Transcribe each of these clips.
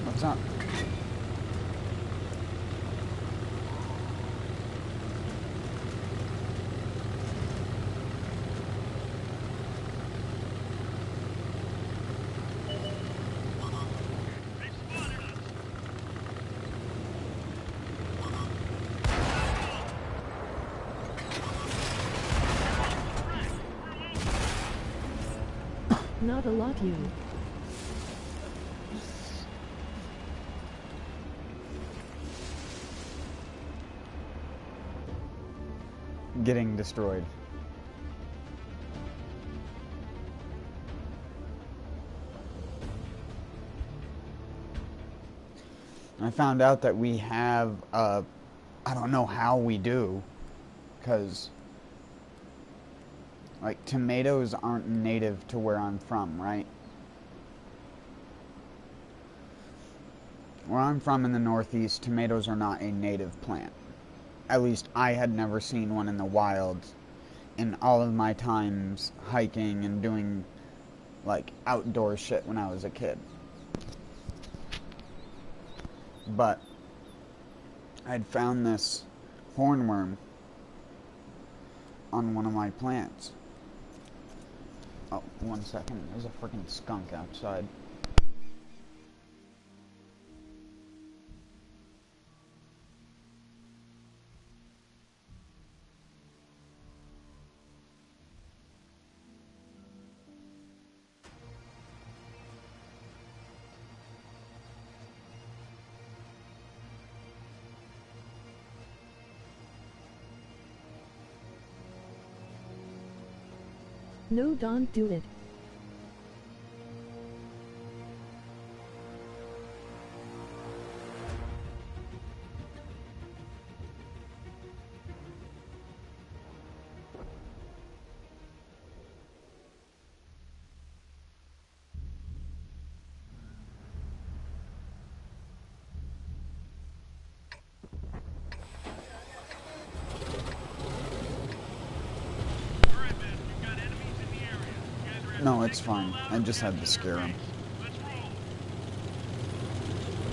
What's up? Not a lot, you. Getting destroyed. I found out that we have, I don't know how we do, because, like, tomatoes aren't native to where I'm from, right? Where I'm from in the Northeast, tomatoes are not a native plant. At least I had never seen one in the wild in all of my times hiking and doing, like, outdoor shit when I was a kid. But I'd found this hornworm on one of my plants. Oh, 1 second. There's a freaking skunk outside. No, don't do it. No, it's fine. I just had to scare them.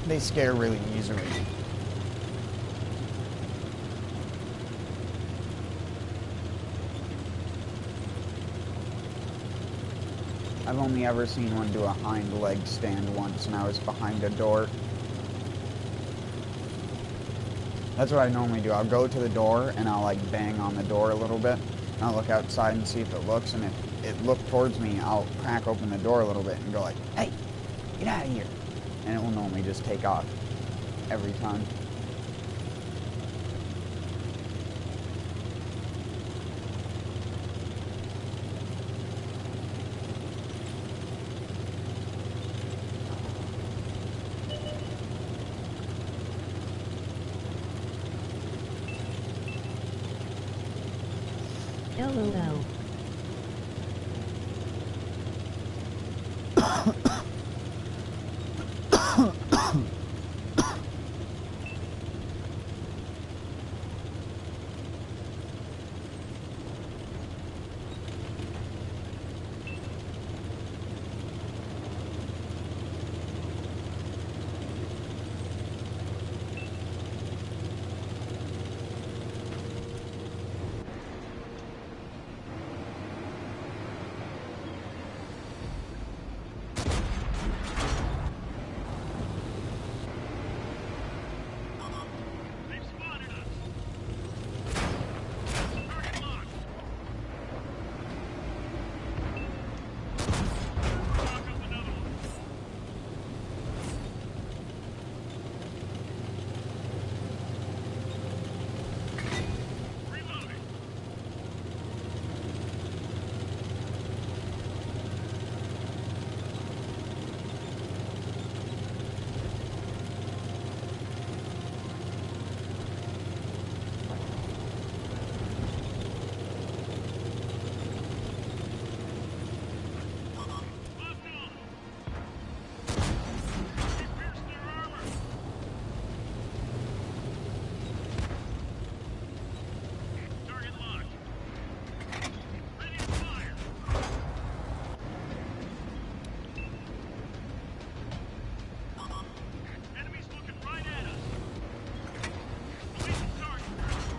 They scare really easily. I've only ever seen one do a hind leg stand once, and I was behind a door. That's what I normally do. I'll go to the door, and I'll, like, bang on the door a little bit. And I'll look outside and see if it looks, and if it looks towards me, I'll crack open the door a little bit and go like, hey, get out of here. And it will normally just take off every time. LOL.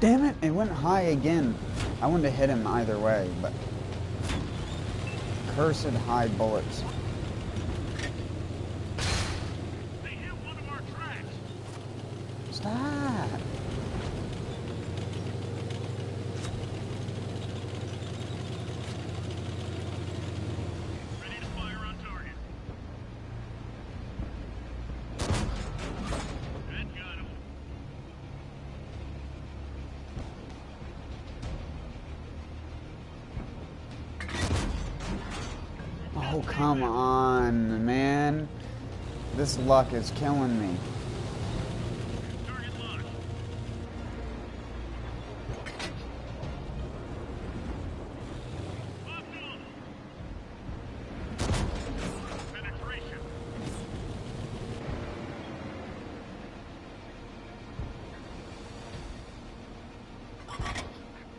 Damn it, it went high again. I wanted to hit him either way, but... Cursed high bullets. They hit one of our tracks. Stop! Ready to fire on target. That got him. Oh, come on, man. This luck is killing me. Target locked. Locked on. Penetration.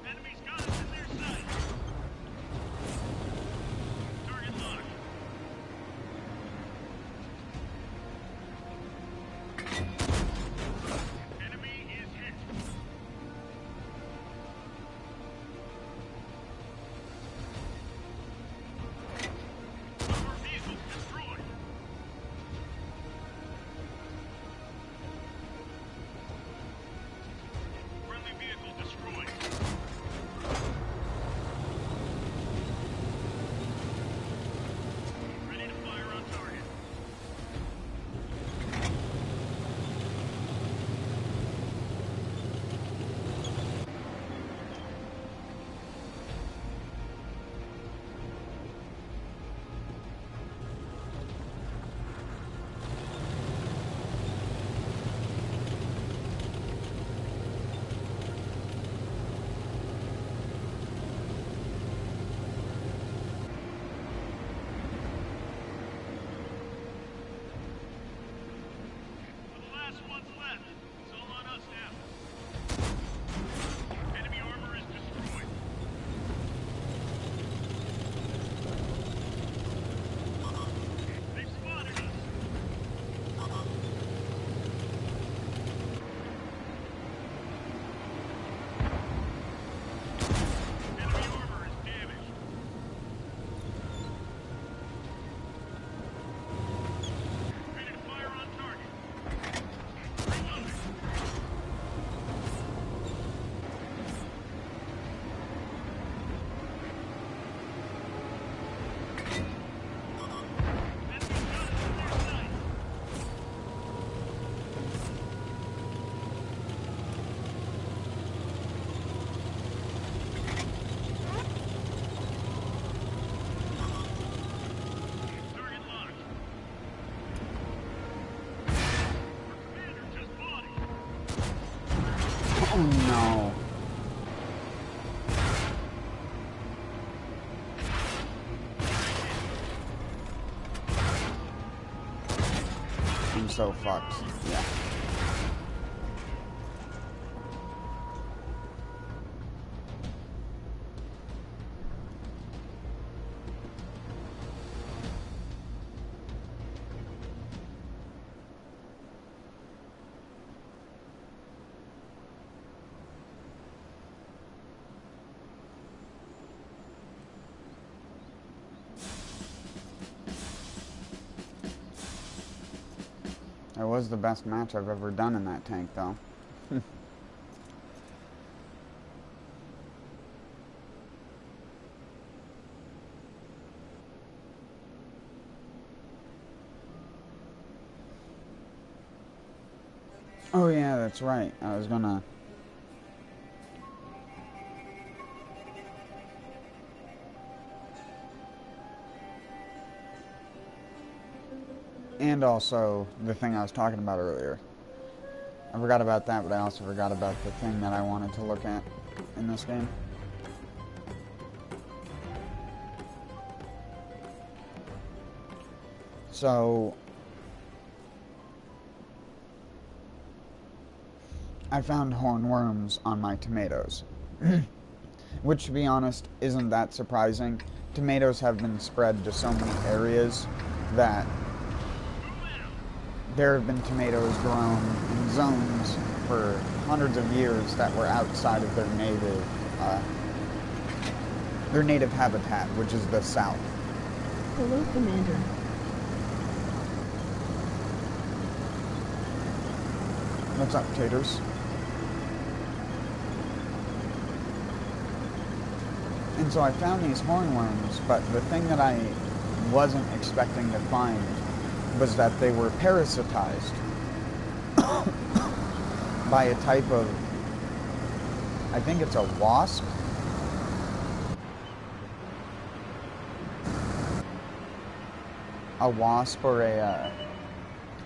Enemies got us in their sight. Target locked. so fucked. Yeah. It was the best match I've ever done in that tank, though. Oh yeah, that's right. I was gonna... And also, the thing I was talking about earlier. I forgot about that, but I also forgot about the thing that I wanted to look at in this game. So... I found hornworms on my tomatoes. Which, to be honest, isn't that surprising. Tomatoes have been spread to so many areas that there have been tomatoes grown in zones for hundreds of years that were outside of their native habitat, which is the south. Hello, Commander. What's up, taters? And so I found these hornworms, but the thing that I wasn't expecting to find was that they were parasitized by a type of, I think it's a wasp. A wasp or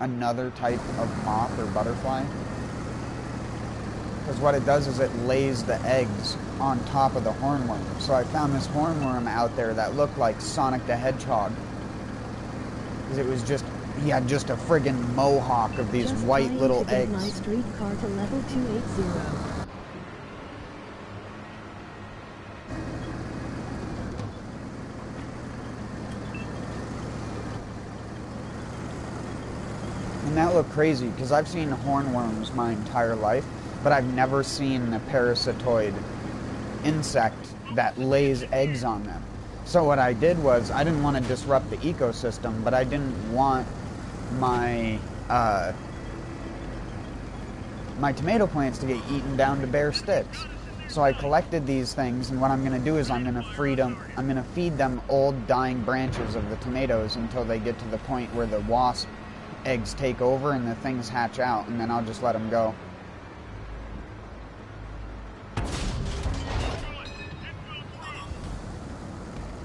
another type of moth or butterfly. Because what it does is it lays the eggs on top of the hornworm. So I found this hornworm out there that looked like Sonic the Hedgehog. Because it was just, he had just a friggin' mohawk of these Just white trying little to get eggs. my streetcar to level 280. And that looked crazy, because I've seen hornworms my entire life, but I've never seen a parasitoid insect that lays eggs on them. So what I did was, I didn't want to disrupt the ecosystem, but I didn't want my my tomato plants to get eaten down to bare sticks. So I collected these things, and what I'm going to do is I'm going to feed them old dying branches of the tomatoes until they get to the point where the wasp eggs take over and the things hatch out, and then I'll just let them go.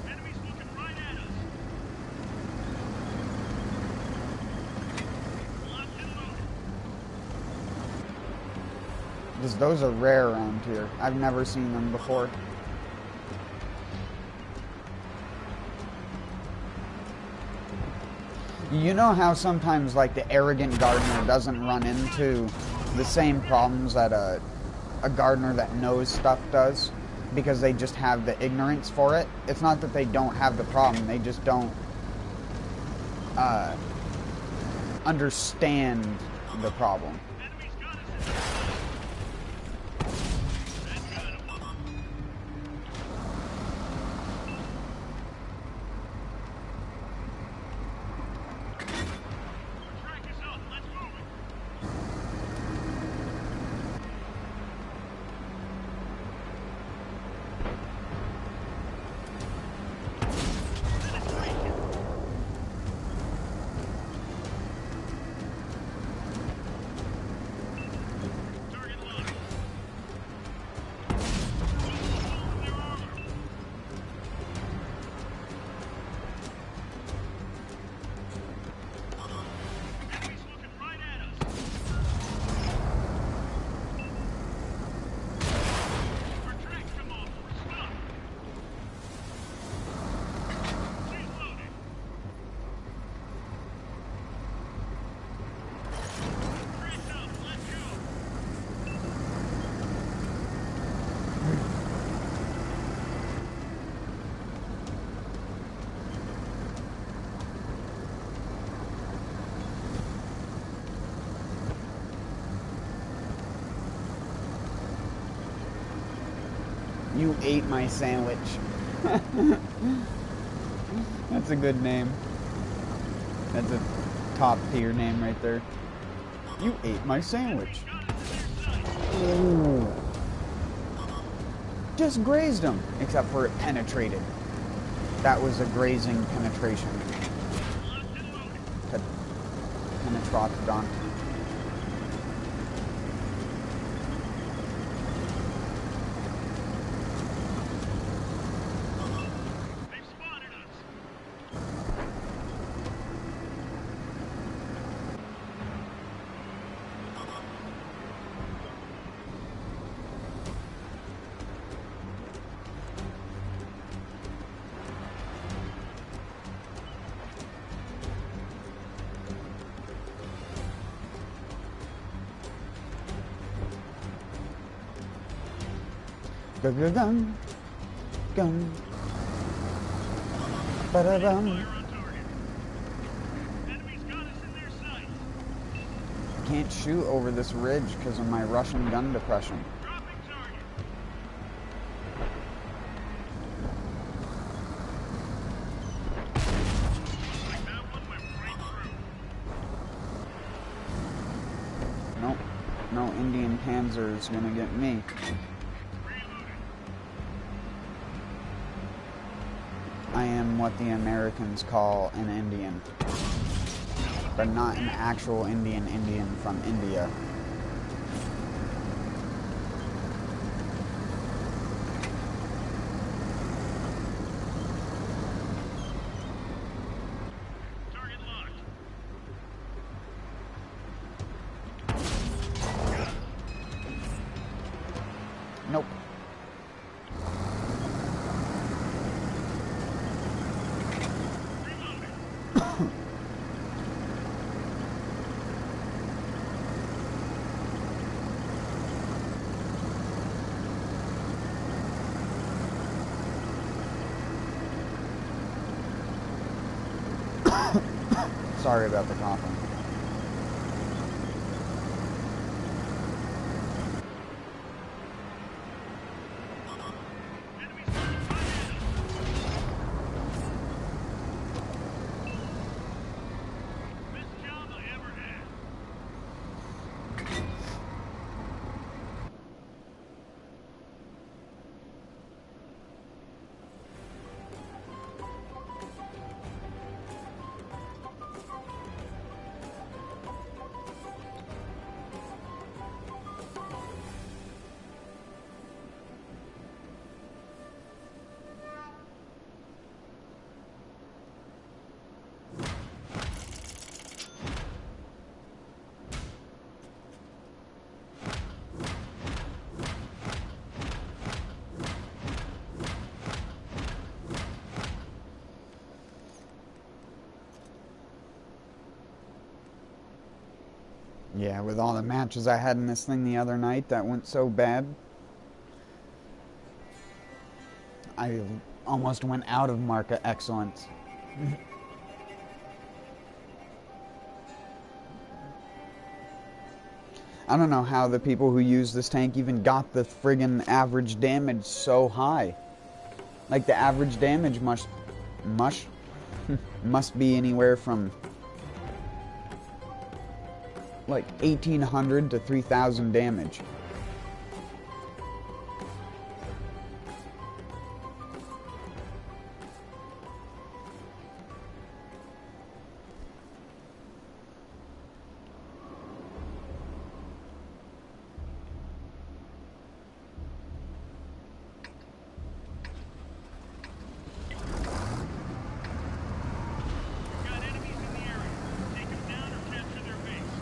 Enemies looking right at us. Locked and loaded. Because those are rare around here. I've never seen them before. You know how sometimes, like, the arrogant gardener doesn't run into the same problems that a gardener that knows stuff does? Because they just have the ignorance for it? It's not that they don't have the problem, they just don't understand the problem. Enemies got us. Track is up. Let's move it. You ate my sandwich. That's a good name. That's a top tier name right there. You ate my sandwich. Ooh. Just grazed him, except for it penetrated. That was a grazing penetration. Penetratodon. They've spotted us. Gun, gun, gun, gun. Ba-da-bum. Fire on target. Enemies got us in their sights. Can't shoot over this ridge because of my Russian gun depression. Dropping target. Like that one went right through. Nope. No Indian Panzer is gonna get me. I am what the Americans call an Indian. But not an actual Indian from India. Target locked. Nope. Sorry about the coughing. Enemies got us right at us. Best job I ever had. Yeah, with all the matches I had in this thing the other night that went so bad, I almost went out of Marca Excellence. I don't know how the people who use this tank even got the friggin' average damage so high. Like, the average damage must be anywhere from like 1,800 to 3,000 damage. Got enemies in the area. Take them down or capture their base.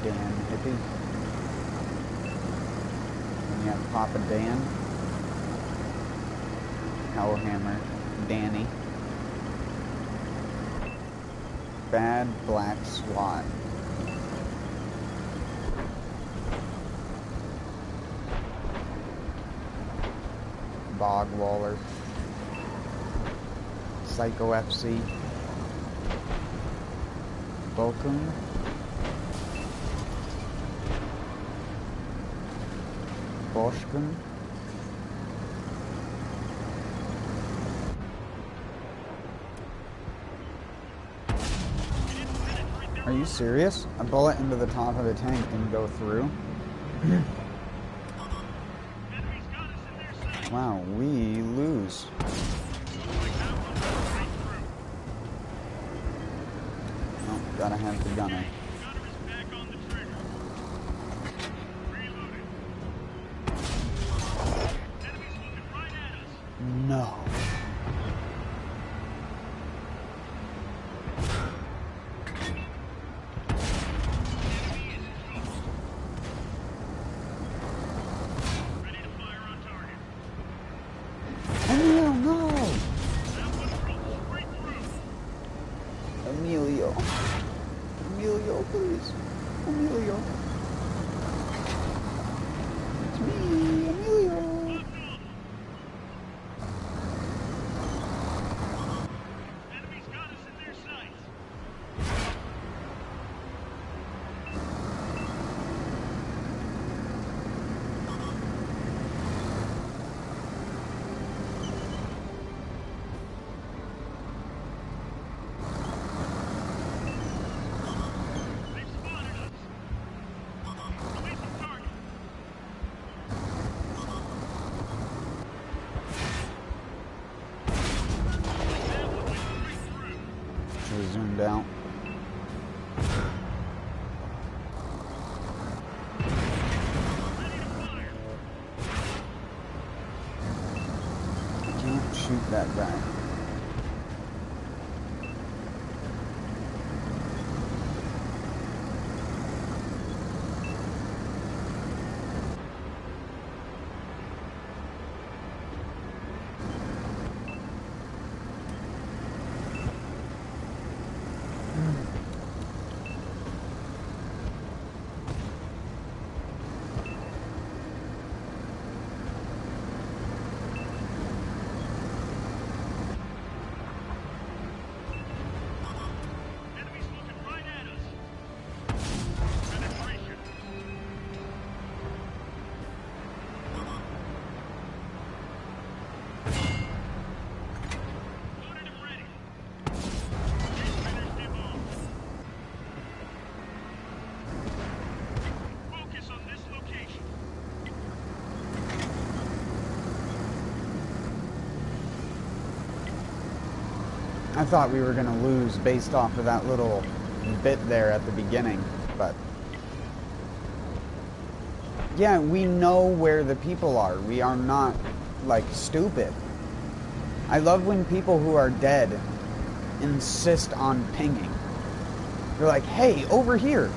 Dan Hippie. And you have Papa Dan, Hellhammer, Danny, Bad Black SWAT. Bogwaller, Psycho FC, Bokum, Boschkum, are you serious? A bullet into the top of the tank didn't go through? Wow, we lose. Oh, gotta have the gunner. No. Emilio, no! Emilio. Emilio, please. Emilio. It's me, Emilio. Enemies got us in their sights. They've spotted us. Release the target. That one went straight through. Should have zoomed out. Ready to fire. I can't shoot that guy. Enemies looking right at us. Penetration. Loaded and ready. Finished him off. Focus on this location. I thought we were going to lose based off of that little bit there at the beginning, but yeah, we know where the people are. We are not, like, stupid. I love when people who are dead insist on pinging. They're like, hey, over here.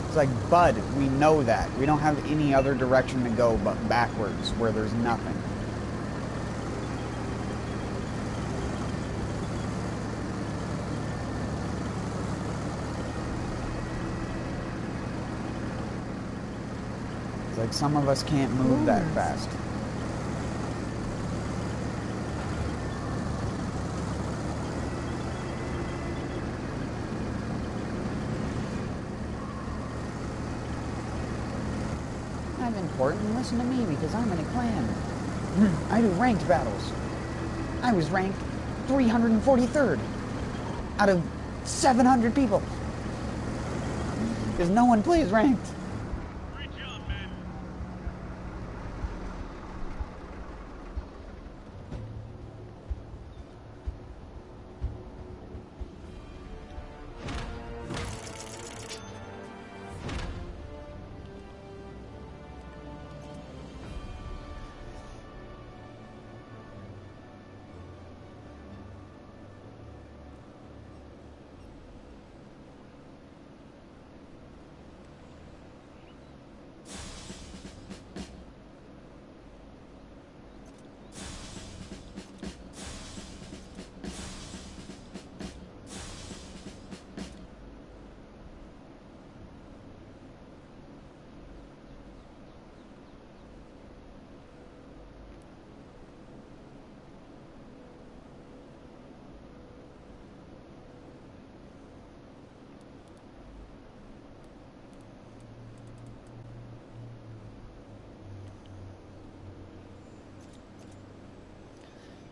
It's like, bud, we know that. We don't have any other direction to go but backwards where there's nothing. It's like some of us can't move that fast. I'm important. Listen to me because I'm in a clan. I do ranked battles. I was ranked 343rd out of 700 people. Because no one plays ranked. Great job, man.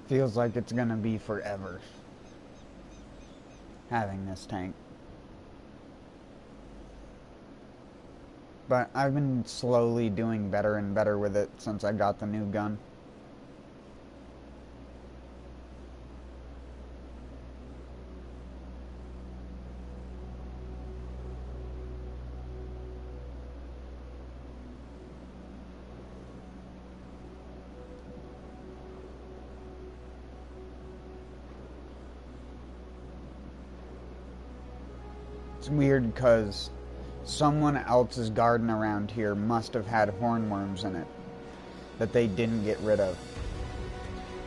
Feels like it's gonna be forever having this tank. But I've been slowly doing better and better with it since I got the new gun. It's weird because someone else's garden around here must have had hornworms in it that they didn't get rid of.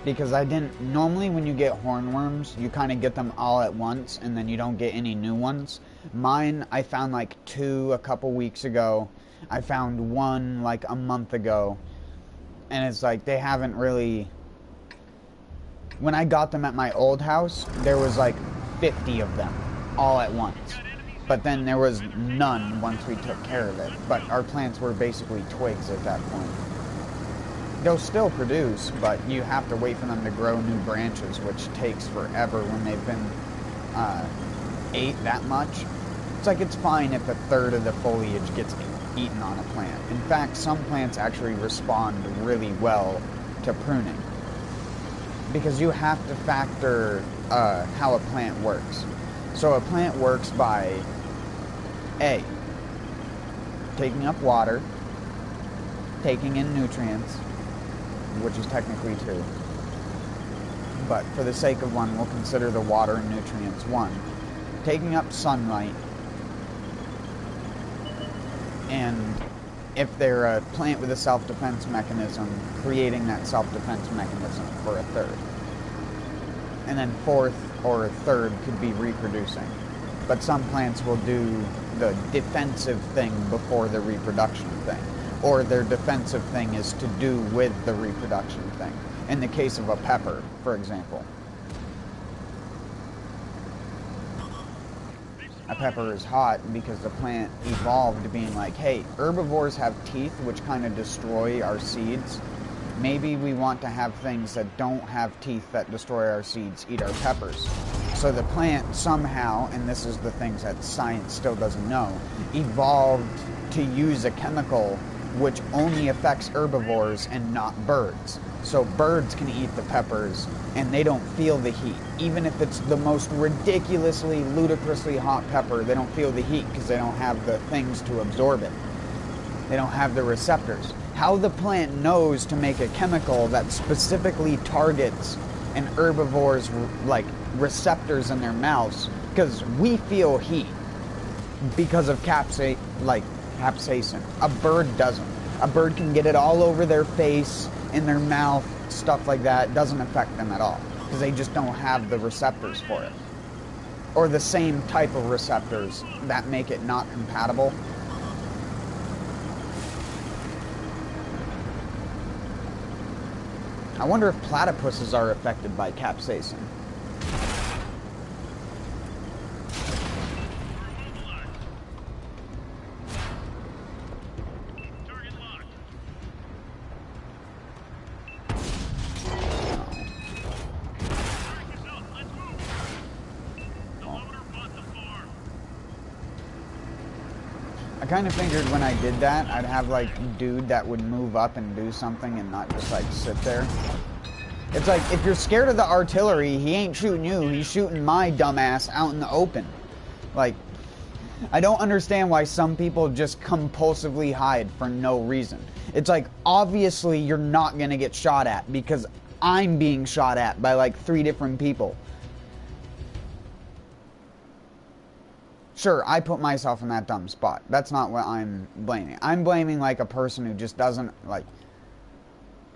Because I didn't... Normally when you get hornworms, you kind of get them all at once and then you don't get any new ones. Mine, I found like 2 a couple weeks ago. I found 1 like a month ago. And it's like they haven't really... When I got them at my old house, there was like 50 of them all at once. But then there was none once we took care of it. But our plants were basically twigs at that point. They'll still produce, but you have to wait for them to grow new branches, which takes forever when they've been ate that much. It's like it's fine if a third of the foliage gets eaten on a plant. In fact, some plants actually respond really well to pruning. Because you have to factor how a plant works. So a plant works by A, taking up water, taking in nutrients, which is technically 2. But for the sake of 1, we'll consider the water and nutrients 1. Taking up sunlight, and if they're a plant with a self-defense mechanism, creating that self-defense mechanism for a third. And then 4th or 3rd could be reproducing. But some plants will do the defensive thing before the reproduction thing. Or their defensive thing is to do with the reproduction thing. In the case of a pepper, for example. A pepper is hot because the plant evolved being like, hey, herbivores have teeth which kind of destroy our seeds. Maybe we want to have things that don't have teeth that destroy our seeds eat our peppers. So the plant somehow, and this is the things that science still doesn't know, evolved to use a chemical which only affects herbivores and not birds. So birds can eat the peppers and they don't feel the heat. Even if it's the most ridiculously, ludicrously hot pepper, they don't feel the heat because they don't have the things to absorb it. They don't have the receptors. How the plant knows to make a chemical that specifically targets an herbivore's like receptors in their mouths, because we feel heat because of capsaicin. A bird doesn't. A bird can get it all over their face, in their mouth, stuff like that. It doesn't affect them at all because they just don't have the receptors for it, or the same type of receptors that make it not compatible. I wonder if platypuses are affected by capsaicin. Target locked. Target is up. Let's move. The loader bought the farm. I kind of figured when I did that, I'd have like a dude that would move up and do something and not just like sit there. It's like, if you're scared of the artillery, he ain't shooting you, he's shooting my dumbass out in the open. Like, I don't understand why some people just compulsively hide for no reason. It's like, obviously you're not gonna get shot at because I'm being shot at by like 3 different people. Sure, I put myself in that dumb spot. That's not what I'm blaming. I'm blaming like a person who just doesn't, like...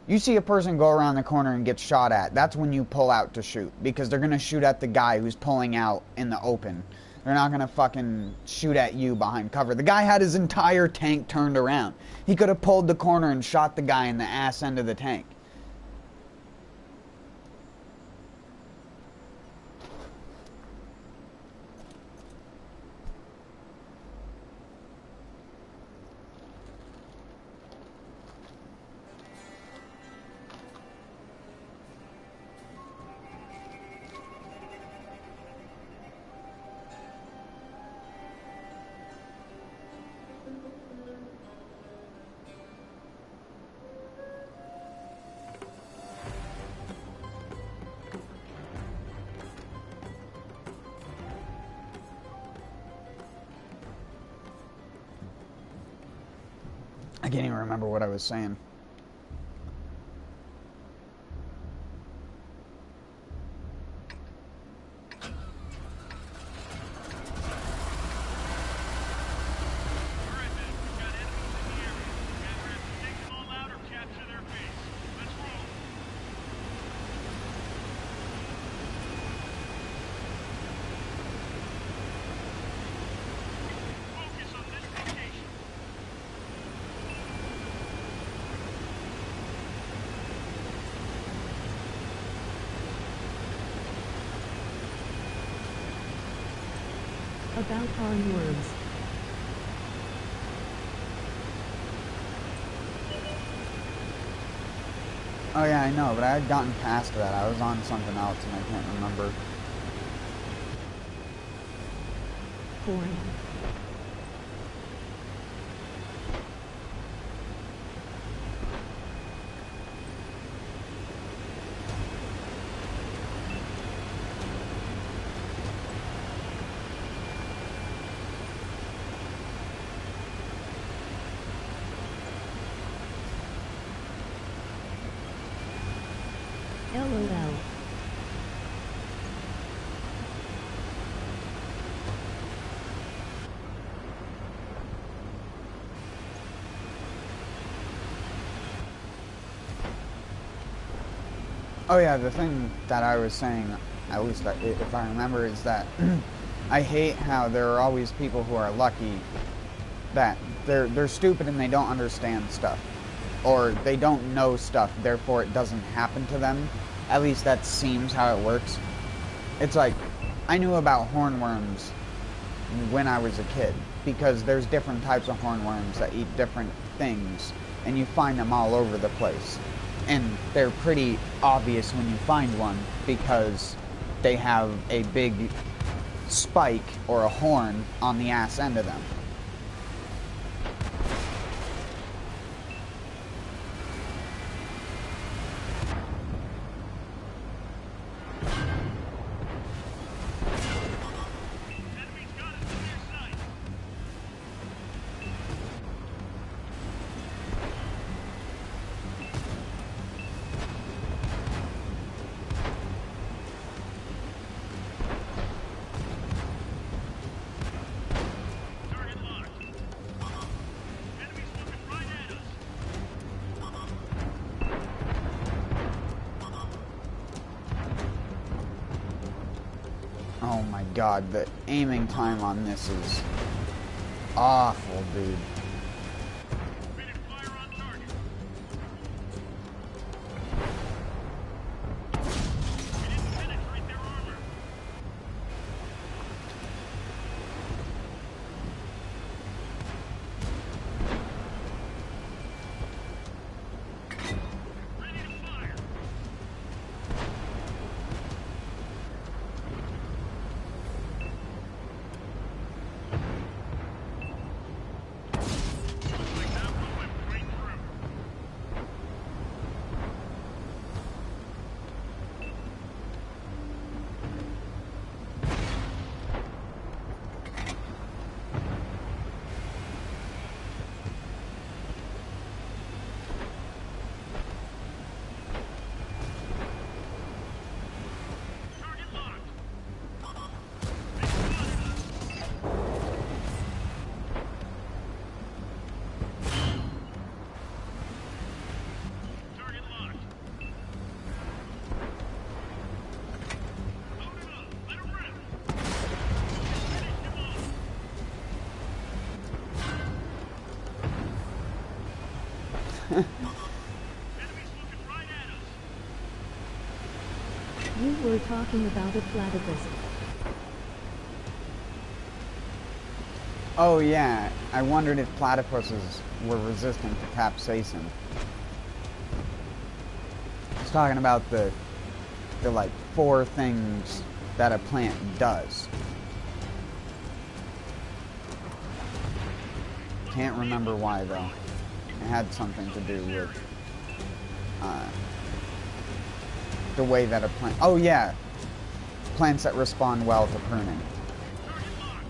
You see a person go around the corner and get shot at, that's when you pull out to shoot. Because they're gonna shoot at the guy who's pulling out in the open. They're not gonna fucking shoot at you behind cover. The guy had his entire tank turned around. He could have pulled the corner and shot the guy in the ass end of the tank. can't even remember what I was saying. Alright, men. We've got enemies in the area. We either have to take them all out or capture their base. Let's roll. Focus on this location. About onwards. Oh yeah, I know, but I had gotten past that. I was on something else and I can't remember. Horn. LOL. Oh yeah, the thing that I was saying, at least if I remember, is that I hate how there are always people who are lucky that they're stupid and they don't understand stuff, or they don't know stuff, therefore it doesn't happen to them. At least that seems how it works. It's like, I knew about hornworms when I was a kid, because there's different types of hornworms that eat different things, and you find them all over the place. And they're pretty obvious when you find one, because they have a big spike or a horn on the ass end of them. Enemies got us in their sight. Target locked. Enemies looking right at us. Oh my god, the aiming time on this is awful, dude. Minute fire on target. We didn't penetrate their armor. Ready to fire. Like that one went right through. Target locked. They spotted us. Target locked. Load it up. Let it rip. Finish him off. Enemies looking right at us. You were talking about a platypus. Oh yeah, I wondered if platypuses were resistant to capsaicin. I was talking about the like 4 things that a plant does. Can't remember why though. It had something to do with the way that a plant... Oh yeah! Plants that respond well to pruning. Target locked.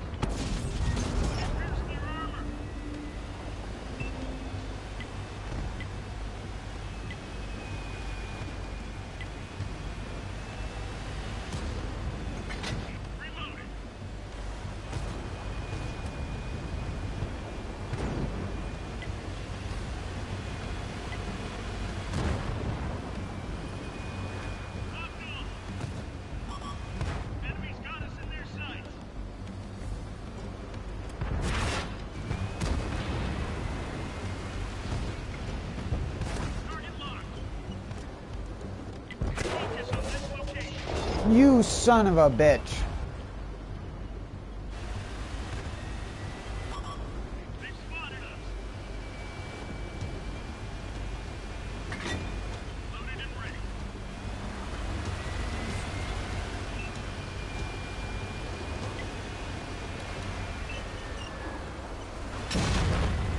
Pierce their armor. You son of a bitch. They've spotted us. Loaded and ready.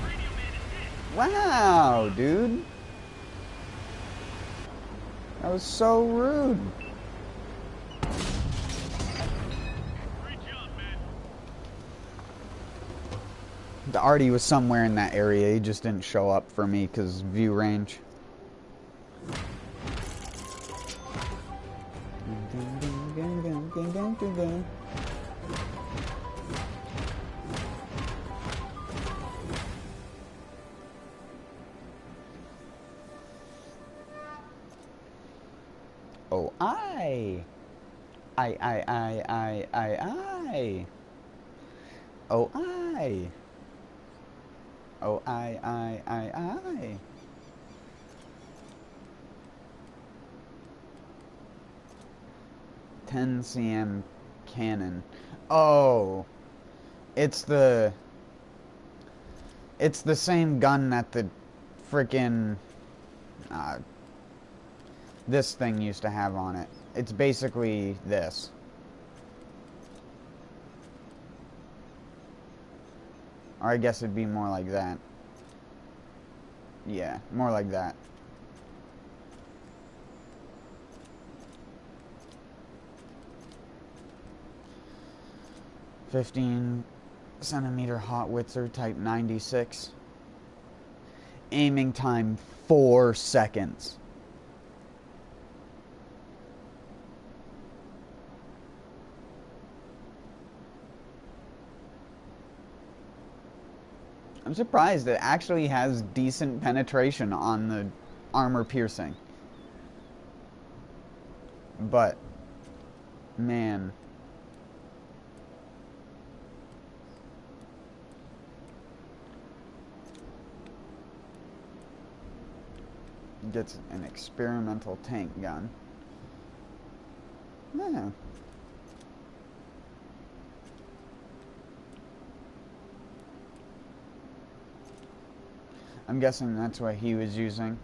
Radio man is hit. Wow, dude. That was so rude. Great job, man. The Artie was somewhere in that area. He just didn't show up for me because view range. Oh, I. Oh, I. Oh, I. 10 cm cannon. Oh, it's the same gun that the frickin' this thing used to have on it. It's basically this. Or I guess it'd be more like that. Yeah, more like that. .15 centimeter howitzer type 96. Aiming time 4 seconds. I'm surprised it actually has decent penetration on the armor piercing. But, man. Gets an experimental tank gun. Yeah. I'm guessing that's what he was using.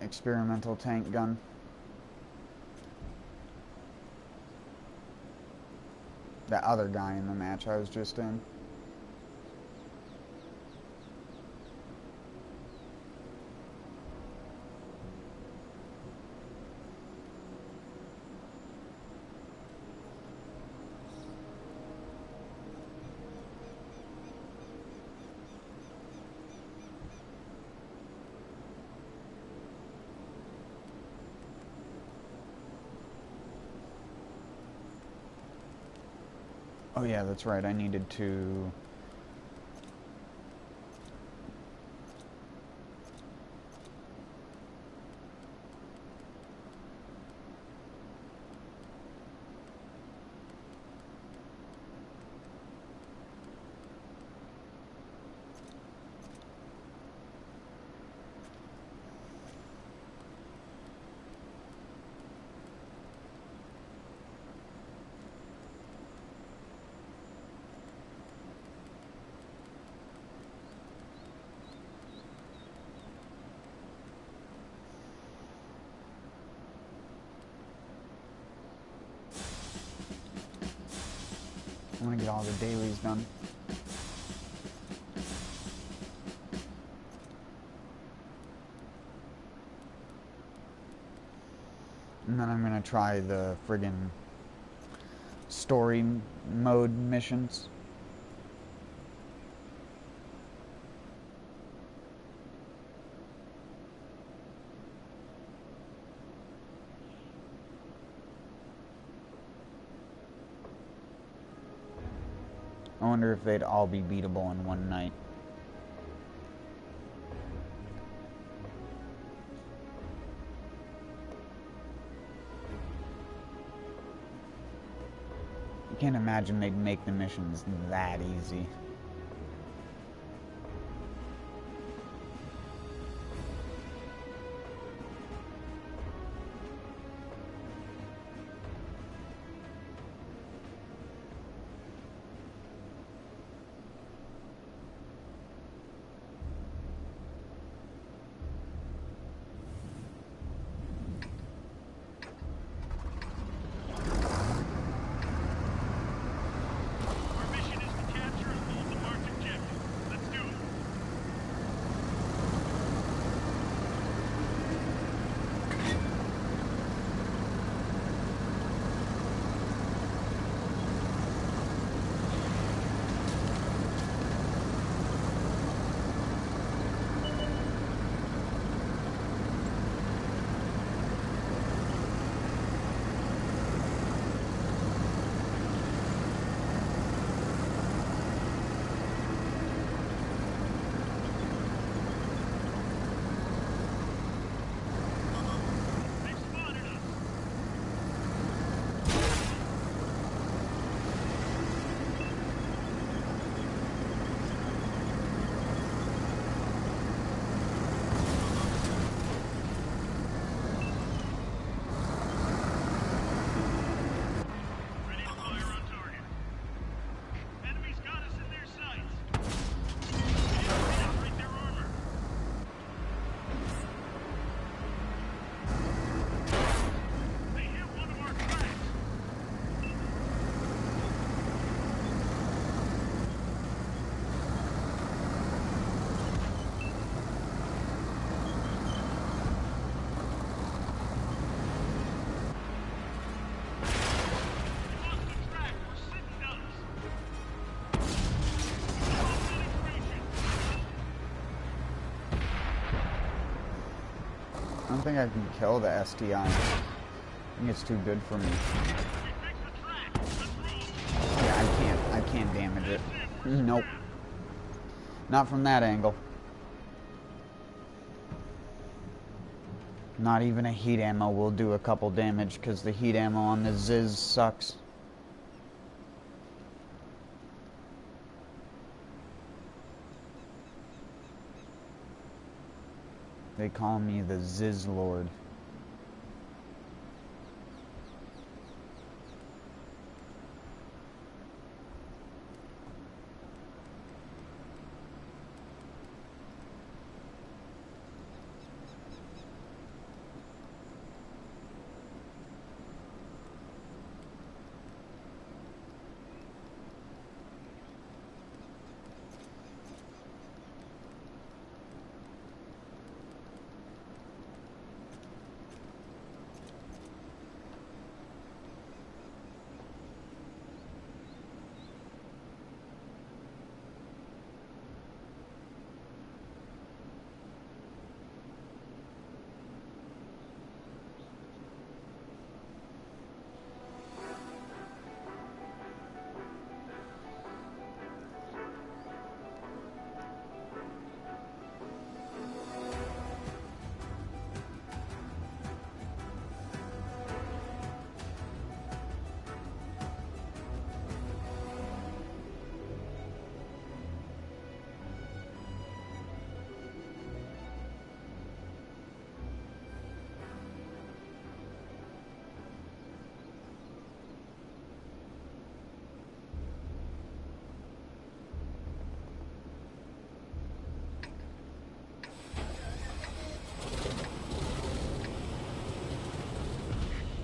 Experimental tank gun. That other guy in the match I was just in. Oh yeah, that's right. I needed to... I'm gonna get all the dailies done. And then I'm gonna try the friggin' story mode missions. I wonder if they'd all be beatable in one night. I can't imagine they'd make the missions that easy. don't think I can kill the STI. I think it's too good for me. Yeah, I can't damage it. Nope. Not from that angle. Not even a heat ammo will do a couple damage because the heat ammo on the Ziz sucks. They call me the Ziz Lord.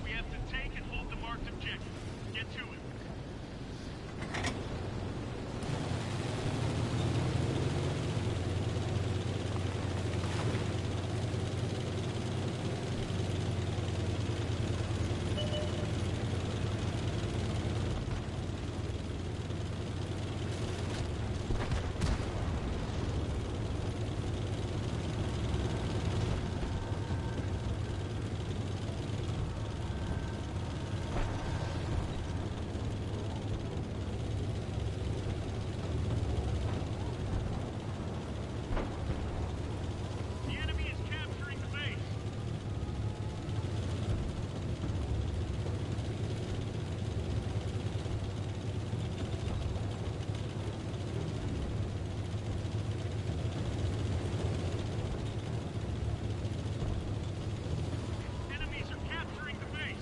We have to take and hold the marked objective. Get to it. The enemy is capturing the base. Enemies are capturing the base.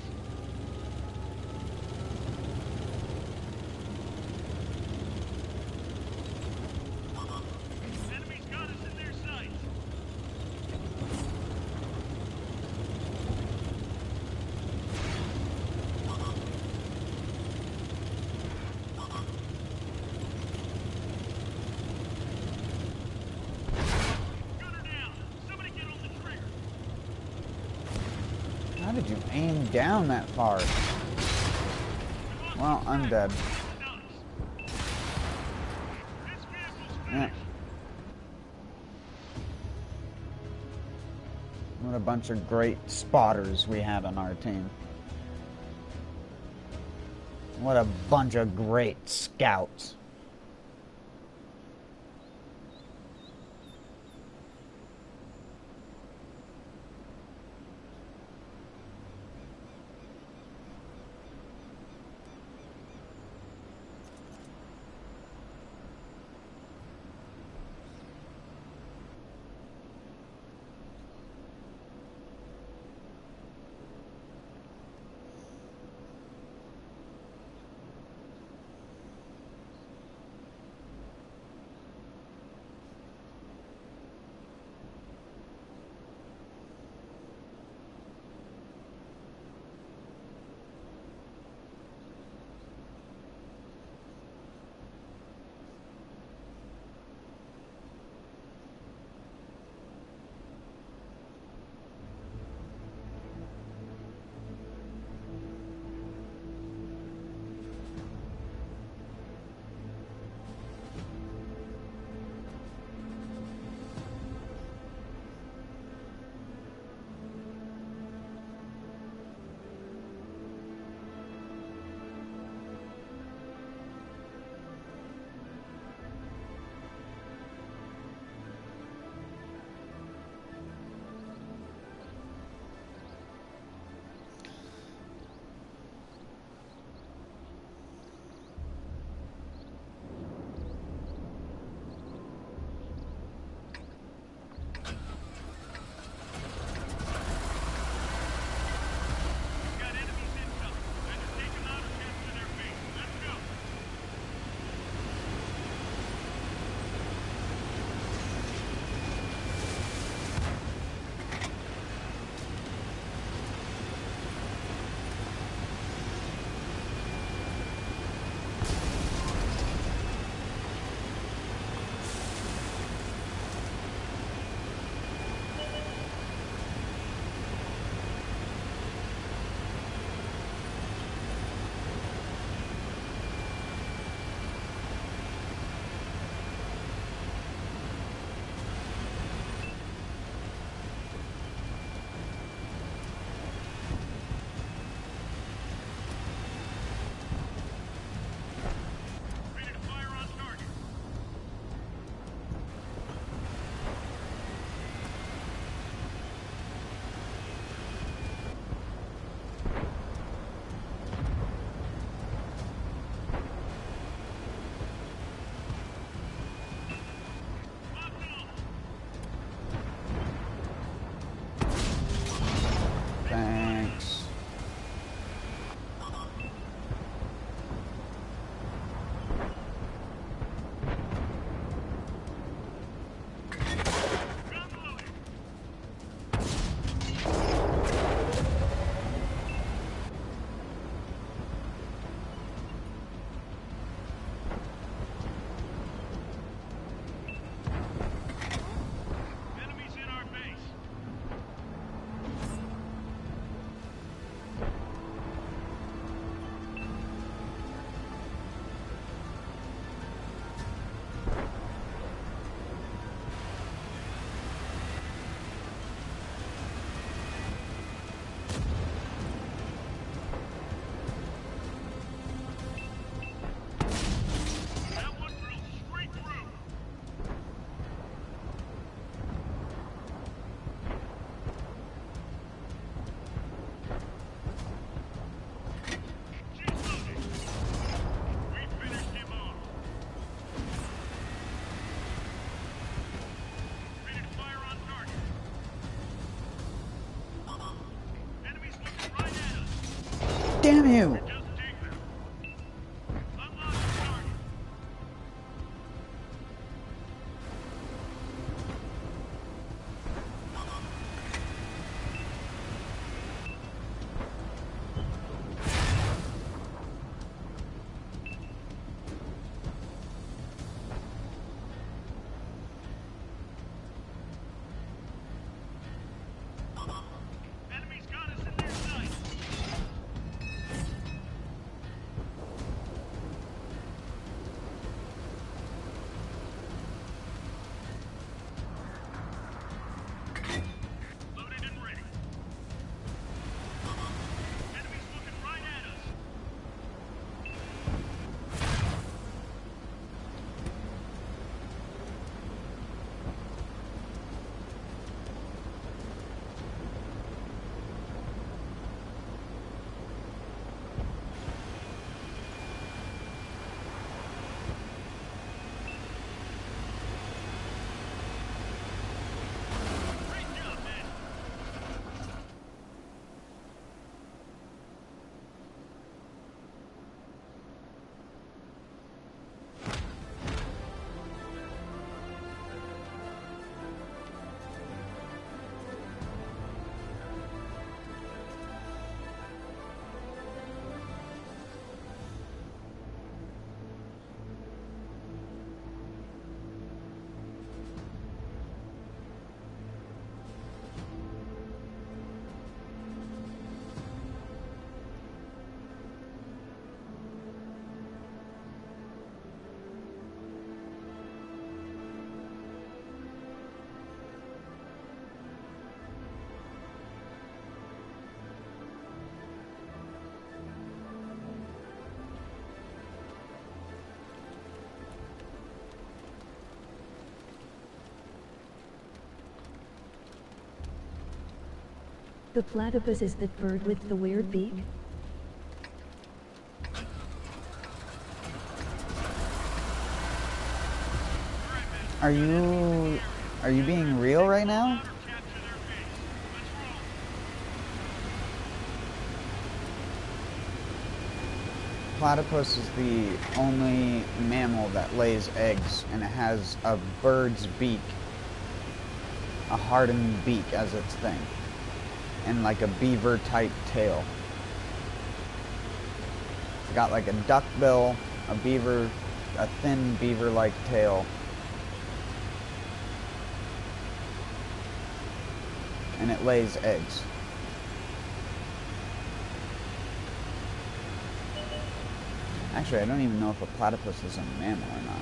Enemies got us in their sights. Gunner down. Somebody get on the trigger. How did you aim down that far? Well, I'm dead. This vehicle's Yeah. finished. What a bunch of great spotters we had on our team. What a bunch of great scouts. Damn you! Just dig them. Unlock the target. Enemy's got us in their sights. Loaded and ready. Enemy's looking right at us. Great job, man. The platypus is that bird with the weird beak? Are you being real right now? Or capture their base. Let's roll. Platypus is the only mammal that lays eggs, and it has a bird's beak, a hardened beak as its thing, and like a beaver type tail. It's got like a duck bill, a thin beaver like tail, and it lays eggs. Actually, I don't even know if a platypus is a mammal or not.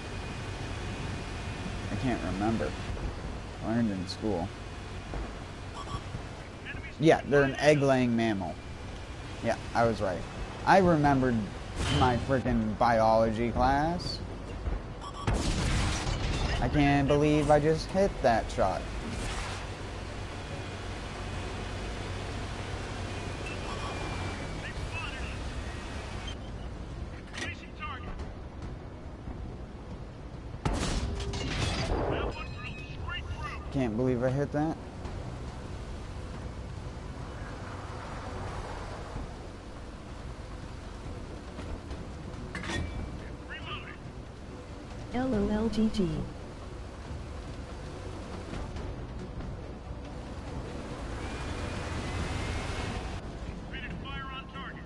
I can't remember. I learned in school. Yeah, they're an egg-laying mammal. Yeah, I was right. I remembered my freaking biology class. I can't believe I just hit that shot. They've spotted us. Placing target. That one drilled straight through. Can't believe I hit that. Reloading. LOLGG. Ready to fire on target.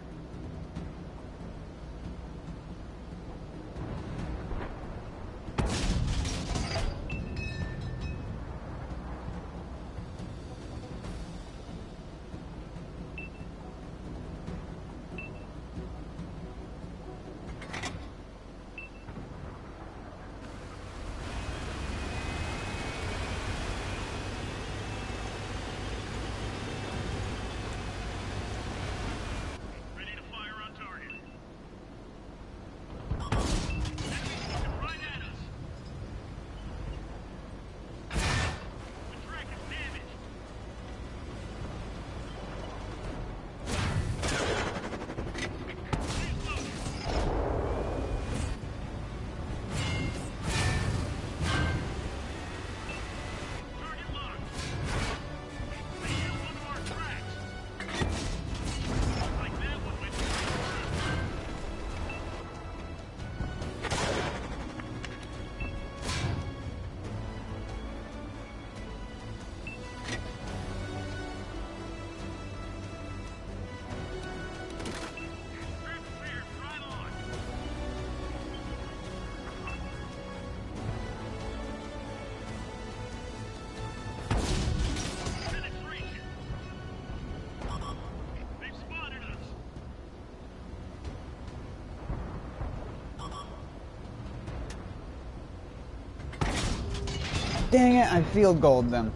Dang it, I field goaled them.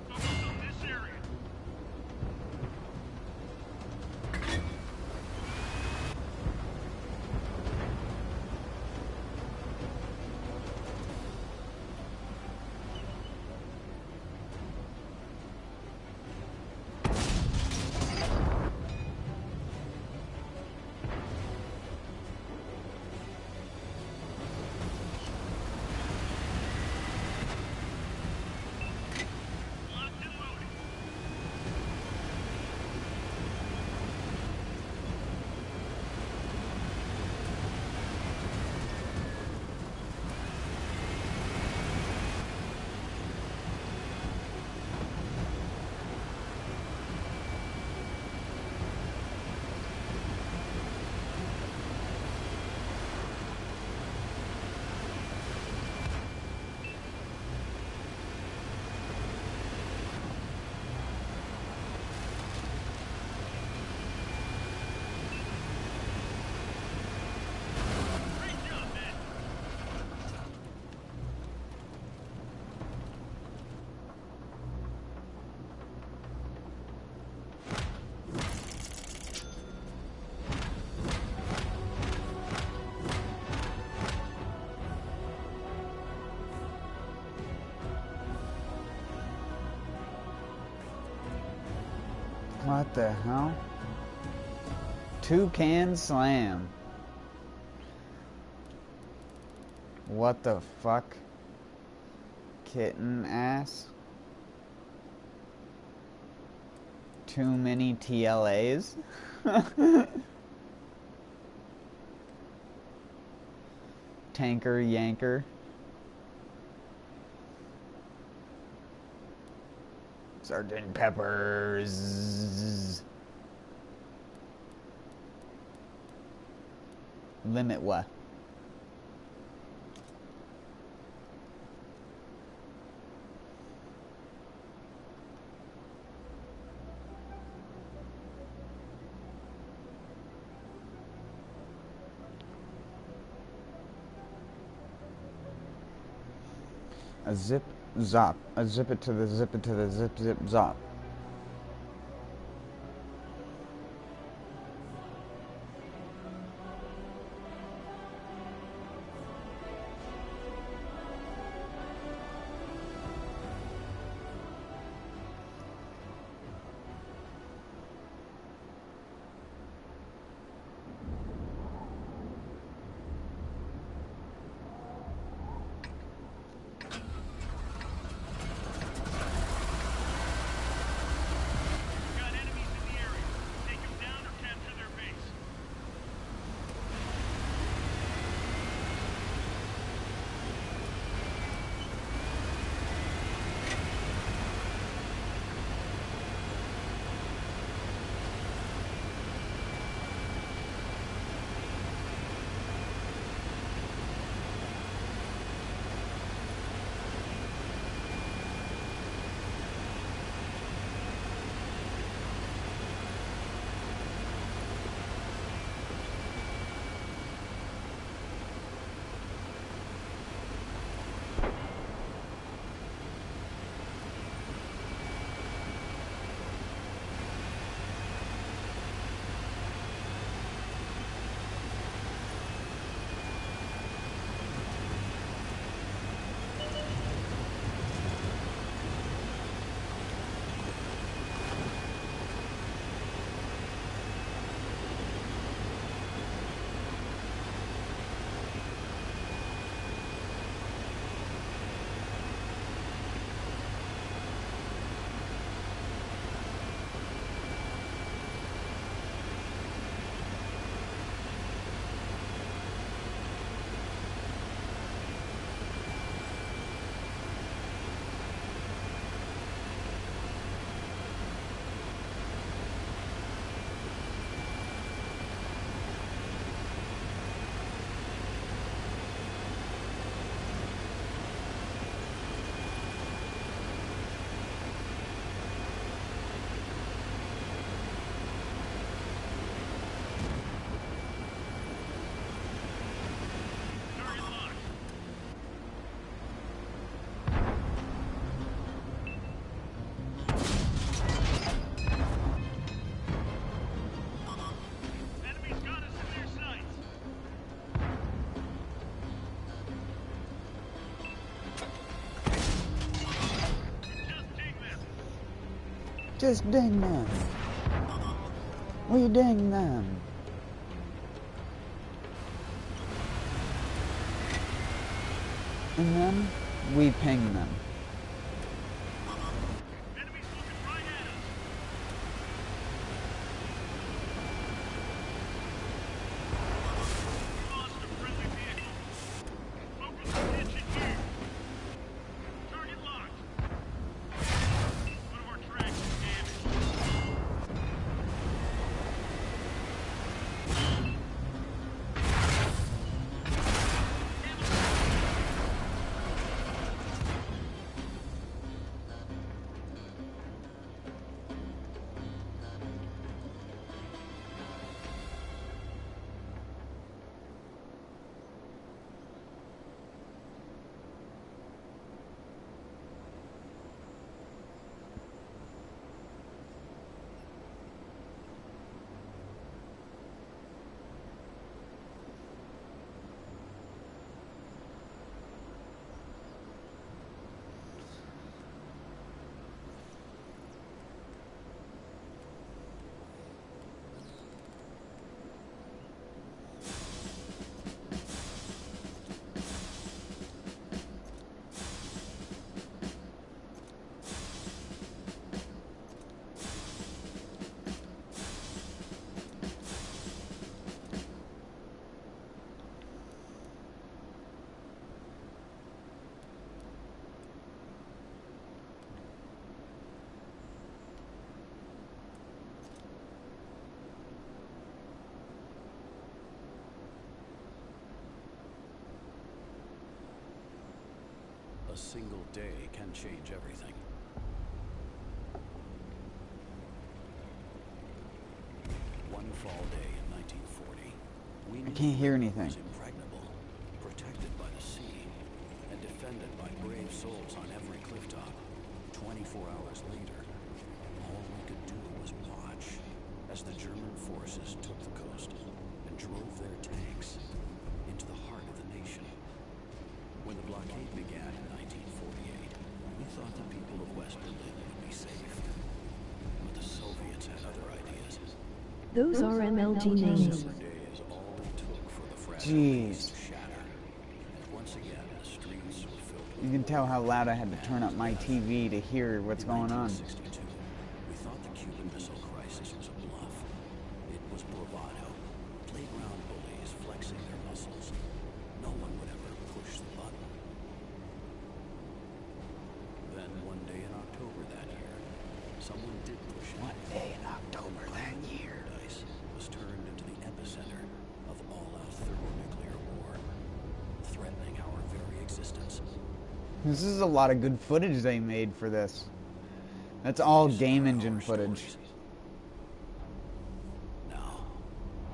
Focus on this area. Locked and loaded. Great job, man. What the hell? Toucan slam. What the fuck? Kitten ass. Too many TLAs? Tanker yanker. Sergeant Peppers. Limit what? A zip zop. A zip it to the zip it to the zip zip zop. Just ding them. We ding them. And then we ping them. Enemies looking right at us. We lost a friendly vehicle. Focus attention here. Target locked. One of our tracks is damaged. A single day can change everything. One fall day in 1940, we I can't hear anything. was impregnable, protected by the sea, and defended by brave souls on every clifftop. 24 hours later, all we could do was watch as the German forces took the coast and drove their tanks into the heart of the nation. When the blockade began in 1948, we thought the people of West Berlin would be safe. But the Soviets had other ideas. Those are MLG names. Summer day is all it took for the fragile Jeez. base to shatter. And once again, the streets were filled with You can tell how loud I had to turn up my TV to hear what's going on. 1962, we thought the Cuban Missile Crisis was a bluff. It was bravado, playground bullies flexing their muscles. No one would ever push the button. Then one day in October that year, someone did push it. One day in October that year. Paradise was turned into the epicenter of all-out thermonuclear war, threatening our very existence. This is a lot of good footage they made for this. That's all game engine footage. Now,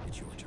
it's your turn.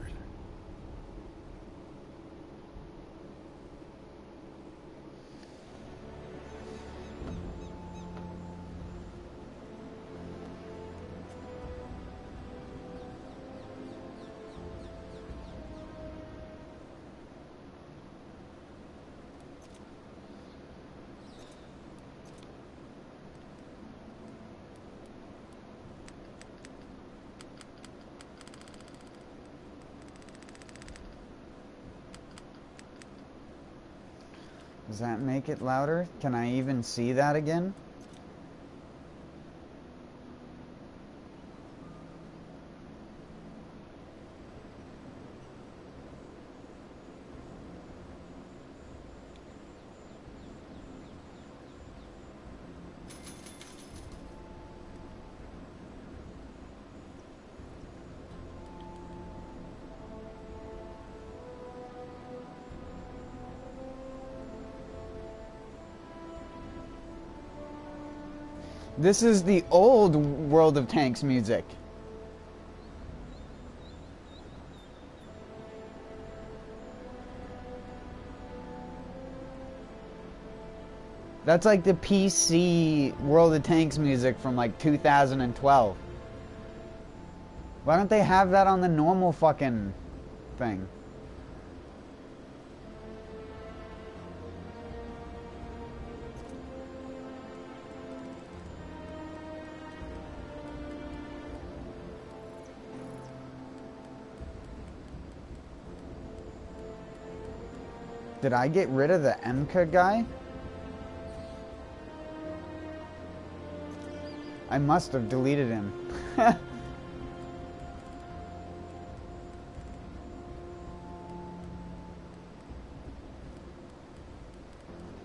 Does that make it louder? Can I even see that again? This is the old World of Tanks music. That's like the PC World of Tanks music from like 2012. Why don't they have that on the normal fucking thing? Did I get rid of the MK guy? I must have deleted him.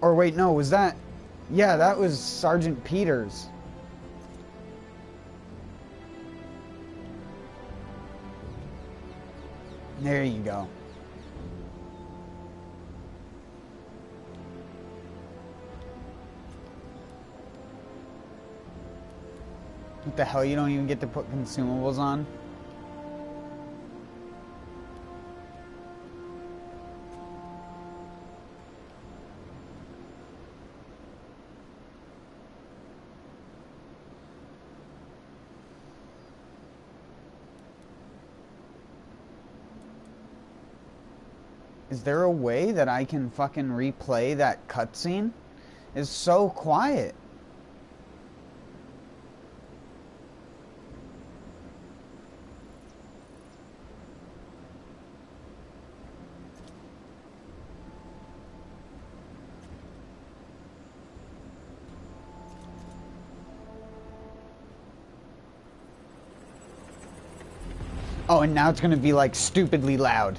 Or wait, no, was that... Yeah, that was Sergeant Peters. There you go. What the hell, you don't even get to put consumables on? Is there a way that I can fucking replay that cutscene? It's so quiet. Oh, and now it's gonna be like stupidly loud.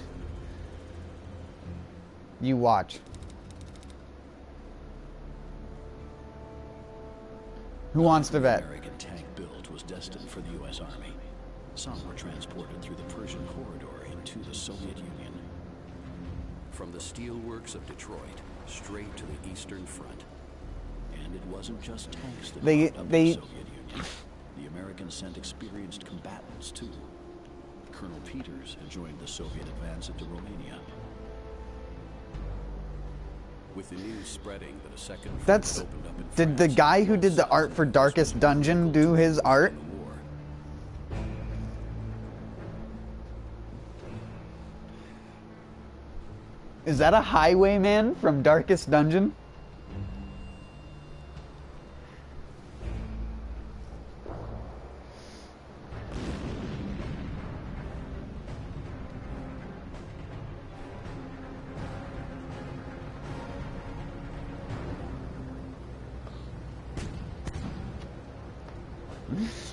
You watch. Who wants to bet? The American tank build was destined for the U.S. Army. Some were transported through the Persian corridor into the Soviet Union. From the steelworks of Detroit straight to the Eastern Front. And it wasn't just tanks that brought up the Soviet Union. The Americans sent experienced combatants too. Colonel Peters had joined the Soviet advance into Romania. With the news spreading that a second front That's... opened up in Did the France, guy who did the art for Darkest Dungeon do his art? Is that a highwayman from Darkest Dungeon?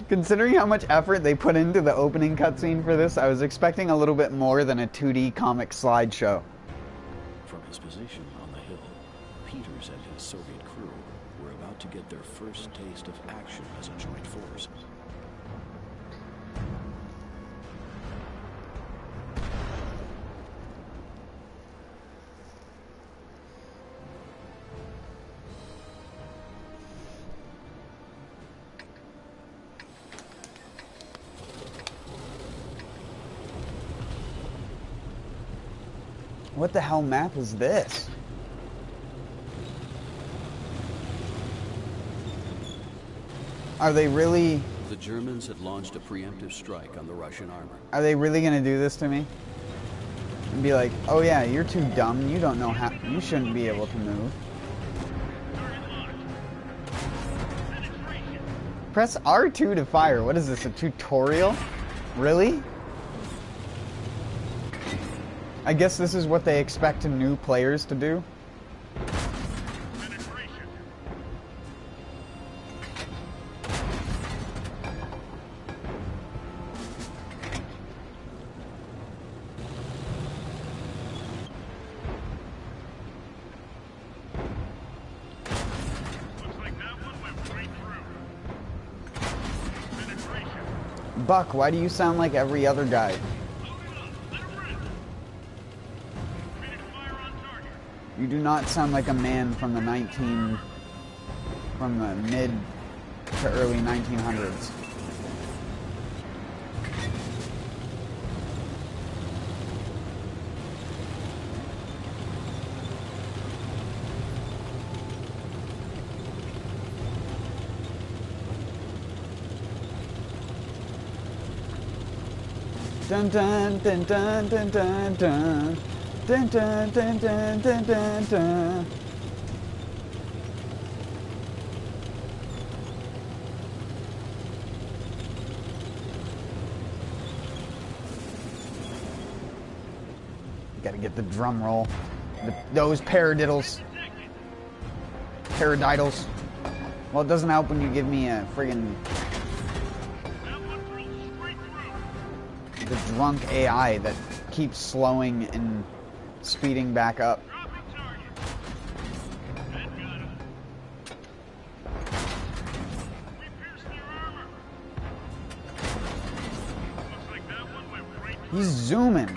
Considering how much effort they put into the opening cutscene for this, I was expecting a little bit more than a 2D comic slideshow. From his position on the hill, Peters and his Soviet crew were about to get their first taste of action as a joint force. What the hell map is this? Are they really... The Germans had launched a preemptive strike on the Russian armor. Are they really gonna do this to me? And be like, oh yeah, you're too dumb, you don't know how... You shouldn't be able to move. Press R2 to fire. What is this, a tutorial? Really? I guess this is what they expect new players to do. Buck, why do you sound like every other guy? You do not sound like a man from the mid to early 1900s. Dun dun dun dun dun dun dun. Dun dun dun dun dun dun dun. Gotta get the drum roll. Those paradiddles. Paradiddles. Well, it doesn't help when you give me a friggin' the drunk AI that keeps slowing and speeding back up. He's zooming.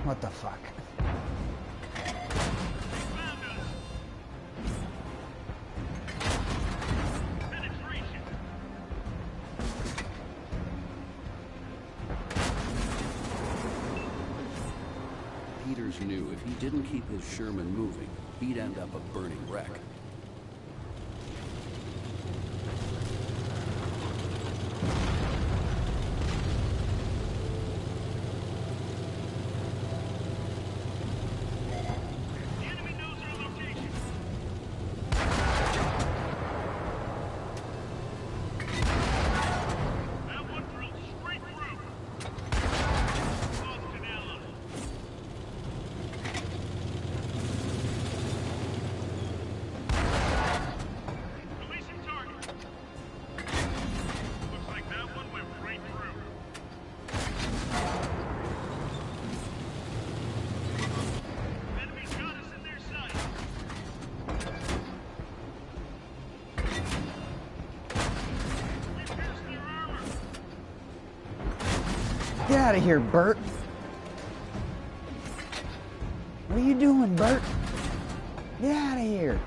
What the fuck? Peters knew if he didn't keep his Sherman moving, he'd end up a burning wreck. Get out of here, Bert. What are you doing, Bert? Get out of here.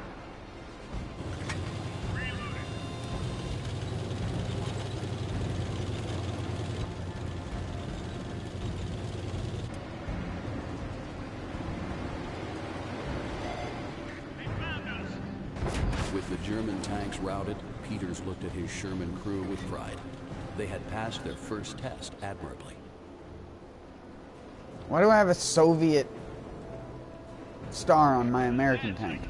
With the German tanks routed, Peters looked at his Sherman crew with pride. They had passed their first test admirably. Why do I have a Soviet star on my American tank?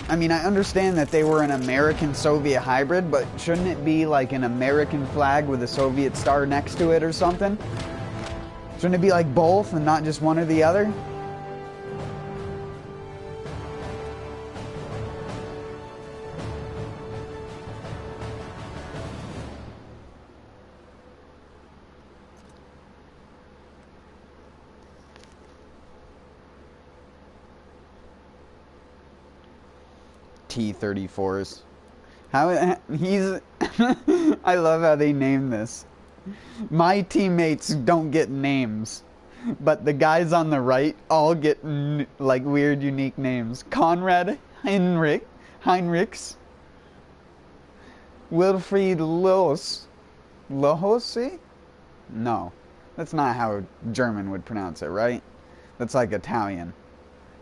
I mean, I understand that they were an American-Soviet hybrid, but shouldn't it be like an American flag with a Soviet star next to it or something? Shouldn't it be like both and not just one or the other? T-34s. How he's I love how they name this. My teammates don't get names, but the guys on the right all get like weird unique names. Conrad Heinrichs, Wilfried Lohosi? No, that's not how German would pronounce it, right? That's like Italian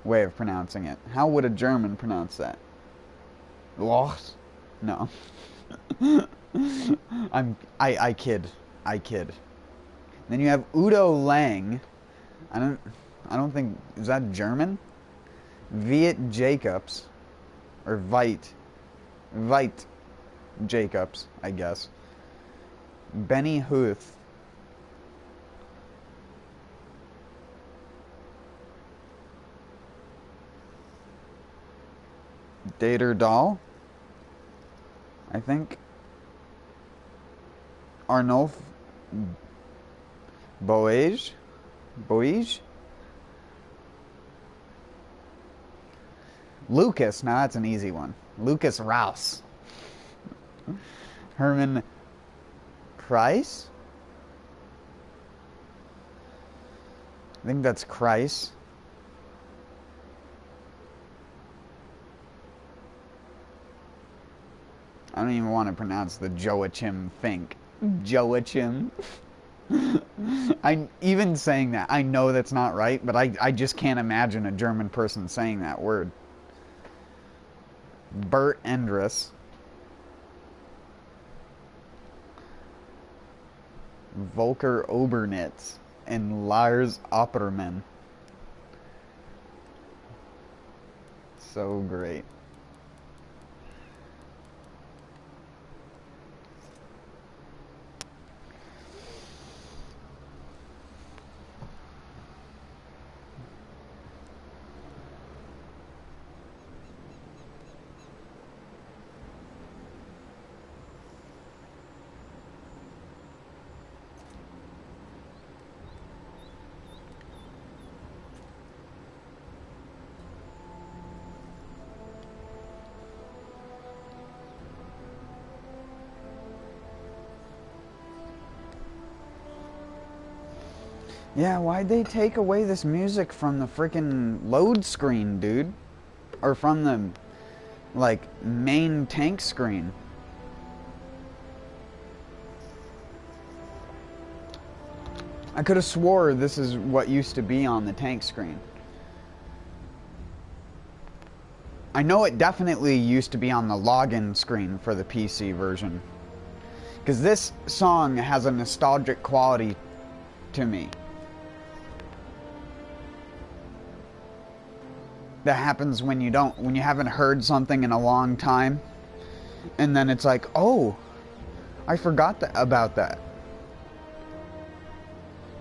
way of pronouncing it. How would a German pronounce that? Lost? No. I kid. Then you have Udo Lang. I don't think, is that German? Viet Jacobs or Veit Jacobs, I guess. Benny Huth. Dater Dahl, I think. Arnulf Boege. Lucas, now that's an easy one. Lucas Rouse. Herman Kreis. I think that's Kreis. I don't even want to pronounce the Joachim Fink. Joachim. Even saying that, I know that's not right, but I just can't imagine a German person saying that word. Bert Endres. Volker Obernitz and Lars Opperman. So great. Yeah, why'd they take away this music from the freaking load screen, dude? Or from the, like, main tank screen? I could have swore this is what used to be on the tank screen. I know it definitely used to be on the login screen for the PC version. Because this song has a nostalgic quality to me. That happens when you haven't heard something in a long time, and then it's like, oh, I forgot about that.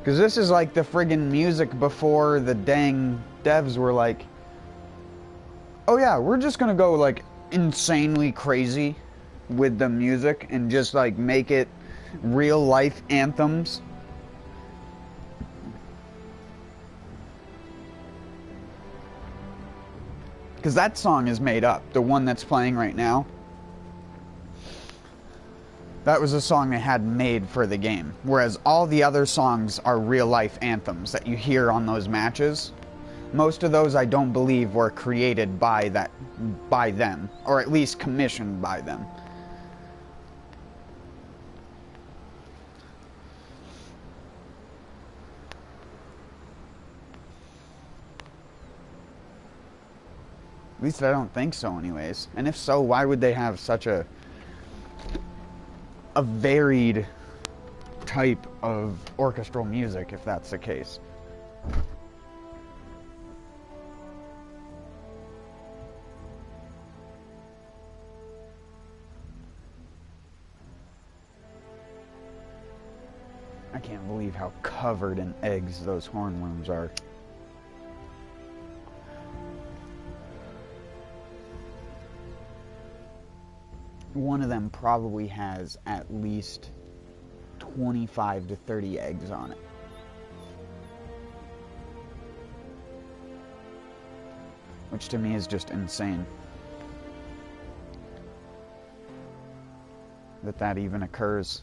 Because this is like the friggin' music before the dang devs were like, oh yeah, we're just gonna go like insanely crazy with the music and just like make it real life anthems. Because that song is made up, the one that's playing right now. That was a song they had made for the game. Whereas all the other songs are real-life anthems that you hear on those matches. Most of those I don't believe were created by them, or at least commissioned by them. At least I don't think so anyways. And if so, why would they have such a varied type of orchestral music if that's the case? I can't believe how covered in eggs those hornworms are. One of them probably has at least 25 to 30 eggs on it. Which to me is just insane. That even occurs.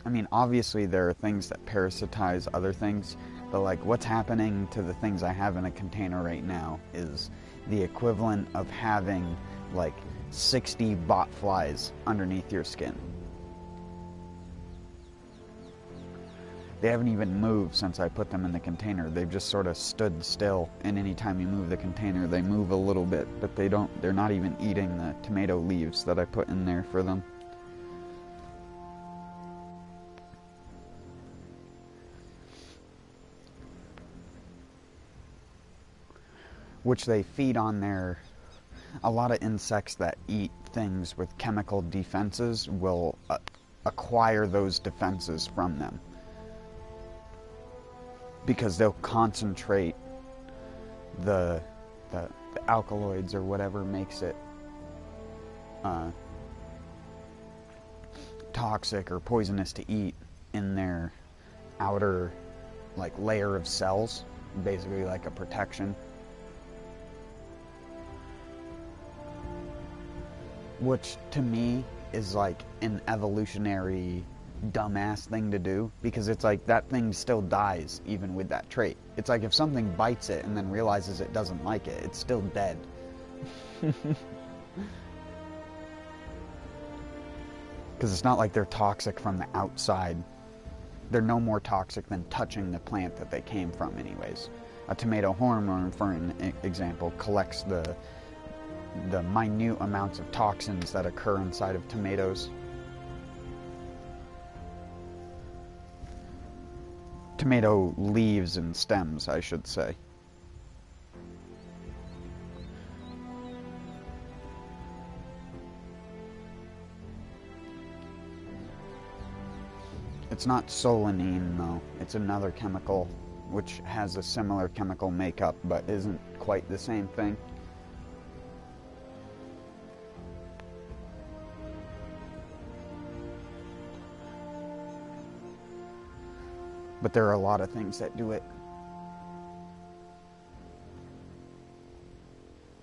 I mean, obviously there are things that parasitize other things, but like what's happening to the things I have in a container right now is the equivalent of having like 60 bot flies underneath your skin. They haven't even moved since I put them in the container. They've just sort of stood still, and anytime you move the container, they move a little bit, but they're not even eating the tomato leaves that I put in there for them. Which they feed on a lot of insects that eat things with chemical defenses will acquire those defenses from them. Because they'll concentrate the alkaloids or whatever makes it toxic or poisonous to eat in their outer like layer of cells, basically like a protection. Which to me is like an evolutionary dumbass thing to do, because it's like that thing still dies even with that trait. It's like if something bites it and then realizes it doesn't like it, it's still dead. Because it's not like they're toxic from the outside. They're no more toxic than touching the plant that they came from anyways. A tomato hormone, for an example, collects the minute amounts of toxins that occur inside of tomatoes. Tomato leaves and stems, I should say. It's not solanine, though. It's another chemical which has a similar chemical makeup but isn't quite the same thing. But there are a lot of things that do it.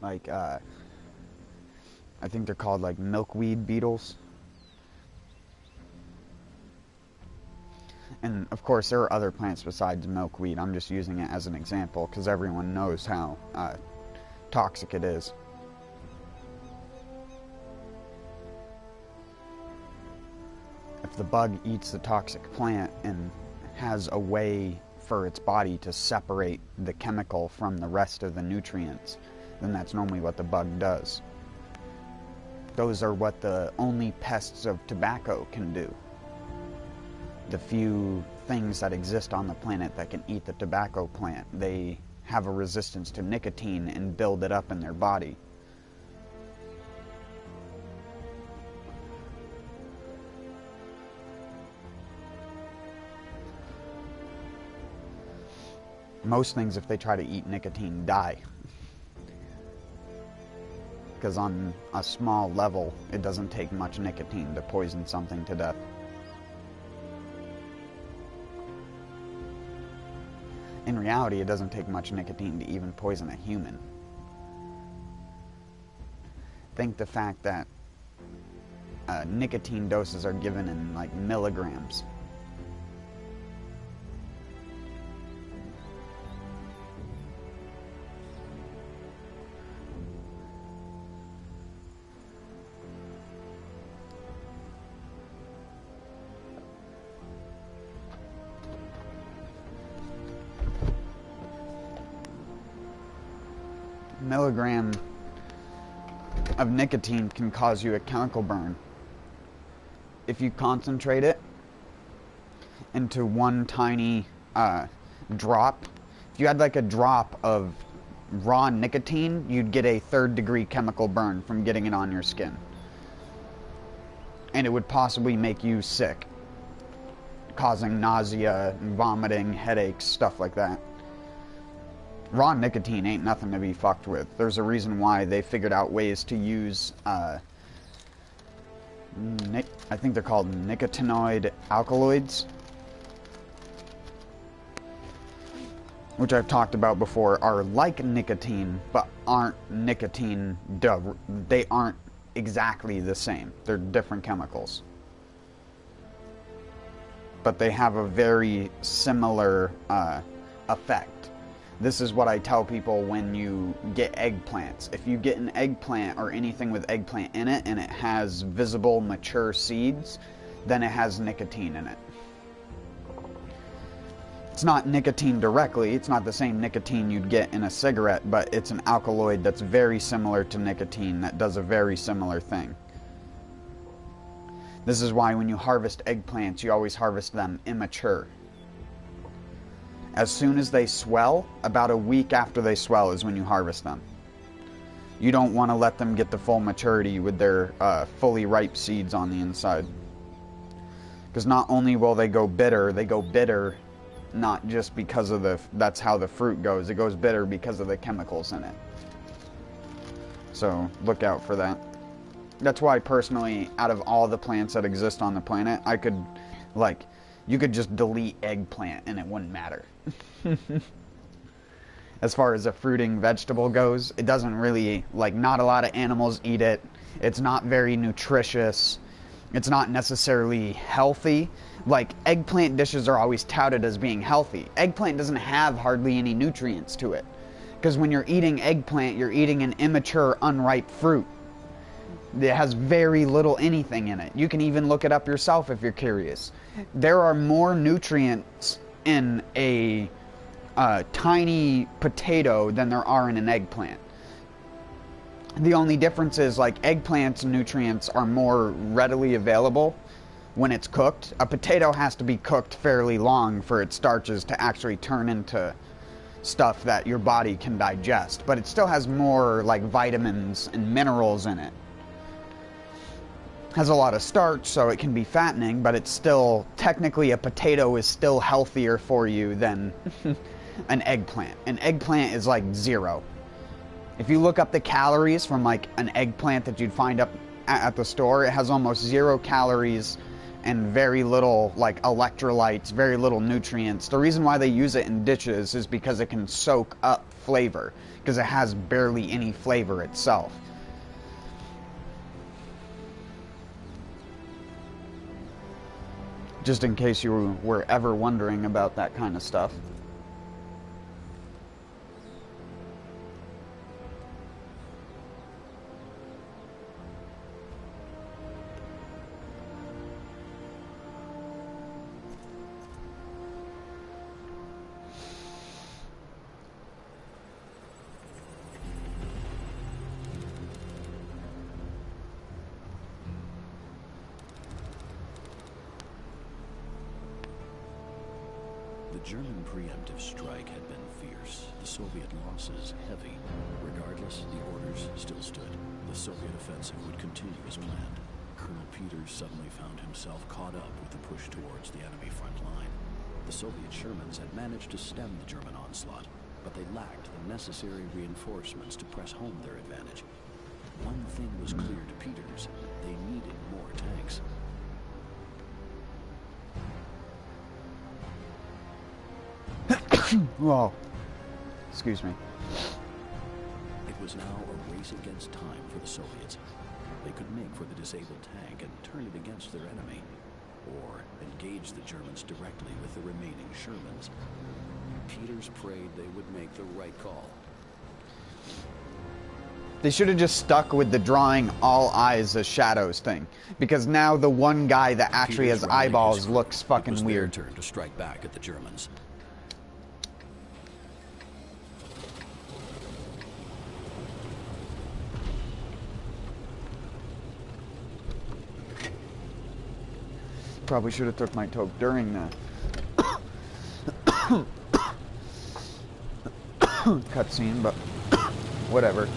Like, I think they're called like milkweed beetles. And of course there are other plants besides milkweed. I'm just using it as an example because everyone knows how toxic it is. If the bug eats the toxic plant and has a way for its body to separate the chemical from the rest of the nutrients, then that's normally what the bug does. Those are what the only pests of tobacco can do. The few things that exist on the planet that can eat the tobacco plant, they have a resistance to nicotine and build it up in their body. Most things, if they try to eat nicotine, die. Because on a small level, it doesn't take much nicotine to poison something to death. In reality, it doesn't take much nicotine to even poison a human. Think the fact that nicotine doses are given in like milligrams. Milligram of nicotine can cause you a chemical burn. If you concentrate it into one tiny drop, if you had like a drop of raw nicotine, you'd get a 3rd-degree chemical burn from getting it on your skin. And it would possibly make you sick, causing nausea, vomiting, headaches, stuff like that. Raw nicotine ain't nothing to be fucked with. There's a reason why they figured out ways to use, I think they're called nicotinoid alkaloids, which I've talked about before, are like nicotine, but aren't nicotine, they aren't exactly the same. They're different chemicals. But they have a very similar effect. This is what I tell people when you get eggplants. If you get an eggplant or anything with eggplant in it and it has visible mature seeds, then it has nicotine in it. It's not nicotine directly, it's not the same nicotine you'd get in a cigarette, but it's an alkaloid that's very similar to nicotine that does a very similar thing. This is why when you harvest eggplants, you always harvest them immature. As soon as they swell, about a week after they swell is when you harvest them. You don't want to let them get the full maturity with their fully ripe seeds on the inside. Because not only will they go bitter not just because of that's how the fruit goes. It goes bitter because of the chemicals in it. So look out for that. That's why personally, out of all the plants that exist on the planet, you could just delete eggplant and it wouldn't matter. As far as a fruiting vegetable goes, it doesn't really, not a lot of animals eat it. It's not very nutritious. It's not necessarily healthy. Eggplant dishes are always touted as being healthy. Eggplant doesn't have hardly any nutrients to it. Because when you're eating eggplant, you're eating an immature, unripe fruit. It has very little anything in it. You can even look it up yourself if you're curious. There are more nutrients in a tiny potato than there are in an eggplant. The only difference is, like, eggplant's nutrients are more readily available when it's cooked. A potato has to be cooked fairly long for its starches to actually turn into stuff that your body can digest, but it still has more, like, vitamins and minerals in it. Has a lot of starch, so it can be fattening, but it's still, technically a potato is still healthier for you than an eggplant. An eggplant is like 0. If you look up the calories from like an eggplant that you'd find up at the store, it has almost 0 calories and very little like electrolytes, very little nutrients. The reason why they use it in dishes is because it can soak up flavor, because it has barely any flavor itself. Just in case you were ever wondering about that kind of stuff. The German preemptive strike had been fierce, the Soviet losses heavy. Regardless, the orders still stood. The Soviet offensive would continue as planned. Colonel Peters suddenly found himself caught up with the push towards the enemy front line. The Soviet Shermans had managed to stem the German onslaught, but they lacked the necessary reinforcements to press home their advantage. One thing was clear to Peters: they needed more tanks. Whoa. Excuse me. It was now a race against time for the Soviets. They could make for the disabled tank and turn it against their enemy, or engage the Germans directly with the remaining Shermans. Peters prayed they would make the right call. They should have just stuck with the drawing all eyes as shadows thing, because now the one guy that actually Peters has rallied eyeballs his crew. looks fucking It was weird. their turn to strike back at the Germans. Probably should have took my toke during the cutscene, but whatever.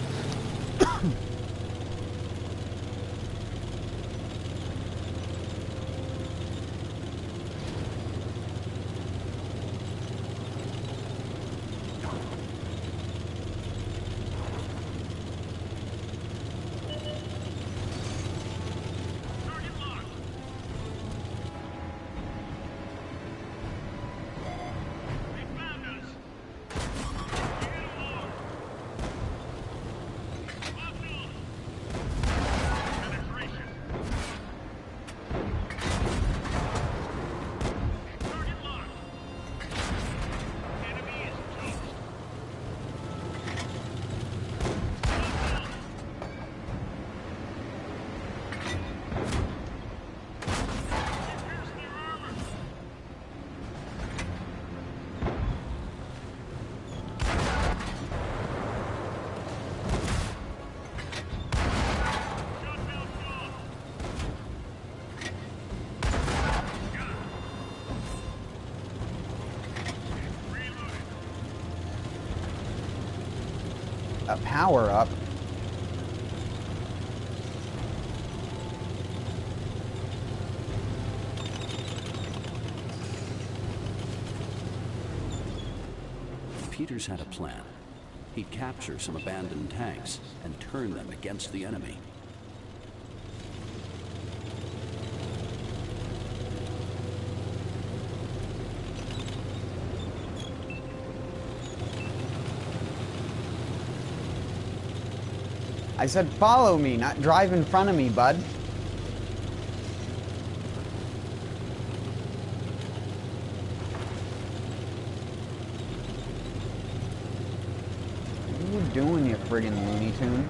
A power-up? Peters had a plan. He'd capture some abandoned tanks and turn them against the enemy. I said follow me, not drive in front of me, bud. What are you doing, you friggin' Looney Tune?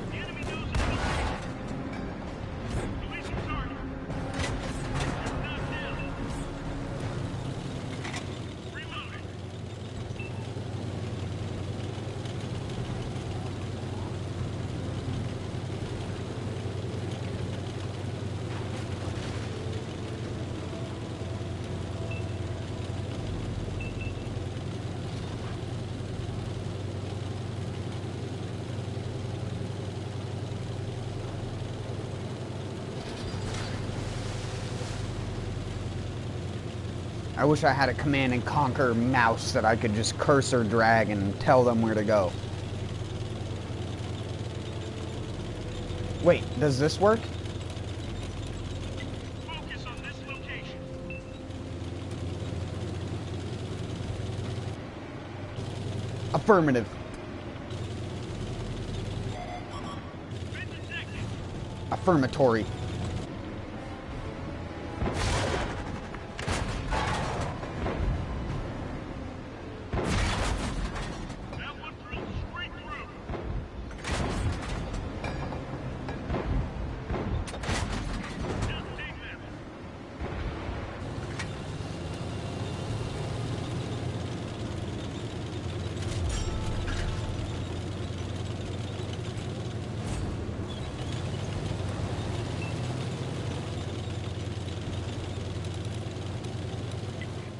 I wish I had a command and conquer mouse that I could just cursor drag and tell them where to go. Wait, does this work? Focus on this location. Affirmative. Been detected. Affirmatory. That one drilled straight through. Just take them.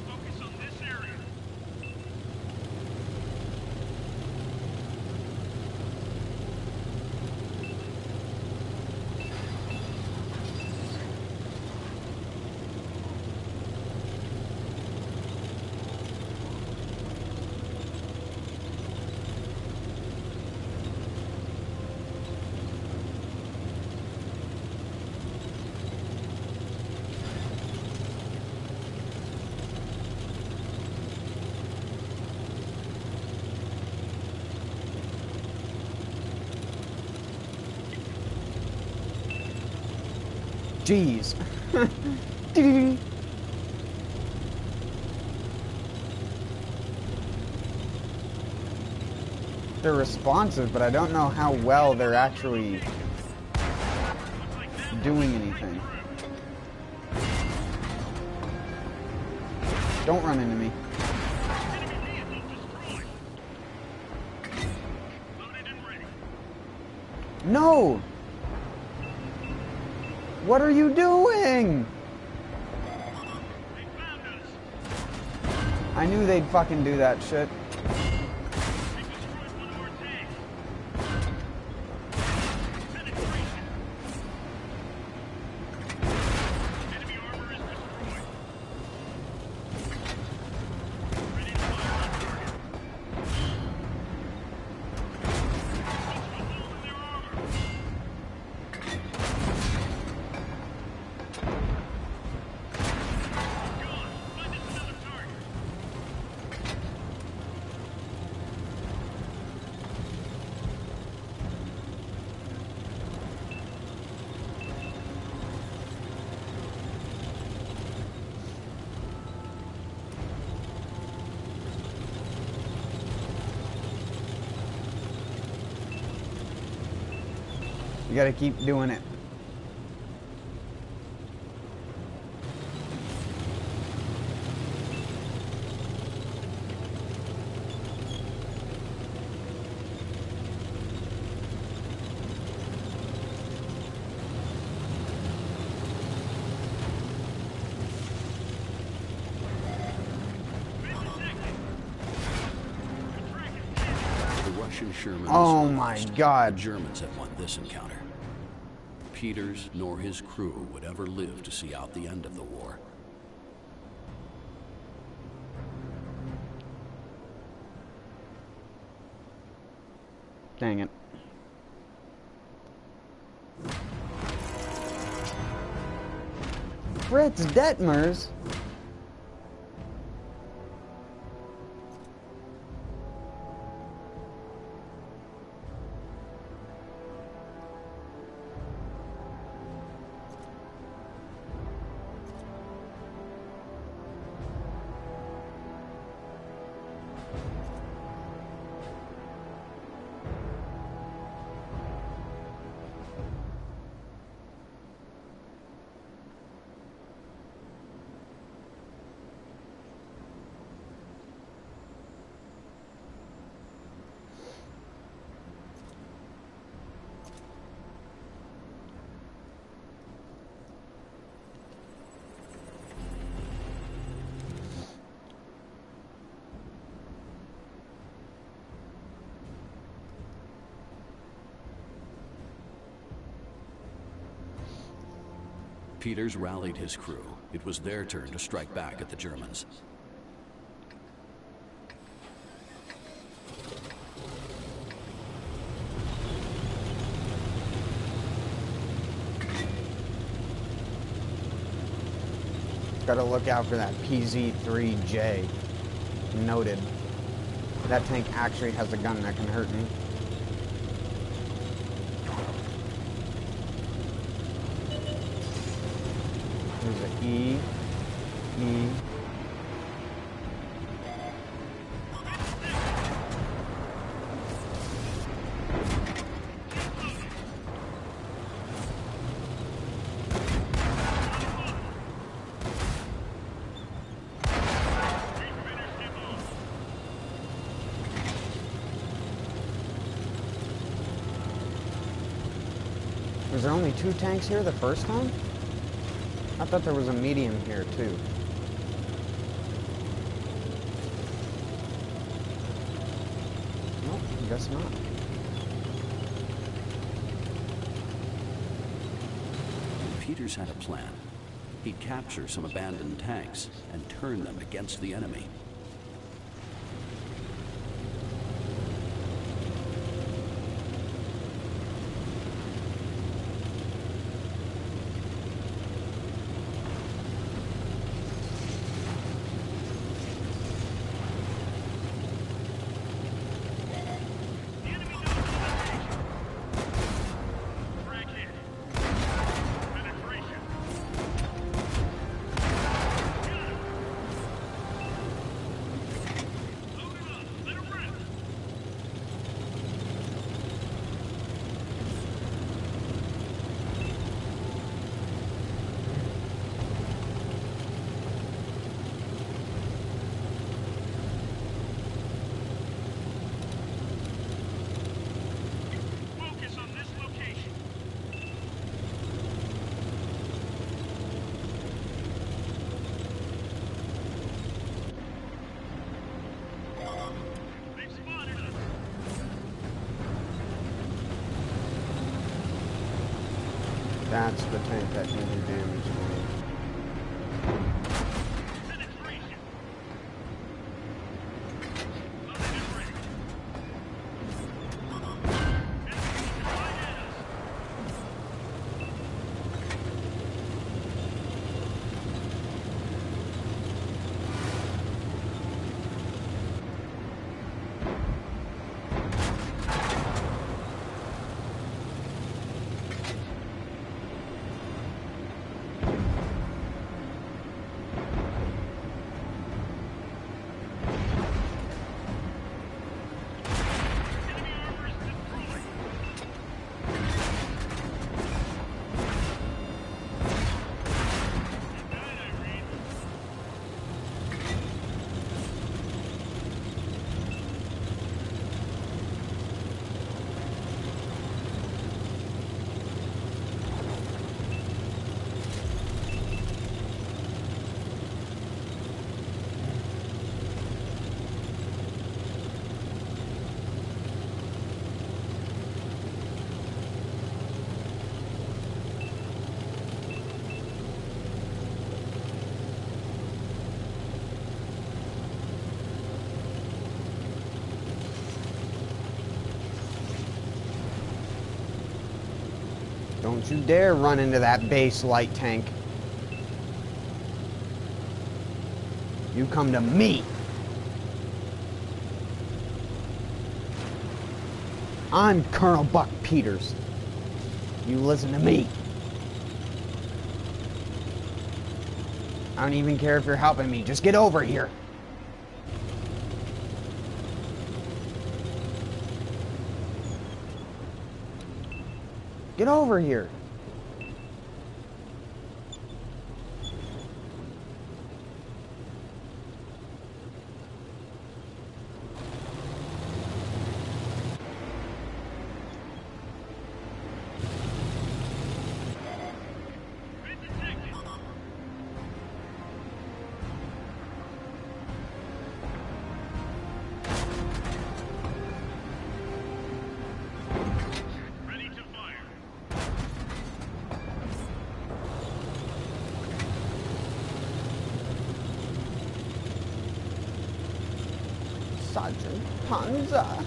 Focus on this area. Jeez. They're responsive, but I don't know how well they're actually doing anything. Don't run into me. Enemy vehicle destroyed. Loaded and ready. No! What are you doing? They found us. I knew they'd fucking do that shit. They destroyed one of our tanks. Penetration. Enemy armor is destroyed. Ready to fire on target. Punch a hole in their armor. Gone. Find us another target. You gotta keep doing it. Been detected. The track is dead. The Russian Sherman Oh was my lost. God. The Germans had won this encounter. Peters nor his crew would ever live to see out the end of the war. Dang it. Fritz Detmers? Peters rallied his crew It was their turn to strike back at the Germans. Gotta look out for that PZ-3J. Noted. That tank actually has a gun that can hurt me. There's an E. Was there only 2 tanks here the first time? I thought there was a medium here too. Nope, I guess not. Peters had a plan. He'd capture some abandoned tanks and turn them against the enemy. That's the tank that can do damage to me. Don't you dare run into that base light tank. You come to me. I'm Colonel Buck Peters. You listen to me. I don't even care if you're helping me. Just get over here. Get over here. Sergeant Panzer.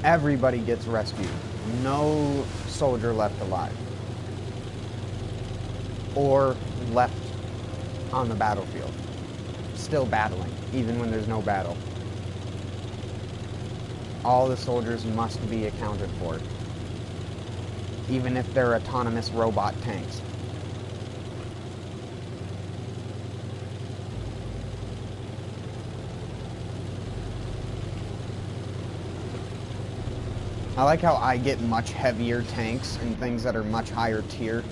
Everybody gets rescued. No soldier left alive. Or left on the battlefield. Still battling, even when there's no battle. All the soldiers must be accounted for. Even if they're autonomous robot tanks. I like how I get much heavier tanks and things that are much higher tier.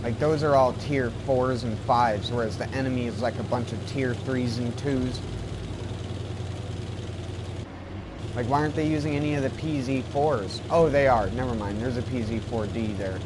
Like, those are all tier 4s and 5s, whereas the enemy is like a bunch of tier 3s and 2s. Like, why aren't they using any of the PZ4s? Oh, they are. Never mind. There's a PZ4D there.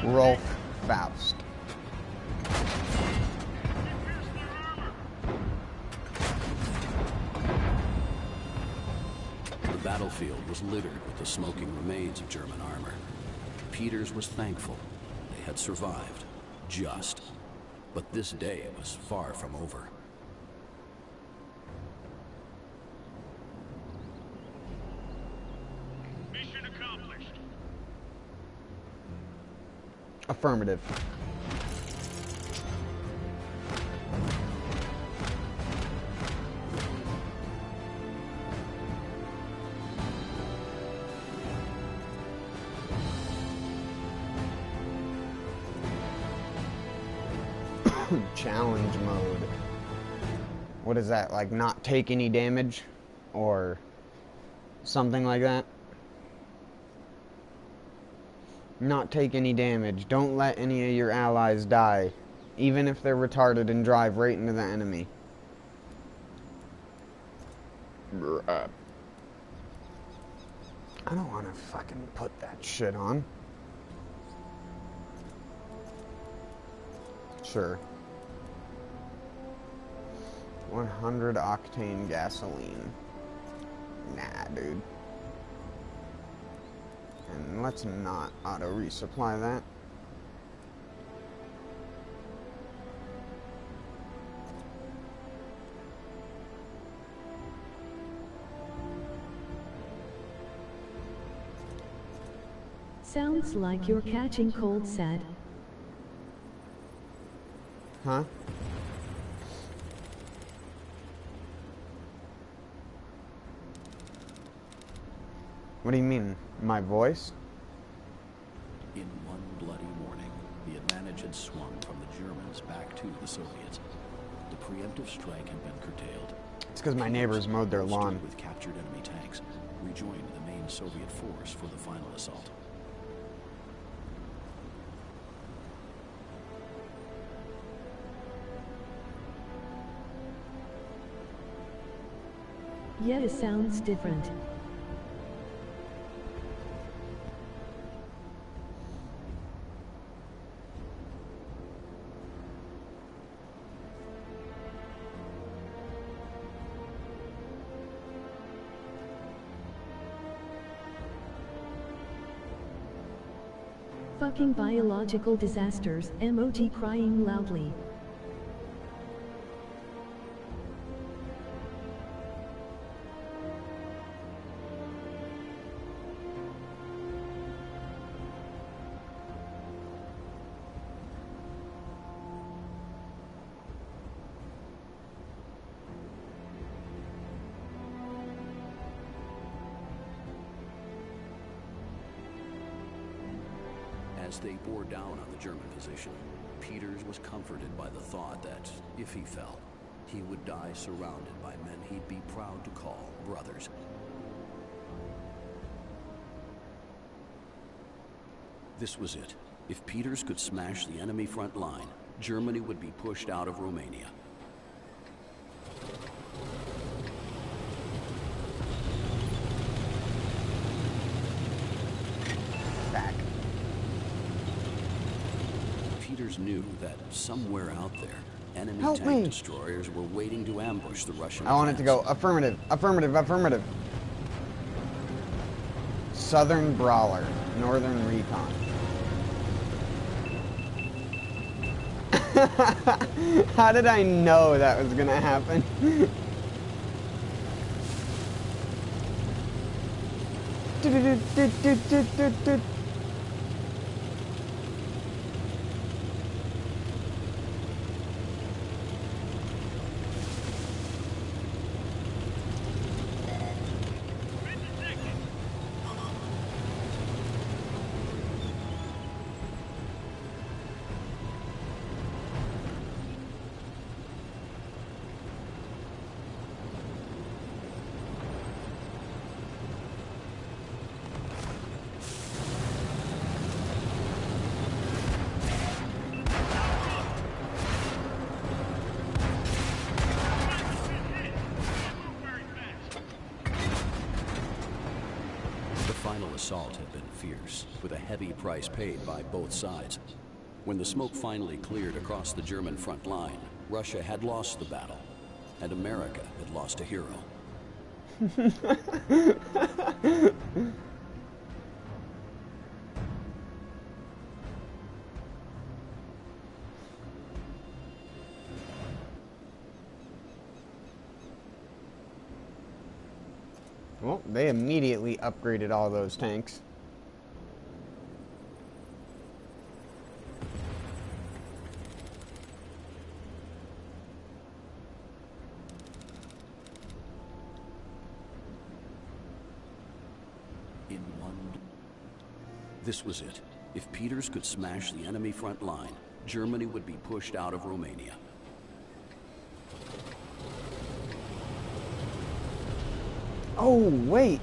Rolf Faust. The battlefield was littered with the smoking remains of German armor. Peters was thankful they had survived, just. But this day was far from over. Mission accomplished. Affirmative. Challenge mode. What is that? Like, not take any damage? Or something like that? Not take any damage. Don't let any of your allies die. Even if they're retarded and drive right into the enemy. Bruh. I don't want to fucking put that shit on. Sure. 100 octane gasoline. Nah, dude. And let's not auto resupply that. Sounds like you're catching cold, Sad. Huh? What do you mean? My voice? In one bloody morning, the advantage had swung from the Germans back to the Soviets. The preemptive strike had been curtailed. It's because my neighbors mowed their lawn. With captured enemy tanks, rejoined the main Soviet force for the final assault. Yet it sounds different. Fucking biological disasters, emoji crying loudly. As they bore down on the German position, Peters was comforted by the thought that, if he fell, he would die surrounded by men he'd be proud to call brothers. This was it. If Peters could smash the enemy front line, Germany would be pushed out of Romania. Back. Peters knew that somewhere out there, enemy Help tank me. destroyers were waiting to ambush the Russian I want it to go advance. affirmative, affirmative, affirmative. Southern Brawler, Northern Recon. How did I know that was gonna happen? The final assault had been fierce, with a heavy price paid by both sides. When the smoke finally cleared across the German front line, Russia had lost the battle, and America had lost a hero. Well, they immediately upgraded all those tanks. In one... This was it. If Peters could smash the enemy front line, Germany would be pushed out of Romania. Oh, wait.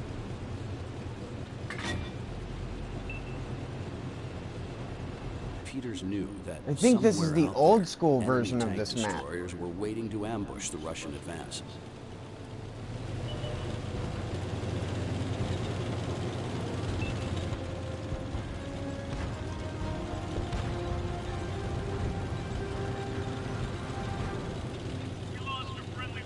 Peters knew that I think this is somewhere the out old there, school enemy version of tank this map. destroyers were waiting to ambush the Russian advance. We lost a friendly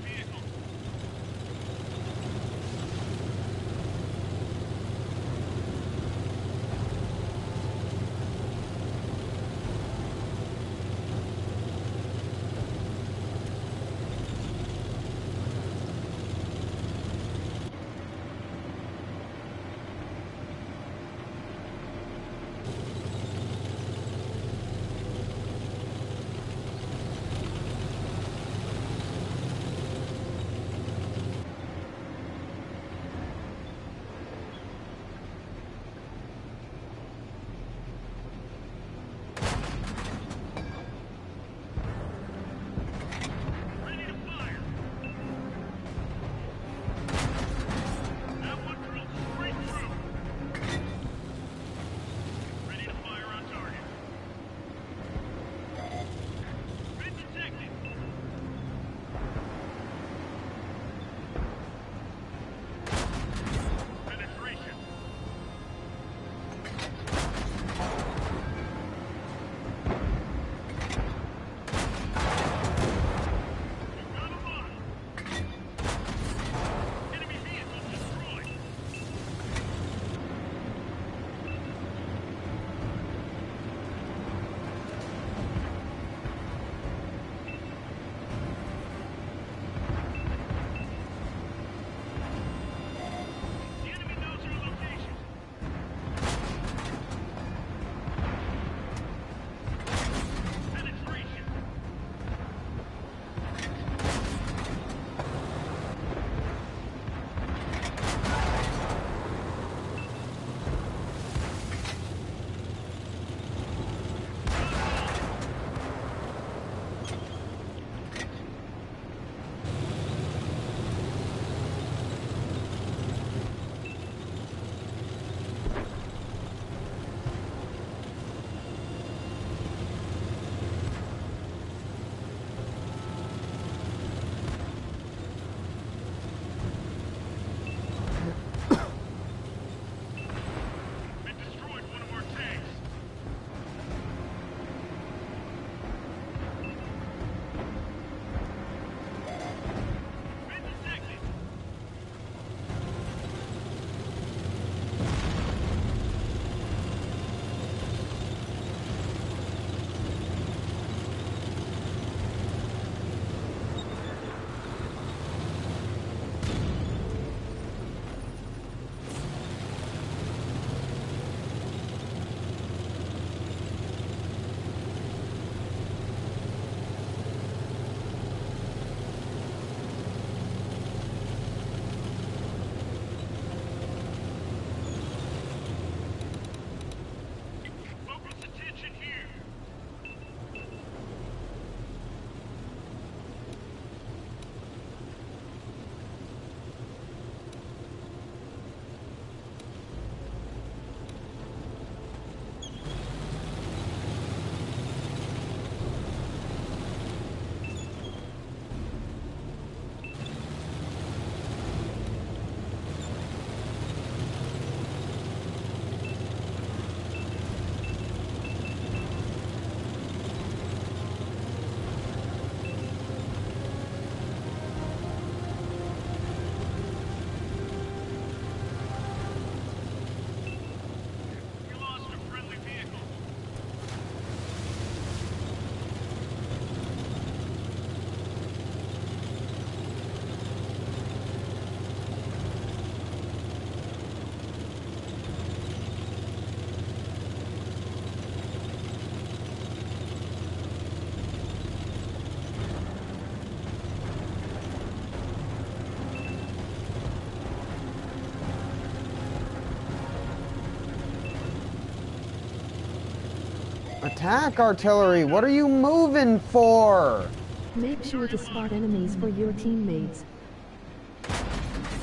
attack, artillery. What are you moving for? Make sure to spot enemies for your teammates.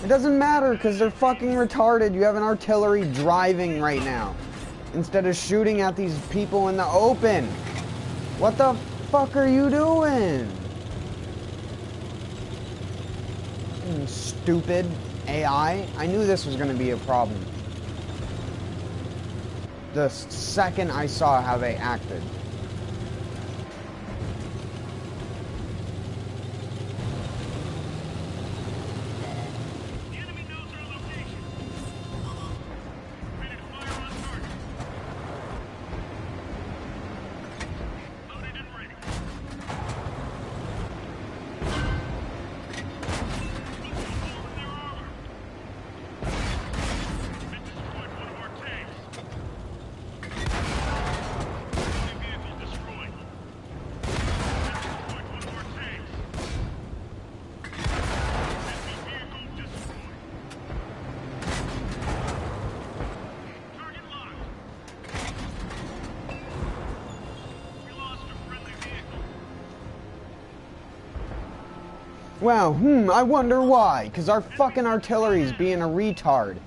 It doesn't matter because they're fucking retarded. You have an artillery driving right now instead of shooting at these people in the open. What the fuck are you doing? Fucking stupid AI. I knew this was going to be a problem. The second I saw how they acted. The enemy knows our location. Ready to fire on target. Loaded and ready. Look at the hole in their armor. It destroyed one of our tanks. Enemy vehicle destroyed. It destroyed one of our tanks. Enemy vehicle destroyed. Target locked. We lost a friendly vehicle. Wow, I wonder why. Because our fucking artillery's being a retard.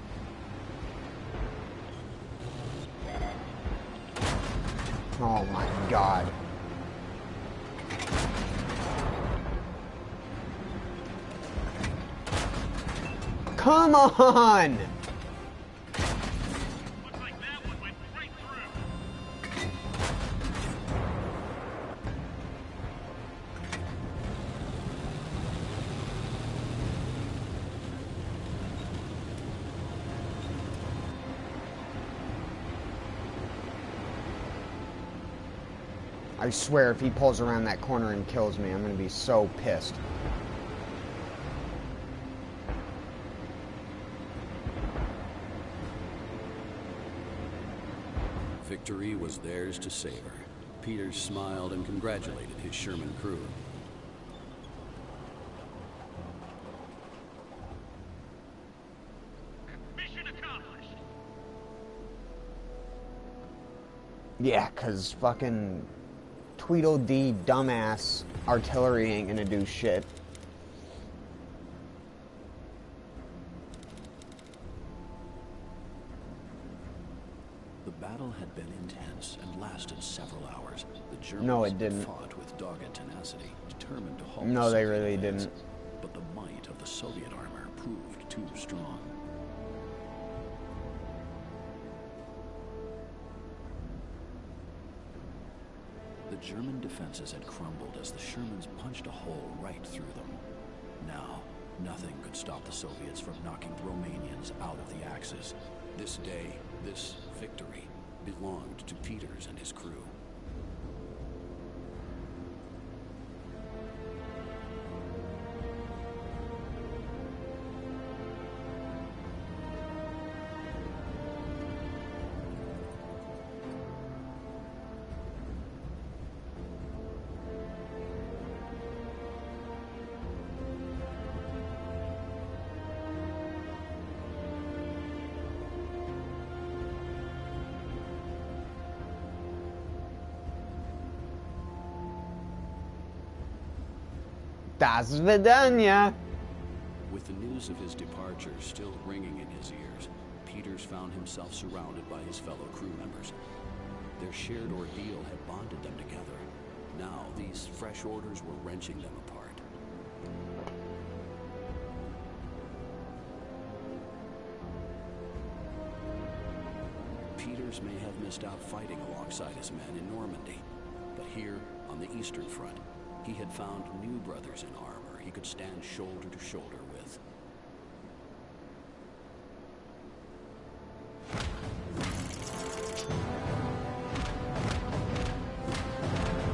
Oh my god. Come on! Looks like that one went right through. I swear if he pulls around that corner and kills me, I'm gonna be so pissed. Victory was theirs to savor. Peters smiled and congratulated his Sherman crew. Mission accomplished. Yeah, cause fucking Tweedledee dumbass artillery ain't gonna do shit. The battle had been intense and lasted several hours. The Germans No, it didn't. fought with dogged tenacity, determined to halt No, the they Soviet really advance. didn't. But the might of the Soviet armor proved too strong. The German defenses had crumbled as the Shermans punched a hole right through them. Now, nothing could stop the Soviets from knocking the Romanians out of the Axis. This day, this victory, belonged to Peters and his crew. Das Vidania. With the news of his departure still ringing in his ears, Peters found himself surrounded by his fellow crew members. Their shared ordeal had bonded them together. Now, these fresh orders were wrenching them apart. Peters may have missed out fighting alongside his men in Normandy, but here, on the Eastern Front, he had found new brothers in armor he could stand shoulder to shoulder with.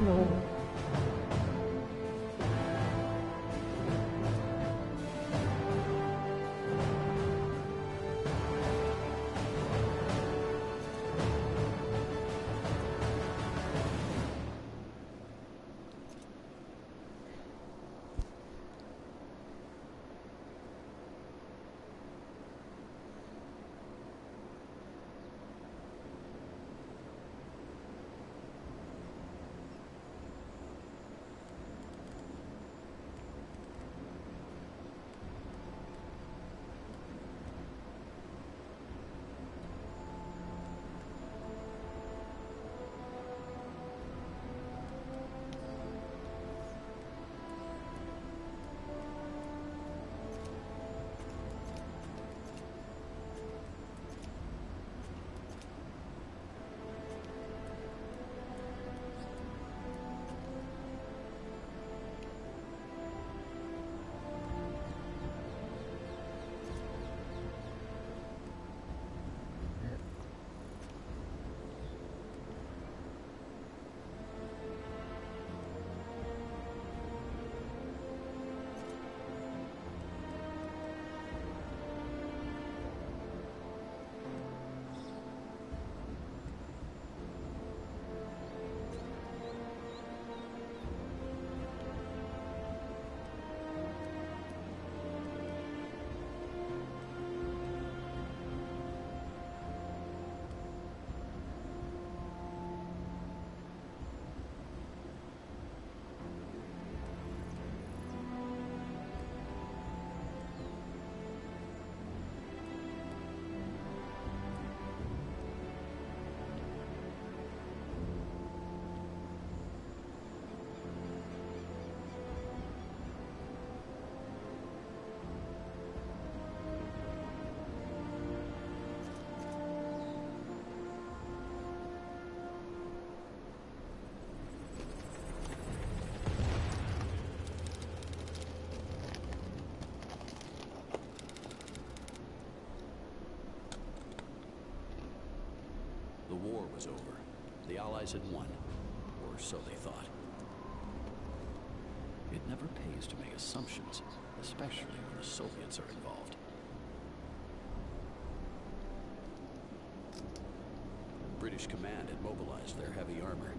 No. was over. The Allies had won, or so they thought. It never pays to make assumptions, especially when the Soviets are involved. British command had mobilized their heavy armor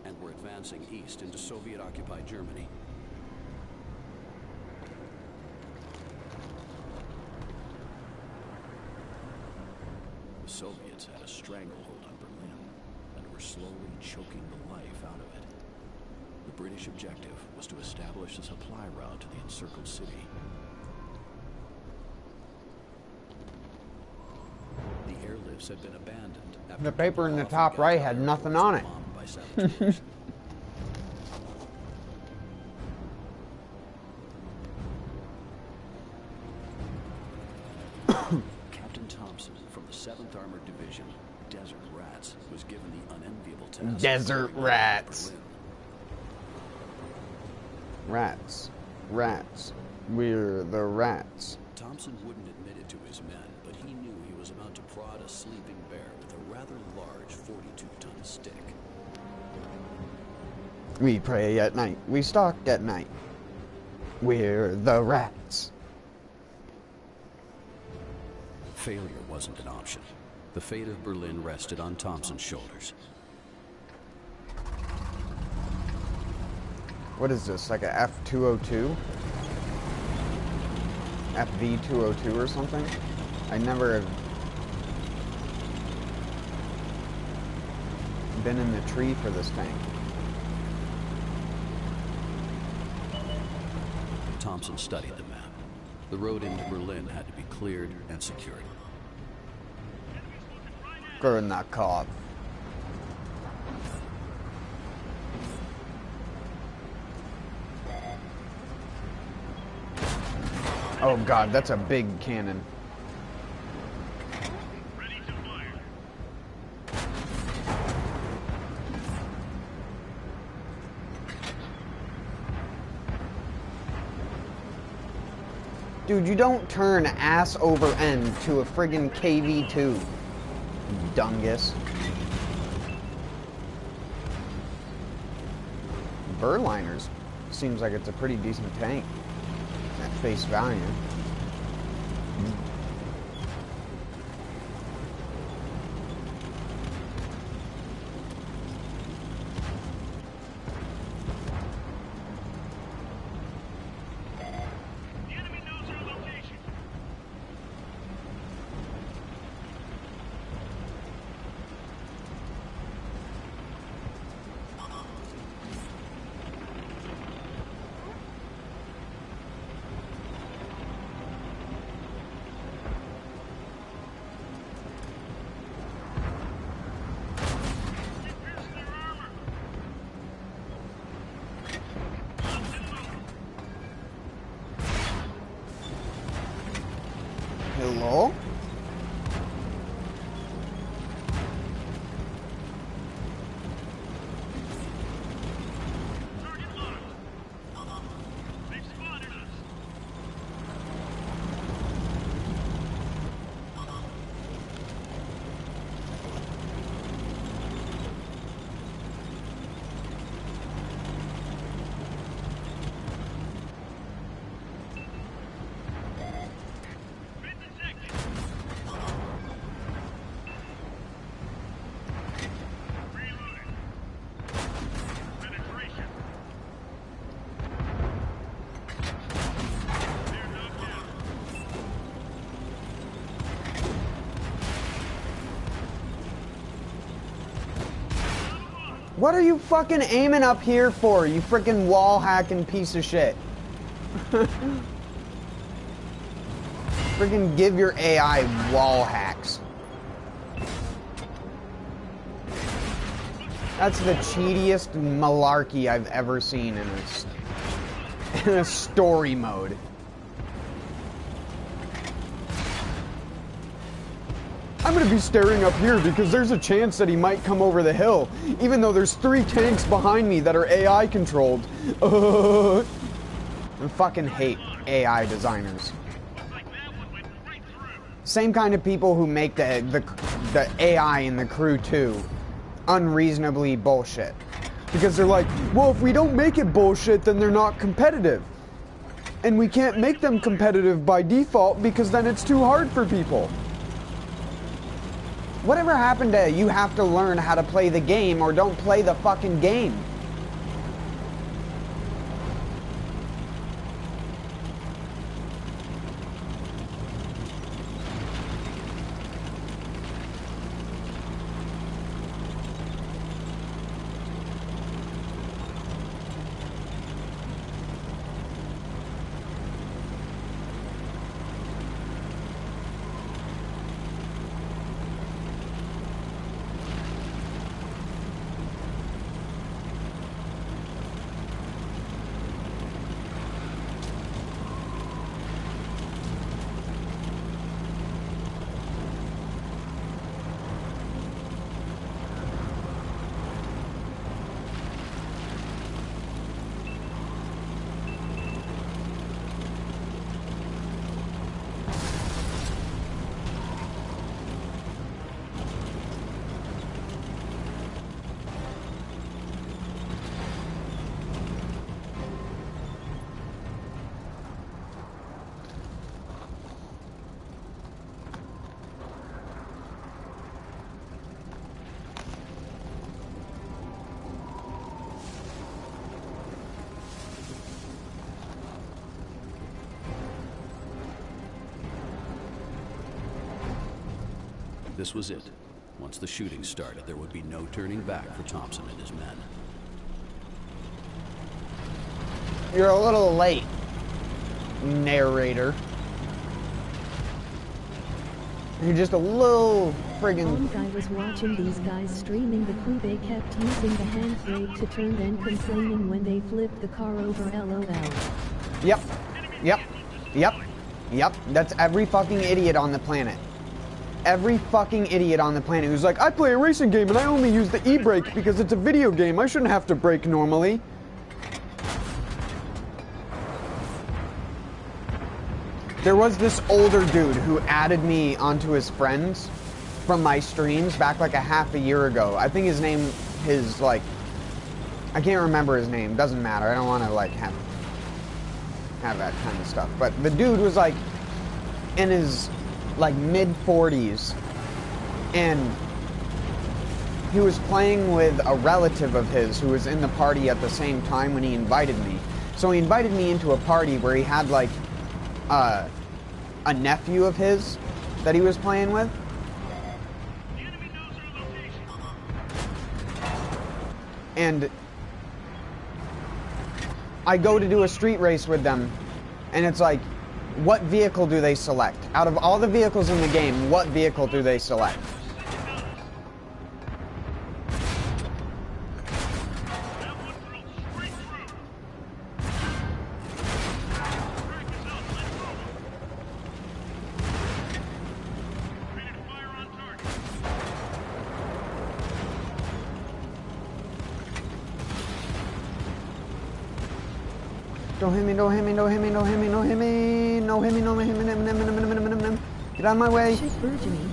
and were advancing east into Soviet-occupied Germany. The Soviets had a stranglehold on Berlin and were slowly choking the life out of it. The British objective was to establish a supply route to the encircled city. The airlifts had been abandoned after The paper in the top right had nothing on it. bombed by saboteurs. Captain Thompson from the 7th Armored Division, Desert Rats, was given the unenviable task Desert of clearing Rats. Berlin. Rats. Rats. We're the rats. Thompson wouldn't admit it to his men, but he knew he was about to prod a sleeping bear with a rather large 42-ton stick. We pray at night. We stalk at night. We're the rats. Failure wasn't an option. The fate of Berlin rested on Thompson's shoulders. What is this, like a F-202? FV-202 or something? I never have been in the tree for this tank. Thompson studied the map. The road into Berlin had to be cleared and secured. Gurnikov. Oh god, that's a big cannon. Ready to fire. Dude, you don't turn ass over end to a friggin' KV-2, dungus. Berliners seems like it's a pretty decent tank at face value. The enemy knows our location. We pierced their armor. Locked and loaded. Hello? Target locked. They've spotted us. Been detected. Reloading. Penetration. They're knocked out. What are you fucking aiming up here for, you freaking wall hacking piece of shit? Freaking give your AI wall hacks. That's the cheatiest malarkey I've ever seen in a story mode. I'm gonna be staring up here because there's a chance that he might come over the hill, even though there's 3 tanks behind me that are AI controlled. I fucking hate AI designers. Looks like that one went right through. Same kind of people who make the AI in the crew too unreasonably bullshit. Because they're like, well, if we don't make it bullshit, then they're not competitive. And we can't make them competitive by default because then it's too hard for people. Whatever happened to you have to learn how to play the game or don't play the fucking game? This was it. Once the shooting started, there would be no turning back for Thompson and his men. You're a little late, narrator. You're just a little friggin'... One guy was watching these guys streaming the crew. They kept using the handbrake to turn, then complaining when they flipped the car over. LOL. Yep. Yep. Yep. Yep. That's every fucking idiot on the planet. Every fucking idiot on the planet who's like, I play a racing game and I only use the e-brake because it's a video game. I shouldn't have to brake normally. There was this older dude who added me onto his friends from my streams back like a half a year ago. I think his name, I can't remember his name. Doesn't matter. I don't want to like have that kind of stuff. But the dude was like in his like mid-40s, and he was playing with a relative of his who was in the party at the same time when he invited me. So he invited me into a party where he had like a nephew of his that he was playing with. And I go to do a street race with them, and it's like, what vehicle do they select? Out of all the vehicles in the game, what vehicle do they select? Don't hit me, don't hit me, don't hit me, don't hit me, don't hit me, no hit me, no hit me, get out of my way. Shit, Virginie. Me.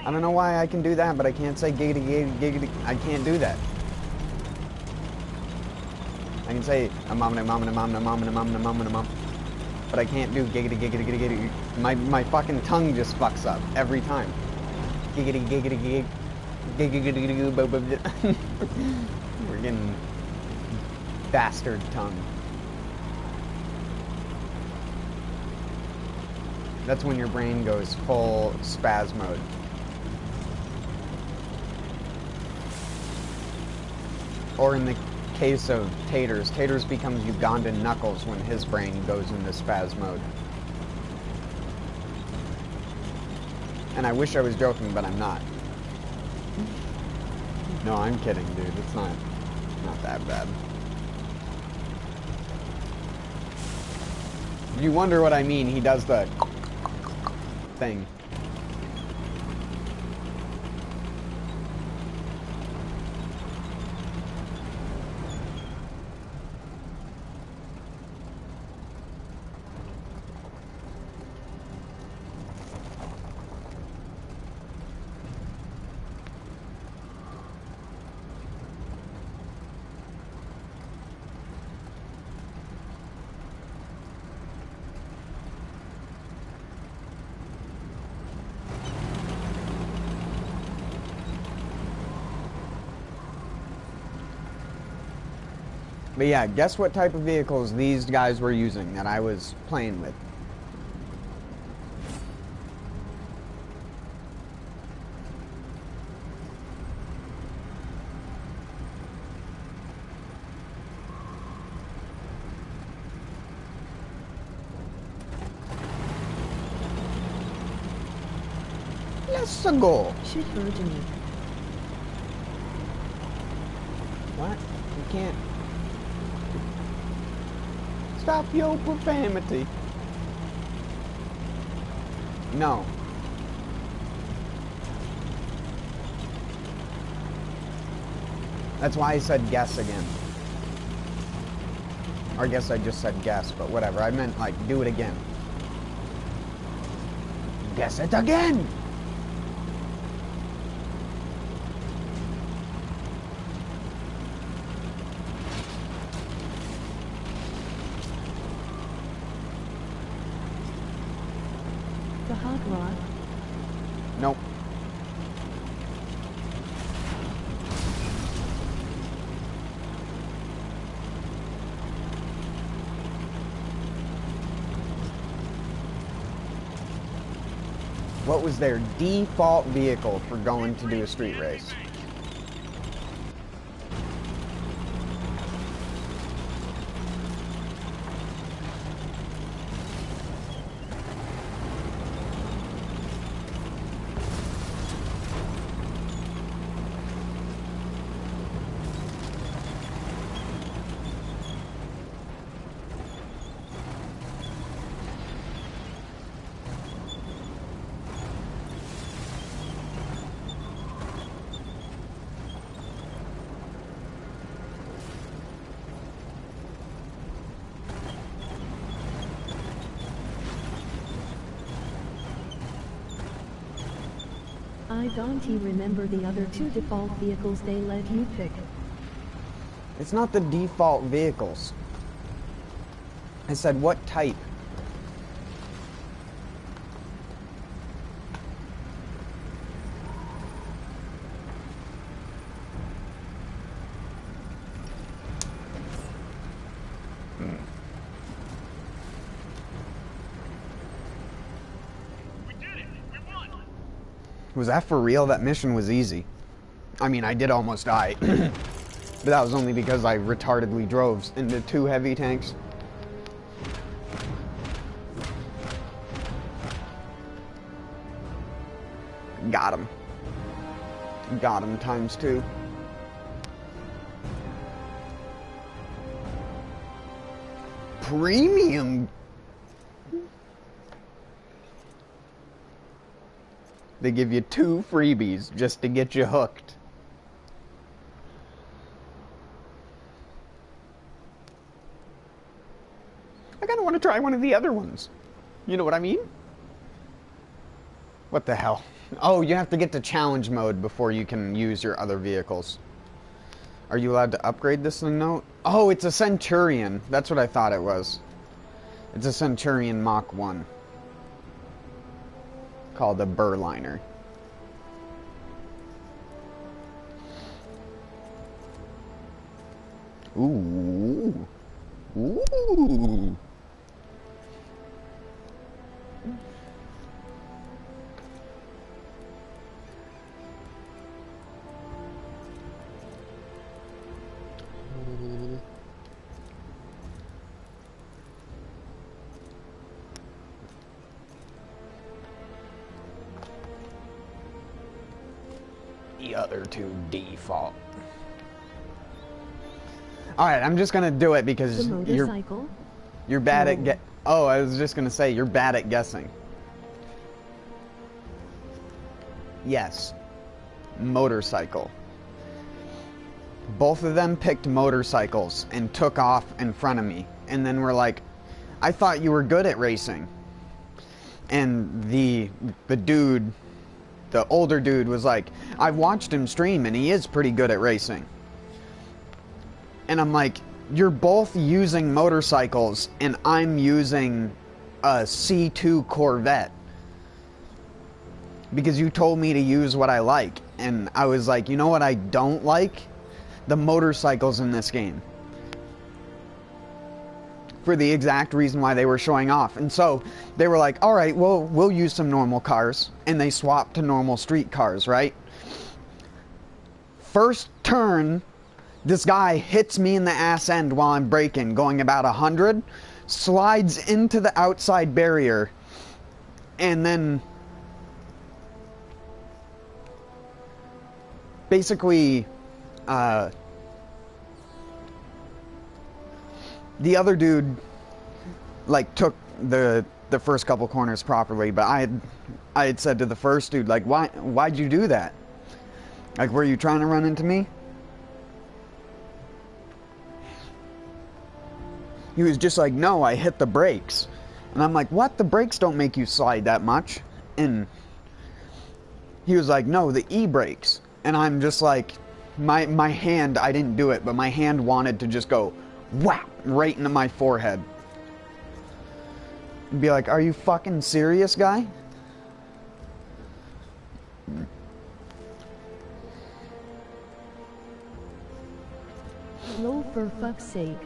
I don't know why I can do that, but I can't say giggity, giggity, giggity. I can't do that. I can say mom, but I can't do giggity, giggity, giggity, giggity. My fucking tongue just fucks up every time. Giggity, giggity, giggity. We're getting bastard tongue. That's when your brain goes full spaz mode. Or in the case of Taters, Taters becomes Ugandan Knuckles when his brain goes into spaz mode. And I wish I was joking, but I'm not. No, I'm kidding, dude. It's not that bad. If you wonder what I mean, he does the thing. But yeah, guess what type of vehicles these guys were using that I was playing with. Let's go. Shit virginie. What? You can't. Stop your profanity. No. That's why I said guess again. Or I guess I just said guess, but whatever. I meant, like, do it again. Guess it again! The hot rod. Nope. What was their default vehicle for going to do a street race? I don't remember the other two default vehicles they let you pick. It's not the default vehicles. I said what type? We did it! We won! Was that for real? That mission was easy. I mean, I did almost die. But that was only because I retardedly drove into 2 heavy tanks. Got him. Got him times 2. Premium. They give you 2 freebies just to get you hooked. I kind of want to try one of the other ones. You know what I mean? What the hell? Oh, you have to get to challenge mode before you can use your other vehicles. Are you allowed to upgrade this thing now? Oh, it's a Centurion. That's what I thought it was. It's a Centurion Mach 1. Called a Burliner. Ooh. Ooh. The other 2 default. Alright, I'm just gonna do it because The motorcycle? you're bad No. at get. Oh, I was just gonna say you're bad at guessing. Yes. Motorcycle. Both of them picked motorcycles and took off in front of me. And then we're like, I thought you were good at racing. And the dude, the older dude was like, I've watched him stream and he is pretty good at racing. And I'm like, you're both using motorcycles and I'm using a C2 Corvette. Because you told me to use what I like. And I was like, you know what I don't like? The motorcycles in this game. for the exact reason why they were showing off. And so they were like, all right, well, we'll use some normal cars. And they swapped to normal street cars, right? First turn, this guy hits me in the ass end while I'm braking, going about 100, slides into the outside barrier, and then basically the other dude like took the first couple corners properly, but I had said to the first dude, like, why'd you do that? Like, were you trying to run into me? He was just like, no, I hit the brakes. And I'm like, what? The brakes don't make you slide that much. And he was like, no, the e-brakes. And I'm just like, my hand, I didn't do it, but my hand wanted to just go whap right into my forehead. And be like, are you fucking serious, guy? Slow for fuck's sake.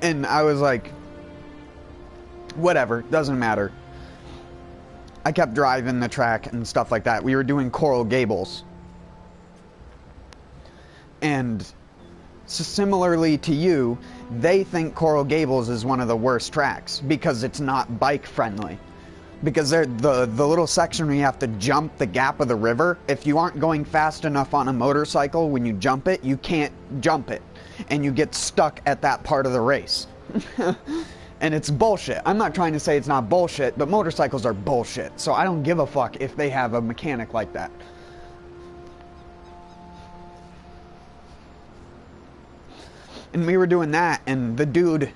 And I was like, whatever, doesn't matter. I kept driving the track and stuff like that. We were doing Coral Gables. And similarly to you, they think Coral Gables is one of the worst tracks because it's not bike friendly. Because the little section where you have to jump the gap of the river, if you aren't going fast enough on a motorcycle when you jump it, you can't jump it. And you get stuck at that part of the race. And it's bullshit. I'm not trying to say it's not bullshit, but motorcycles are bullshit. So I don't give a fuck if they have a mechanic like that. And we were doing that, and the dude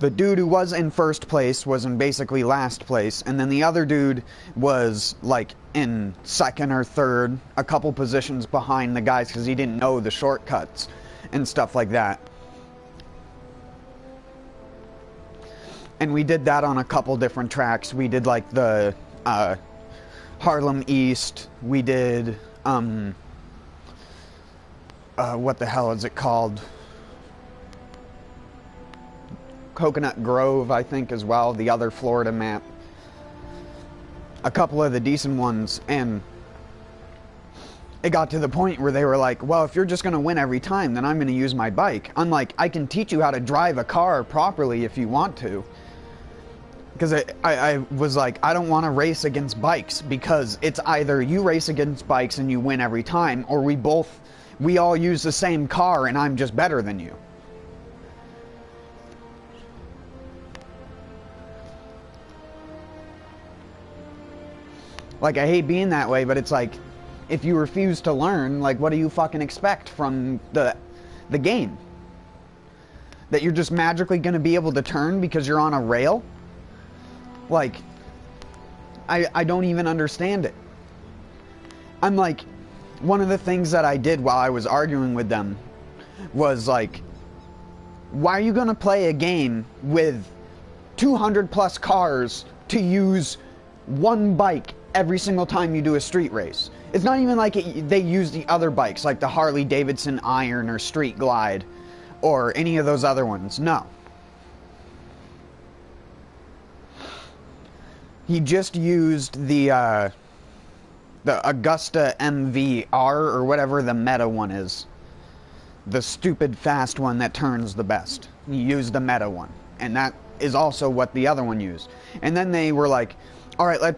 who was in first place was in basically last place, and then the other dude was like in second or third, a couple positions behind the guys because he didn't know the shortcuts and stuff like that. And we did that on a couple different tracks. We did like the Harlem East. We did what the hell is it called? Coconut Grove, I think, as well, the other Florida map. A couple of the decent ones, and it got to the point where they were like, well, if you're just going to win every time, then I'm going to use my bike. I'm like, I can teach you how to drive a car properly if you want to. Because I was like, I don't want to race against bikes, because it's either you race against bikes and you win every time, or we all use the same car and I'm just better than you. Like, I hate being that way, but it's like, if you refuse to learn, like, what do you fucking expect from the game? That you're just magically going to be able to turn because you're on a rail? Like, I don't even understand it. I'm like, one of the things that I did while I was arguing with them was like, why are you going to play a game with 200 plus cars to use one bike every single time you do a street race? It's not even like they use the other bikes, like the Harley Davidson Iron or Street Glide or any of those other ones. No. He just used the Augusta MVR or whatever the meta one is. The stupid fast one that turns the best. He used the meta one. And that is also what the other one used. And then they were like, alright,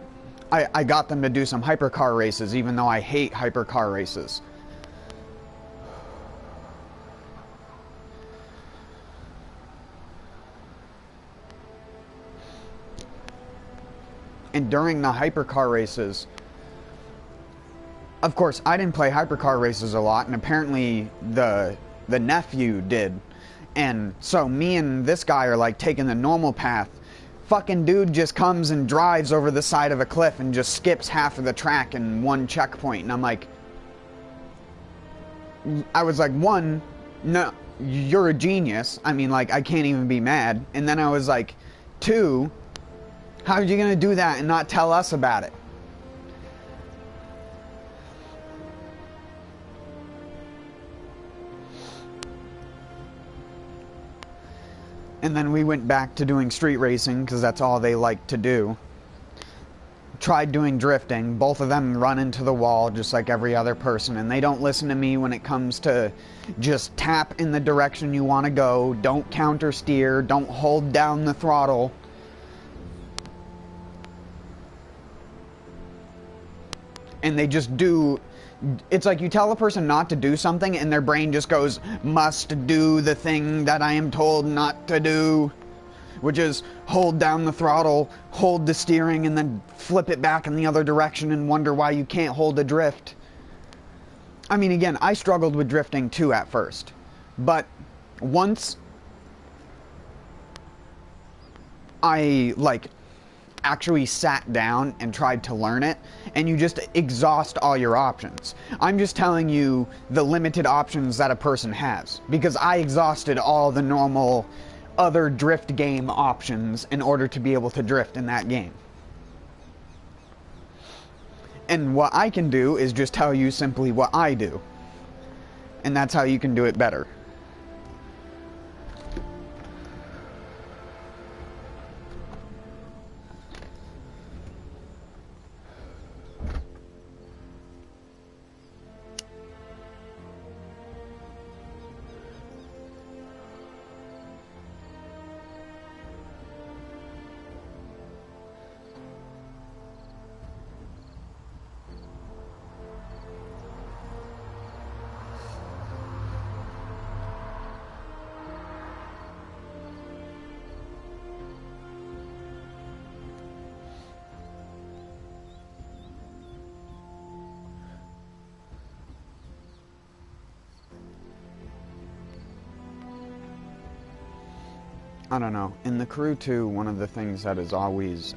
I got them to do some hypercar races, even though I hate hypercar races. And during the hypercar races, of course, I didn't play hypercar races a lot, and apparently the nephew did. And so me and this guy are like taking the normal path. Fucking dude just comes and drives over the side of a cliff and just skips half of the track in one checkpoint. And I'm like, I was like, one, no, you're a genius. I mean, like, I can't even be mad. And then I was like, two, how are you going to do that and not tell us about it? And then we went back to doing street racing because that's all they like to do. Tried doing drifting. Both of them run into the wall just like every other person, and they don't listen to me when it comes to just tap in the direction you want to go, don't counter steer, don't hold down the throttle. And they just do. It's like you tell a person not to do something and their brain just goes, must do the thing that I am told not to do. Which is hold down the throttle, hold the steering, and then flip it back in the other direction and wonder why you can't hold a drift. I mean, again, I struggled with drifting too at first. But once I, actually sat down and tried to learn it, and you just exhaust all your options. I'm just telling you the limited options that a person has, because I exhausted all the normal other drift game options in order to be able to drift in that game. And what I can do is just tell you simply what I do. And that's how you can do it better. I don't know. In the crew too, one of the things that has always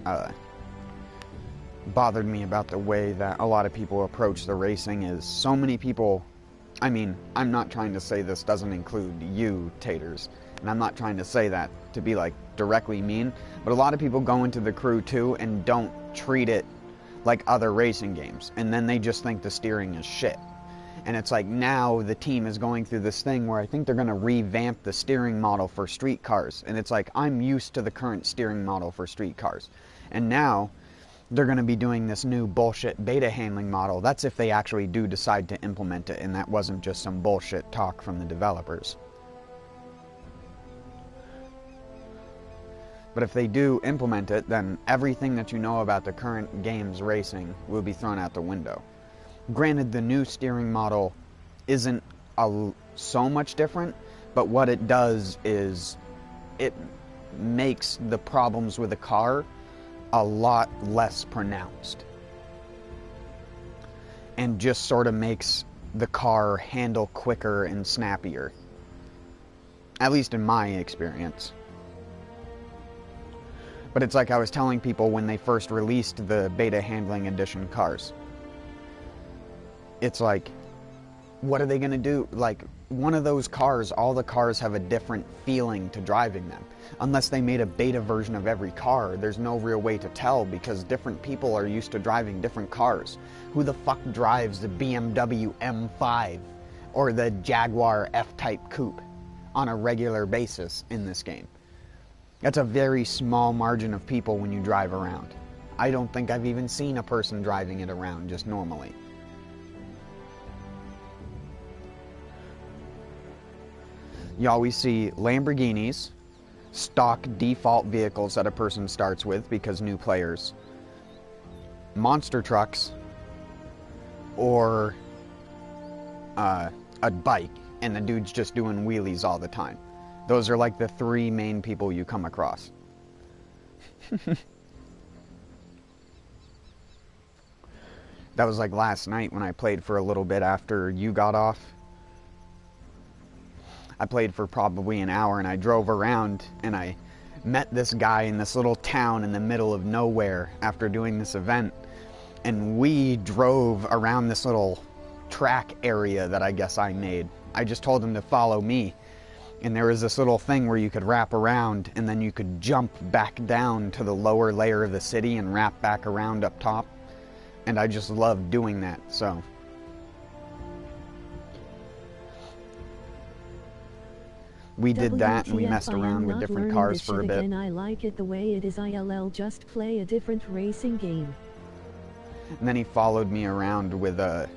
bothered me about the way that a lot of people approach the racing is so many people. I mean, I'm not trying to say this doesn't include you, taters, and I'm not trying to say that to be directly mean, but a lot of people go into the crew too and don't treat it like other racing games, and then they just think the steering is shit. And it's like now the team is going through this thing where I think they're going to revamp the steering model for street cars. And it's like, I'm used to the current steering model for street cars. And now they're going to be doing this new bullshit beta handling model. That's if they actually do decide to implement it, and that wasn't just some bullshit talk from the developers. But if they do implement it, then everything that you know about the current game's racing will be thrown out the window. Granted, the new steering model isn't so much different, but what it does is it makes the problems with the car a lot less pronounced. And just sort of makes the car handle quicker and snappier. At least in my experience. But it's like I was telling people when they first released the beta handling edition cars. It's like, what are they going to do? One of those cars, all the cars have a different feeling to driving them. Unless they made a beta version of every car, there's no real way to tell because different people are used to driving different cars. Who the fuck drives the BMW M5 or the Jaguar F-Type Coupe on a regular basis in this game? That's a very small margin of people when you drive around. I don't think I've even seen a person driving it around just normally. You always see Lamborghinis, stock default vehicles that a person starts with because new players, monster trucks, or a bike, and the dude's just doing wheelies all the time. Those are the three main people you come across. That was last night when I played for a little bit after you got off. I played for probably an hour and I drove around and I met this guy in this little town in the middle of nowhere after doing this event. And we drove around this little track area that I guess I made. I just told him to follow me. And there was this little thing where you could wrap around and then you could jump back down to the lower layer of the city and wrap back around up top. And I just loved doing that, so. we did that, and we WTF, messed I am around with not different learning cars this for a shit bit. again. I like it the way it is. ILL, just play a different racing game. And then he followed me around with a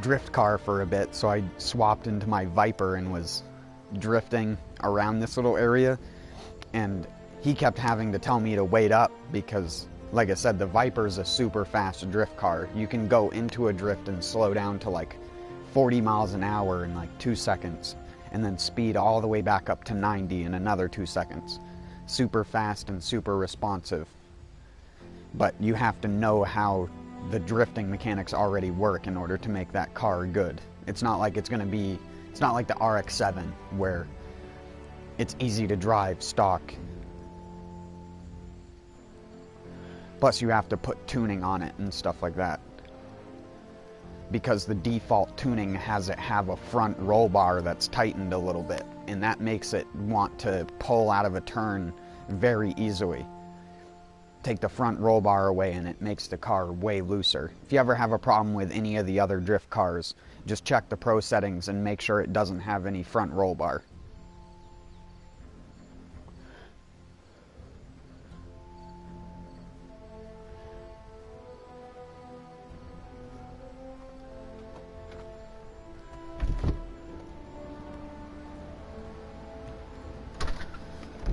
drift car for a bit, so I swapped into my Viper and was drifting around this little area. And he kept having to tell me to wait up because, like I said, the Viper is a super fast drift car. You can go into a drift and slow down to like 40 miles an hour in like 2 seconds, and then speed all the way back up to 90 in another 2 seconds. Super fast and super responsive. But you have to know how the drifting mechanics already work in order to make that car good. It's not like it's going to be, it's not like the RX-7 where it's easy to drive stock. Plus you have to put tuning on it and stuff like that. Because the default tuning has it have a front roll bar that's tightened a little bit, and that makes it want to pull out of a turn very easily. Take the front roll bar away and it makes the car way looser. If you ever have a problem with any of the other drift cars, just check the pro settings and make sure it doesn't have any front roll bar.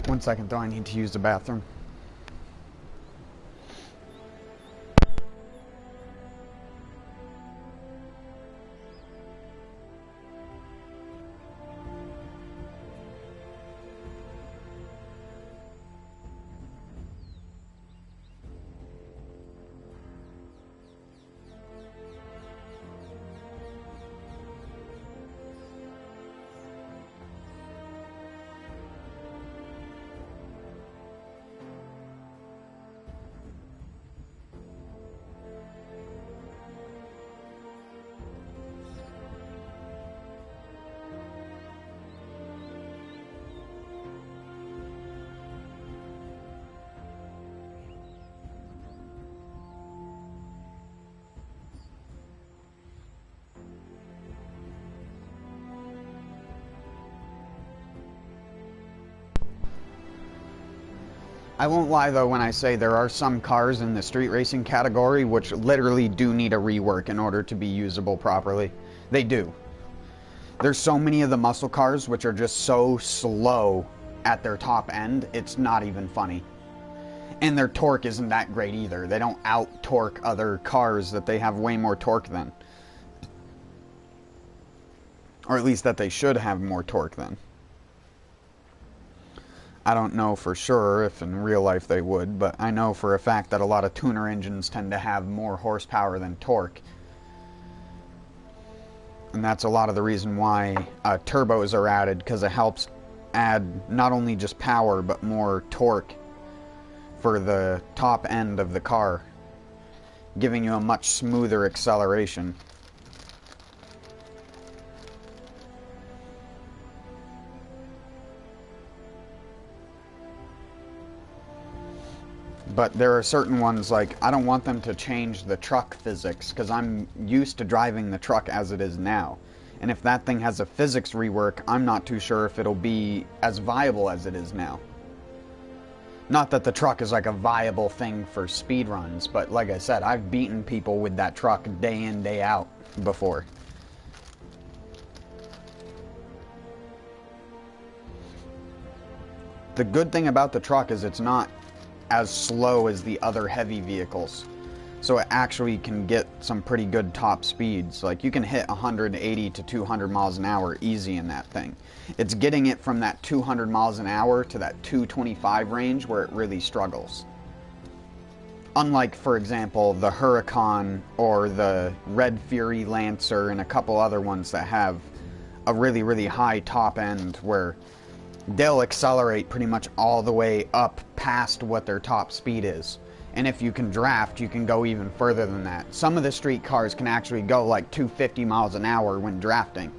One second though, I need to use the bathroom. I won't lie though when I say there are some cars in the street racing category which literally do need a rework in order to be usable properly. They do. There's so many of the muscle cars which are just so slow at their top end, it's not even funny. And their torque isn't that great either. They don't out-torque other cars that they have way more torque than. Or at least that they should have more torque than. I don't know for sure if in real life they would, but I know for a fact that a lot of tuner engines tend to have more horsepower than torque. And that's a lot of the reason why turbos are added, because it helps add not only just power, but more torque for the top end of the car, giving you a much smoother acceleration. But there are certain ones, like, I don't want them to change the truck physics, because I'm used to driving the truck as it is now. And if that thing has a physics rework, I'm not too sure if it'll be as viable as it is now. Not that the truck is like a viable thing for speed runs, but like I said, I've beaten people with that truck day in, day out before. The good thing about the truck is it's not as slow as the other heavy vehicles, so it actually can get some pretty good top speeds. Like, you can hit 180 to 200 miles an hour easy in that thing. It's getting it from that 200 miles an hour to that 225 range where it really struggles. Unlike, for example, the Huracan or the Red Fury Lancer and a couple other ones that have a really, really high top end where they'll accelerate pretty much all the way up past what their top speed is. And if you can draft, you can go even further than that. Some of the street cars can actually go like 250 miles an hour when drafting.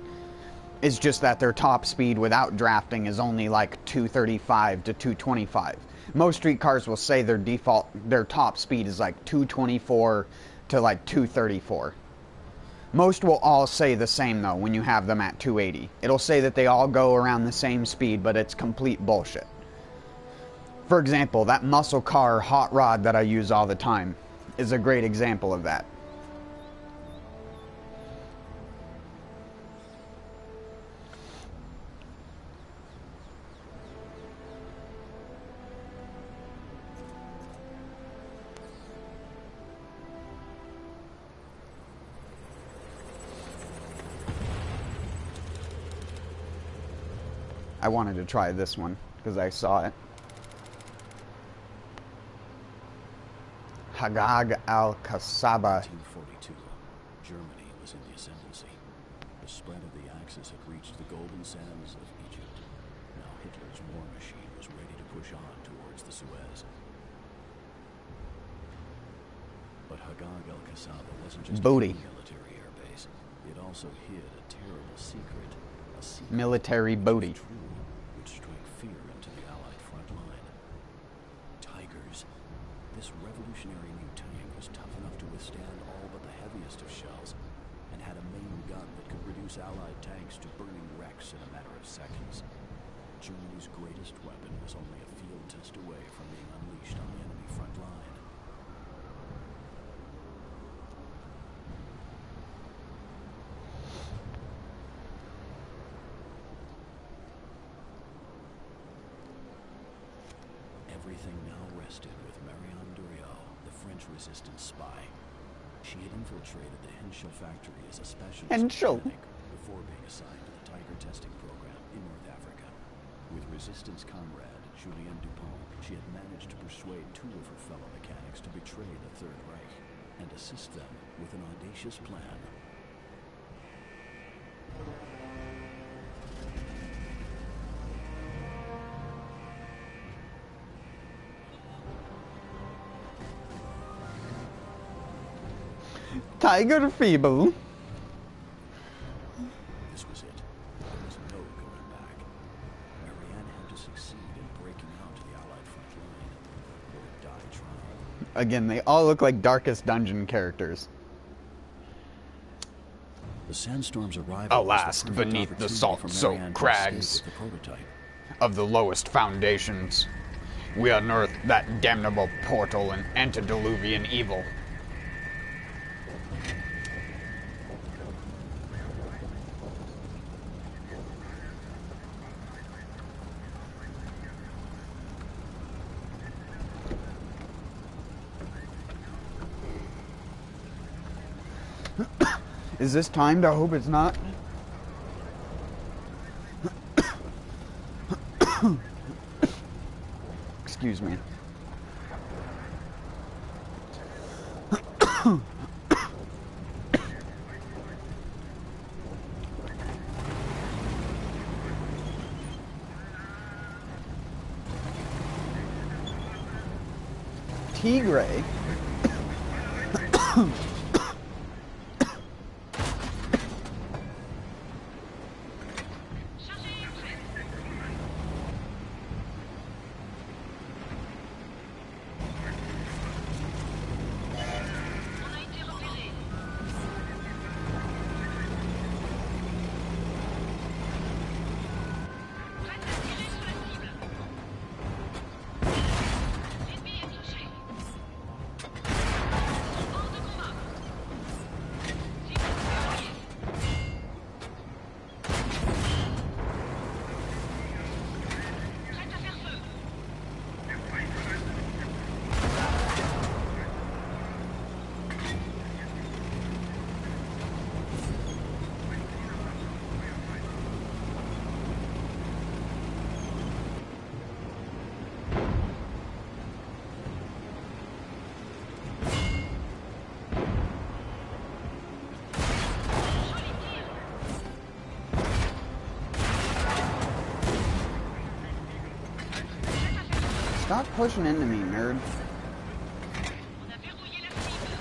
It's just that their top speed without drafting is only like 235 to 225. Most street cars will say their top speed is like 224 to like 234. Most will all say the same, though, when you have them at 280. It'll say that they all go around the same speed, but it's complete bullshit. For example, that muscle car hot rod that I use all the time is a great example of that. I wanted to try this one because I saw it. Hagag al-Kasaba. 1942. Germany was in the ascendancy. The spread of the Axis had reached the golden sands of Egypt. Now Hitler's war machine was ready to push on towards the Suez. But Hagag al-Kasaba wasn't just Booty. a military airbase. It also hid a terrible secret. A secret Military booty. true, which struck fear into the Allied front line. Tigers. This revolutionary new tank was tough enough to withstand all but the heaviest of shells, and had a main gun that could reduce Allied tanks to burning wrecks in a matter of seconds. Germany's greatest weapon was only a field test away from being unleashed on the enemy front line. Everything now rested with Marianne Durieux, the French resistance spy. She had infiltrated the Henschel factory as a specialist Henschel. mechanic before being assigned to the Tiger testing program in North Africa. With resistance comrade Julien Dupont, she had managed to persuade two of her fellow mechanics to betray the Third Reich and assist them with an audacious plan. Tiger Feeble. This was it. There was no going back. Marianne had to succeed in breaking out to the Allied front line, or die trying. Again, they all look like Darkest Dungeon characters. The Sandstorm's arrival Alas, was the perfect beneath the opportunity salt-soaked for Marianne to crags escape with the prototype. of the lowest foundations, we unearthed that damnable portal and antediluvian evil. Is this timed? I hope it's not. Excuse me. Tigray. Stop pushing into me, nerd. On a verrouillé la cible.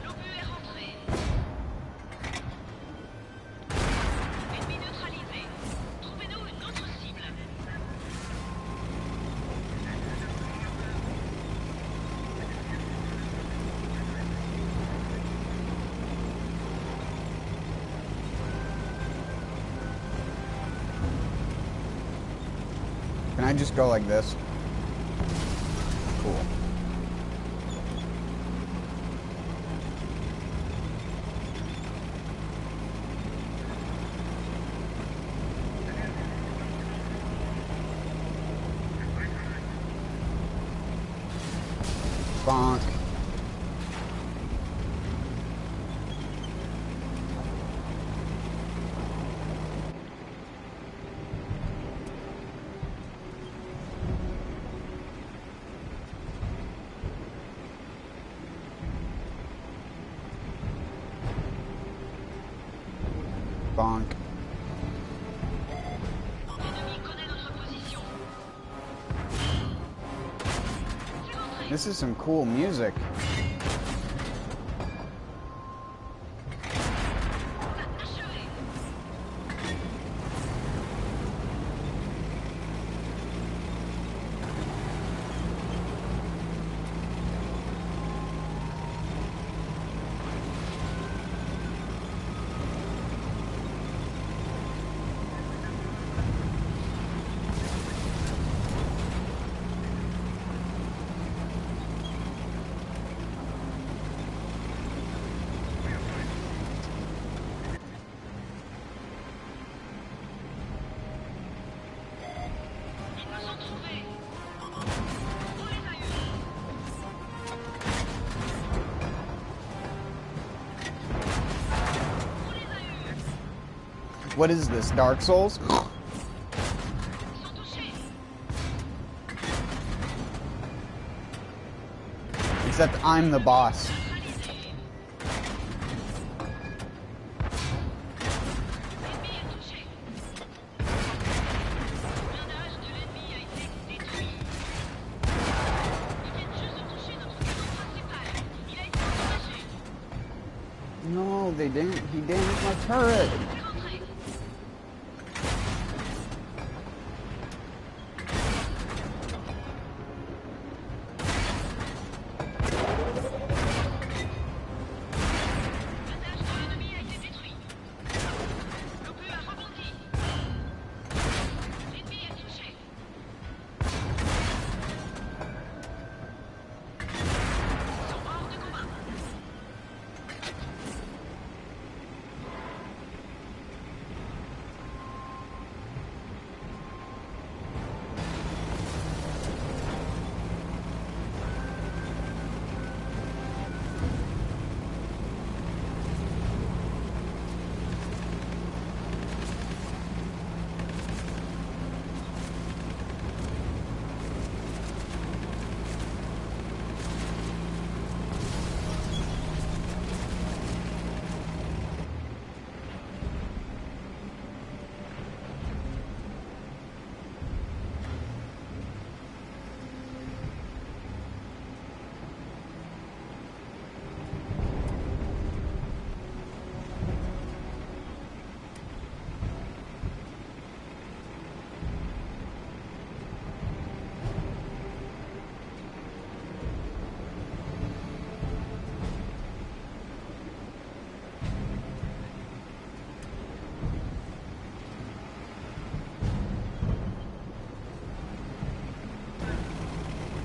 L'obus est rentré. Ennemi neutralisé. Trouvez-nous une autre cible. I just go like this? Cool. Bonk. Bonk. This is some cool music. What is this, Dark Souls? Except I'm the boss. No, they didn't. He damaged my turret.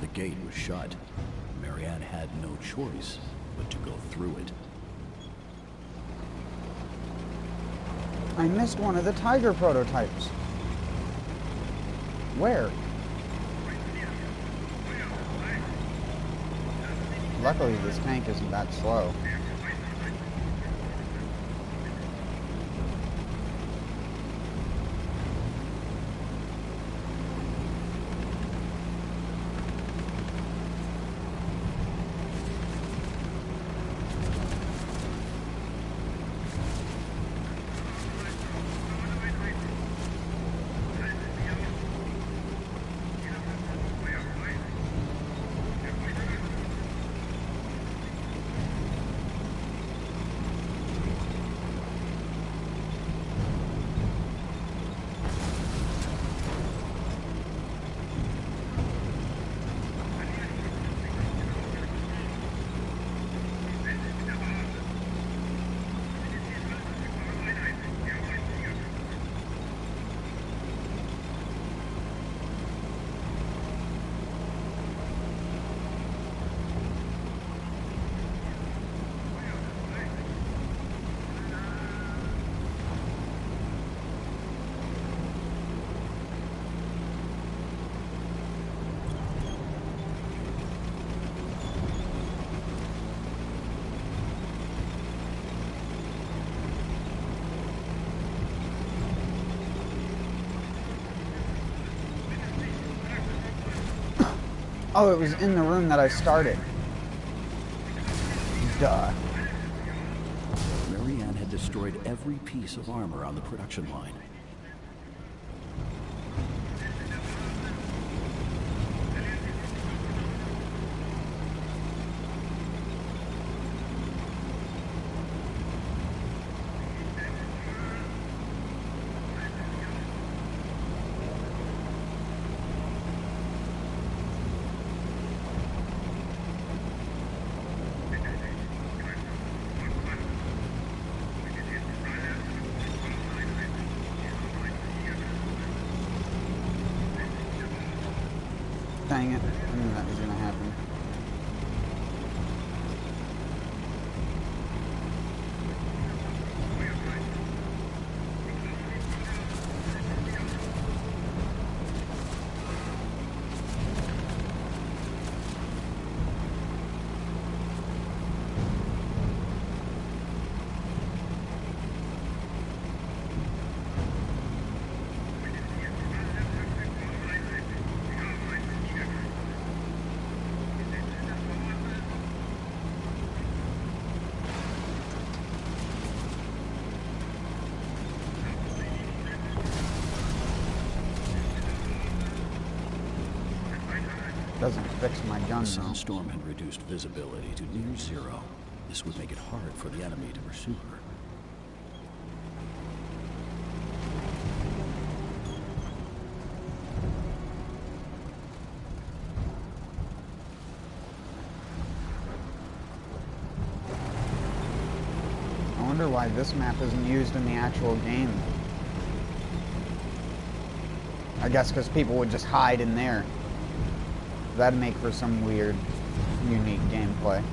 The gate was shut. Marianne had no choice but to go through it. I missed one of the tiger prototypes. Where? Luckily, this tank isn't that slow. Oh, it was in the room that I started. Duh. Marianne had destroyed every piece of armor on the production line. Dang it. I knew that was gonna happen. Doesn't fix my gun The though. sandstorm had reduced visibility to near zero. This would make it hard for the enemy to pursue her. I wonder why this map isn't used in the actual game. I guess because people would just hide in there. That'd make for some weird, unique gameplay.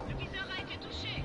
Le viseur a été touché.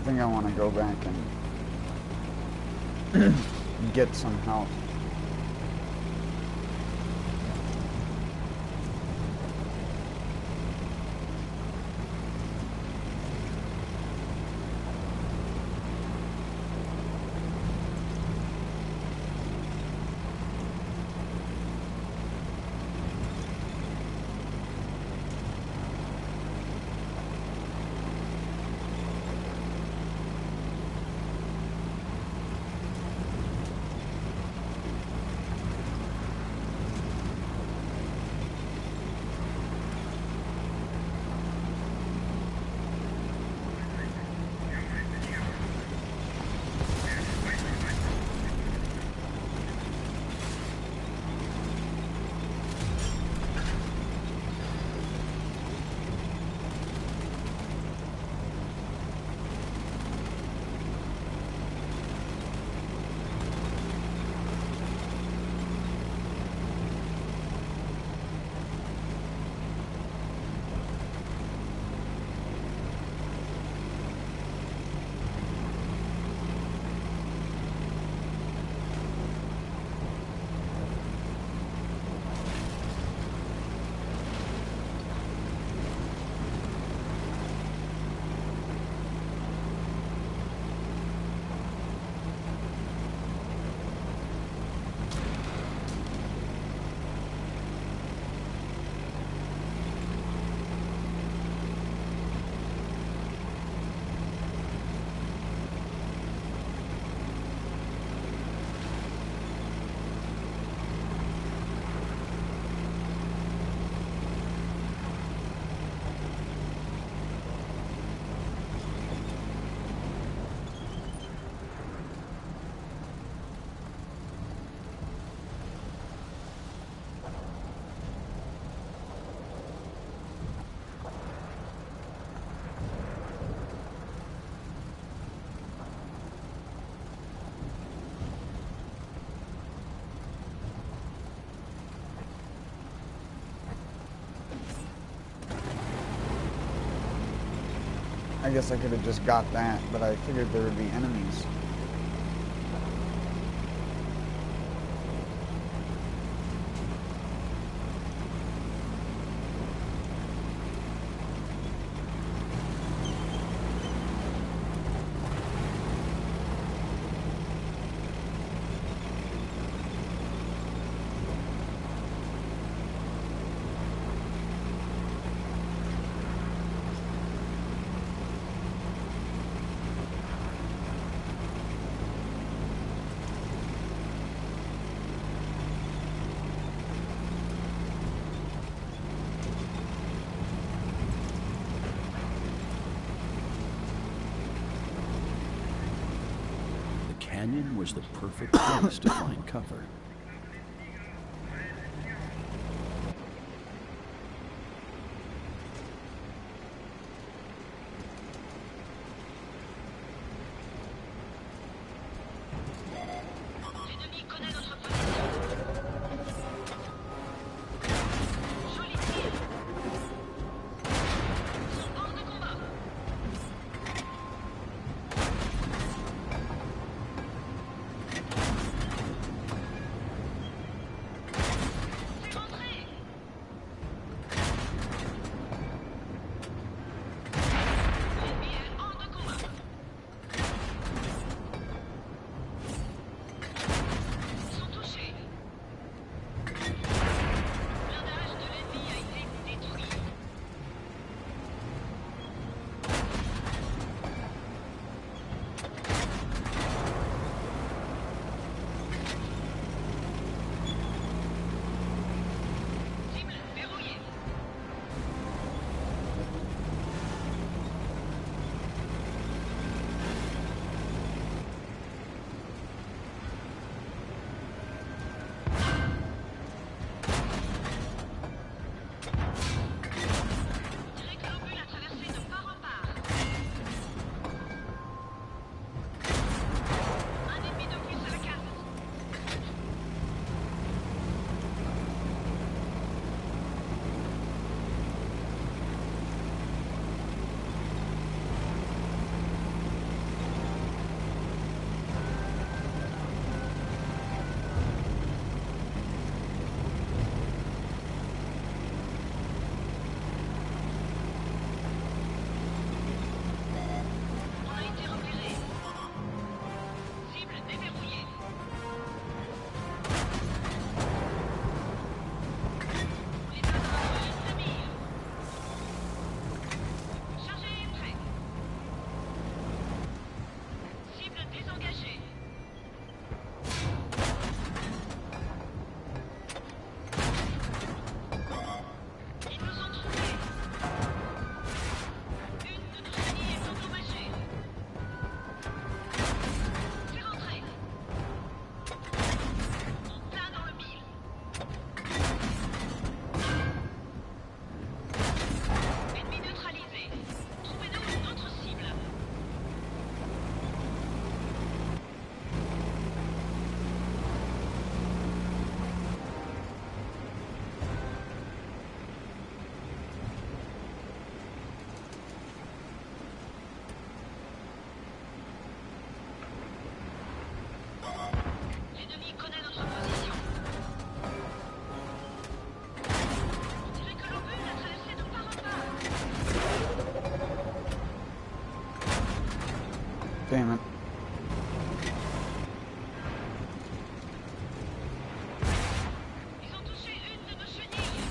think I want to go back and get some help. I guess I could have just got that, but I figured there would be enemies. The canyon was the perfect place to find cover. Damn it. Ils ont touché une de nos chenilles.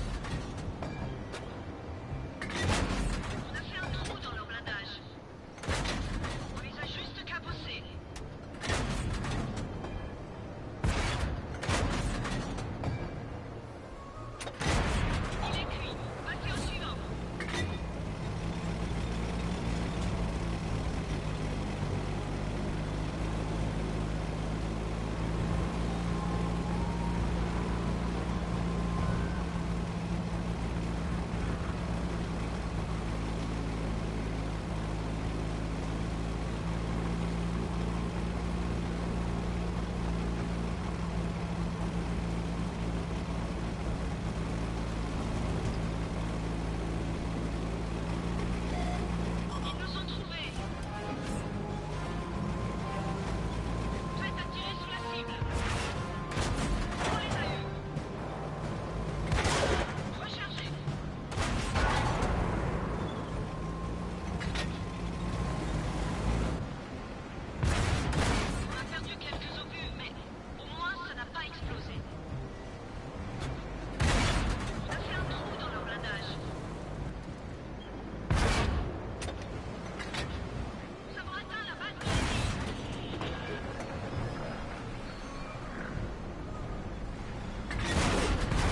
On a fait un trou dans leur blindage. On les a juste cabossés. Il est cuit. Passez au suivant. Ils nous ont trouvés. Prête à tirer sur la cible. On les a eus. Rechargez. On a perdu quelques obus, mais au moins ça n'a pas explosé. On a fait un trou dans leur blindage. Nous avons atteint la base militaire.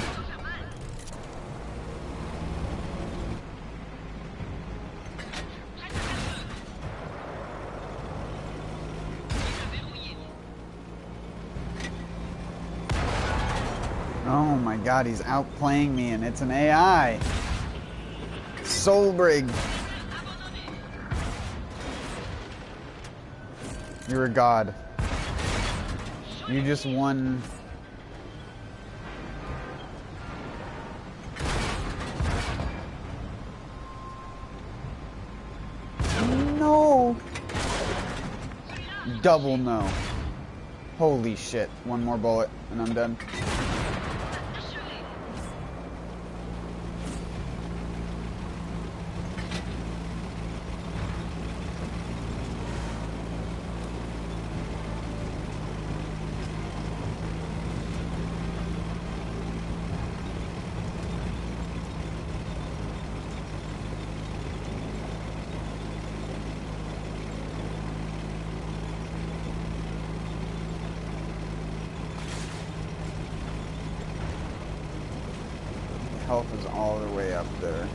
Ça doit faire mal. Prête à faire feu. Il a verrouillé. Oh my god, he's outplaying me and it's an AI. Soulbrig. Abandonné. You're a god. You just won. No. Double no. Holy shit. One more bullet and I'm done. Achevé. Health is all the way up there.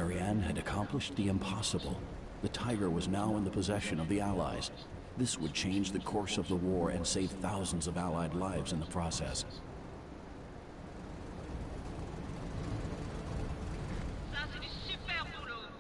Marianne had accomplished the impossible. The tiger was now in the possession of the Allies. This would change the course of the war and save thousands of Allied lives in the process. Ça, c'est du super boulot.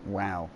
Wow.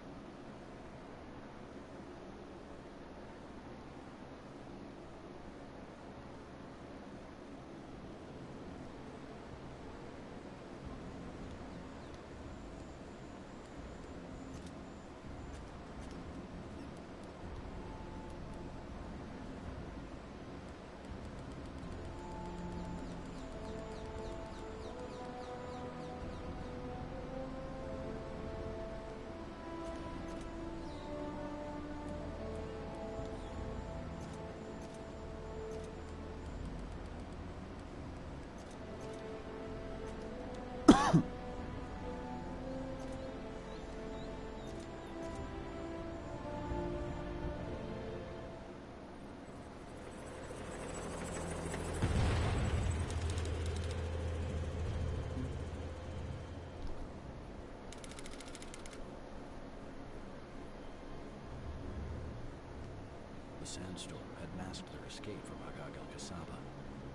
The sandstorm had masked their escape from Agag el-Kasaba,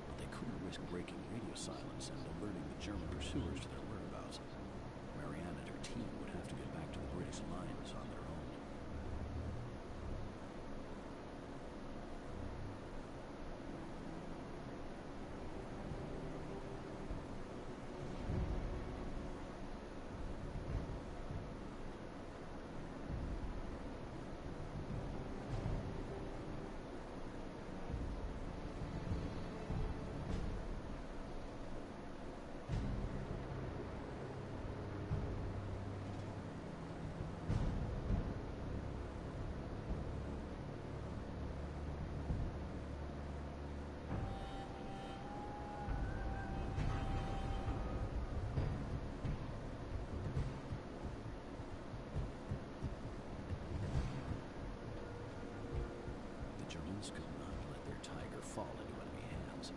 but they couldn't risk breaking radio silence and alerting the German pursuers to their whereabouts. Marianne and her team would have to get back to the British lines on their own. Germans could not let their tiger fall into enemy hands.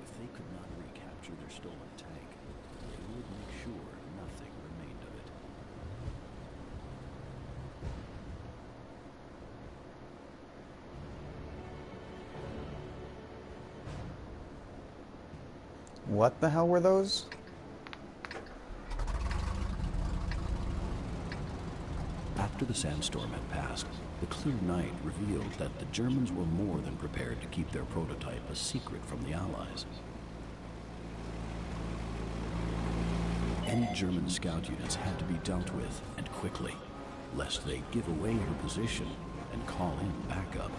If they could not recapture their stolen tank, they would make sure nothing remained of it. What the hell were those? After the sandstorm had passed, the clear night revealed that the Germans were more than prepared to keep their prototype a secret from the Allies. Any German scout units had to be dealt with, and quickly, lest they give away her position and call in backup.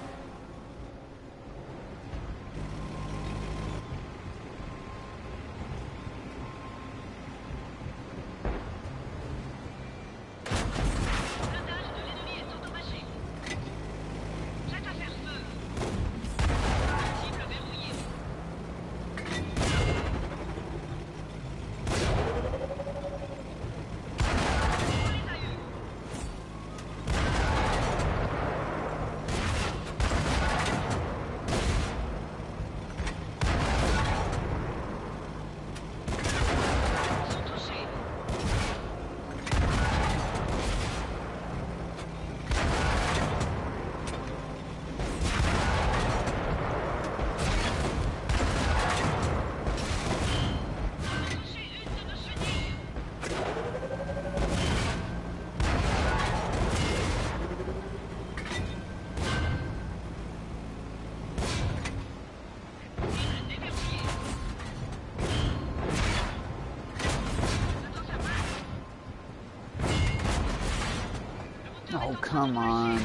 Oh, come on.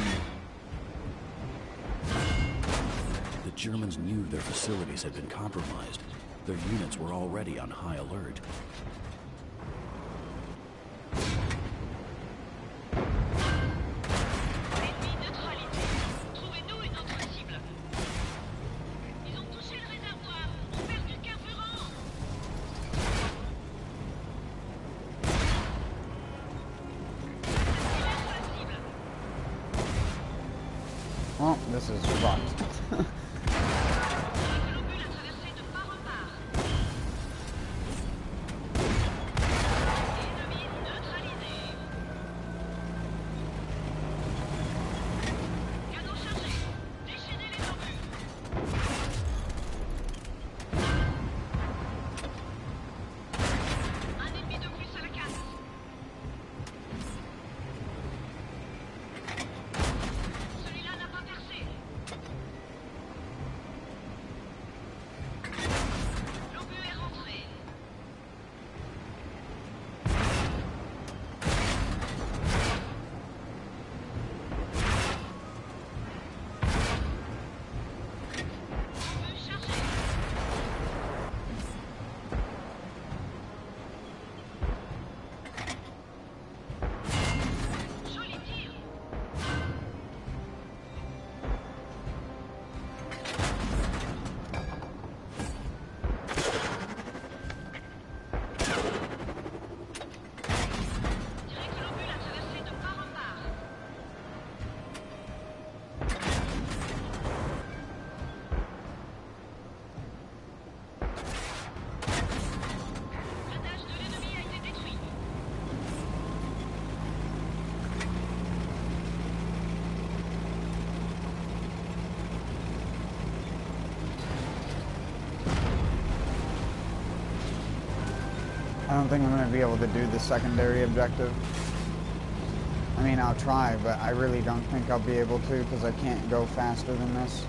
The Germans knew their facilities had been compromised. Their units were already on high alert. This is fucked. Globule à traverser de part en part. Ennemi neutralisé. Canon chargé. Déchaînez les obus. Un ennemi de plus à la casse. Celui-là n'a pas percé. L'obus est rentré. Obus chargé. Joli tir. Direct globule à traverser de part en part. L'attache de l'ennemi a été détruit. I don't think I'm going to be able to do the secondary objective. I mean, I'll try, but I really don't think I'll be able to because I can't go faster than this.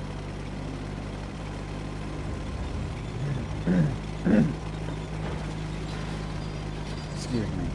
Excuse me.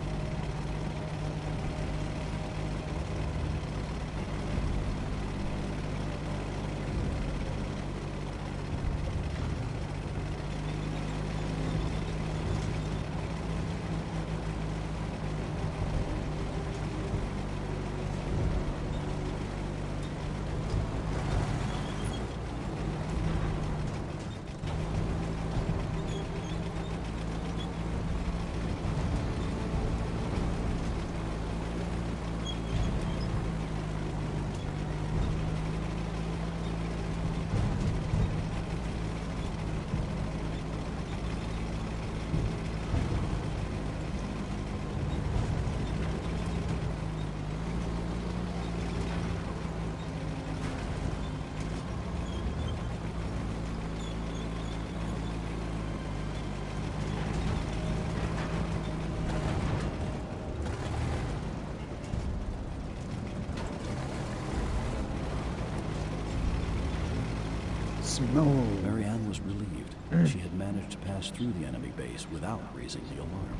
Smooth. Marianne was relieved. She had managed to pass through the enemy base without raising the alarm.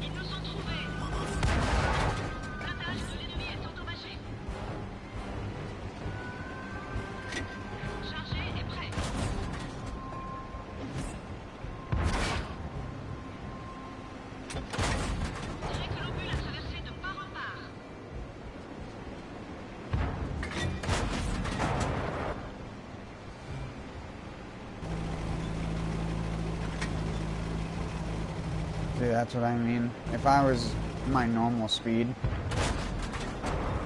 Ils nous ont trouvés. L'attache de l'ennemi est endommagée. Chargé et prêt. Direct globule à traverser de part en part. See, that's what I mean. If I was my normal speed,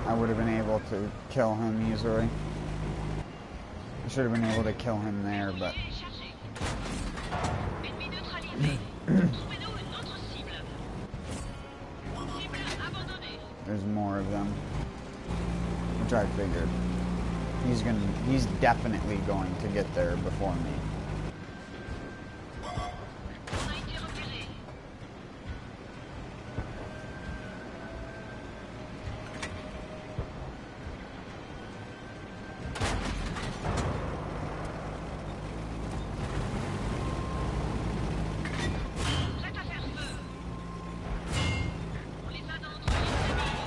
I would have been able to kill him easily. I should have been able to kill him there, but Est chargé. Ennemi neutralisé. Trouvez-nous une autre cible. Cible abandonnée. there's more of them. Which I figured. He's definitely going to get there before me. On a été repéré. Prêt à faire feu. On les a dans notre ligne d'amis.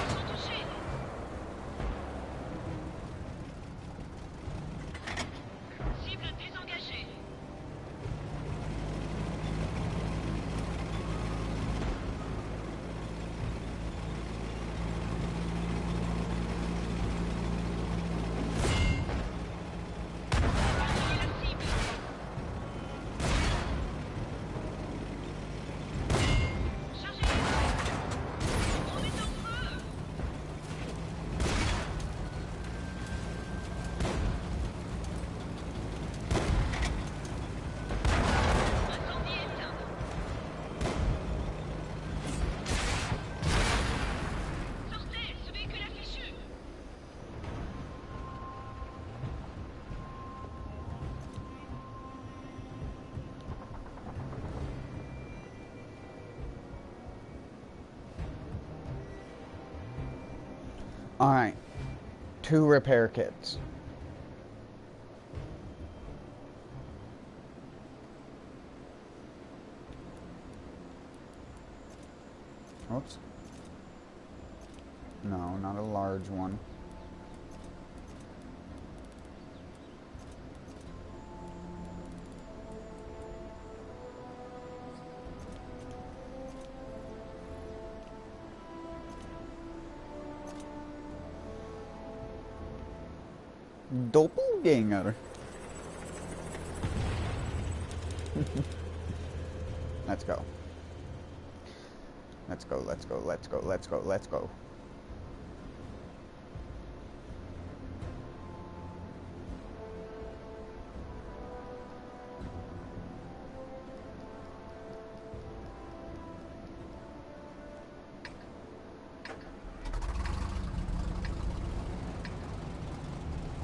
Ils sont touchés. Alright. 2 repair kits. Oops. No, not a large one. Doppelganger. Let's go. Let's go, let's go, let's go, let's go, let's go.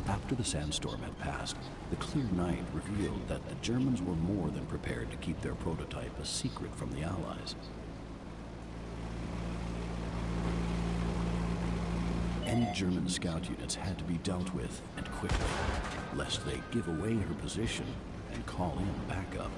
After the sandstorm had passed, the clear night revealed that the Germans were more than prepared to keep their prototype a secret from the Allies. Any German scout units had to be dealt with, and quickly, lest they give away her position and call in backup.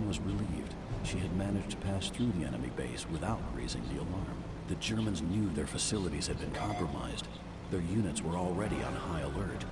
Was relieved. She had managed to pass through the enemy base without raising the alarm. The Germans knew their facilities had been compromised. Their units were already on high alert.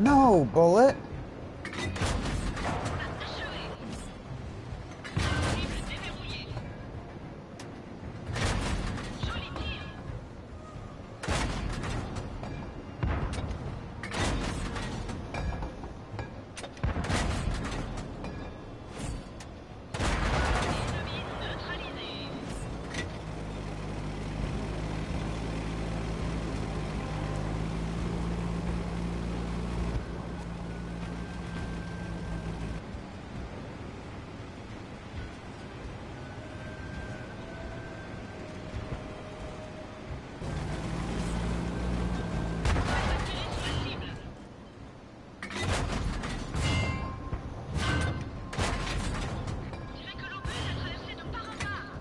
No, bullet! Cible déverrouillée. Joli tir. Ennemi neutralisé. Tirer sur la cible. Tirez que l'obus a traversé de part en part.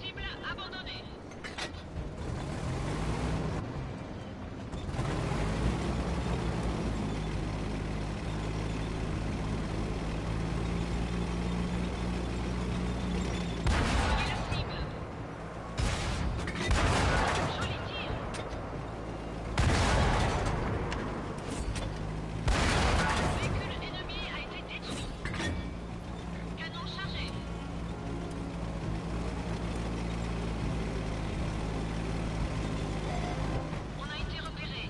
Cible abandonnée. Voyez la cible. Joli tir. Véhicule ennemi a été détruit. Canon chargé. On a été repéré.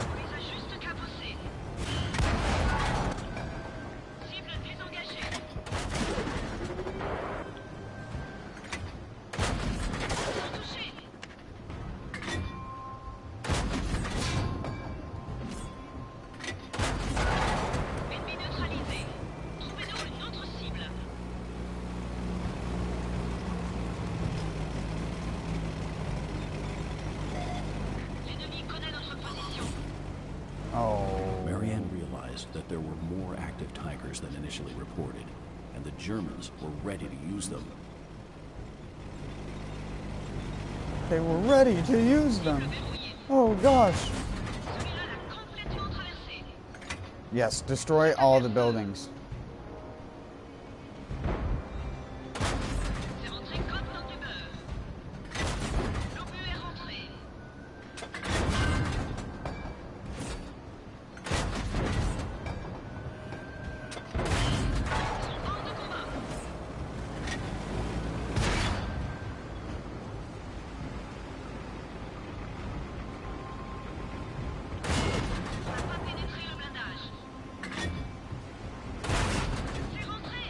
On les a juste cabossés. Cible désengagée. Sans toucher. Ennemi neutralisé. Trouvez-nous une autre cible. L'ennemi connaît notre position. Oh. Marianne realized that there were more active Tigers than initially reported, and the Germans were ready to use them. They were ready to use them. Verrouillé. Oh gosh. Celui-là l'a complètement traversé. Yes, destroy all the buildings. C'est rentré comme dans du beurre. L'obus est rentré. Ils sont hors de combat. On n'a pas pénétré le blindage. C'est rentré.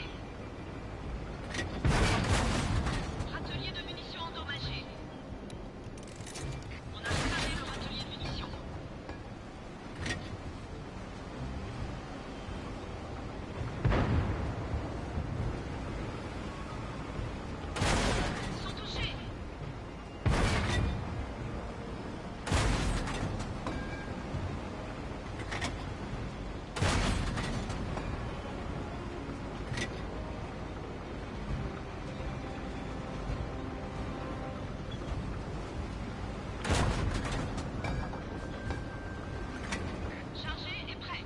Râtelier de munitions endommagé. On a réparé le râtelier de munitions. Ils sont touchés. Chargé et prêt.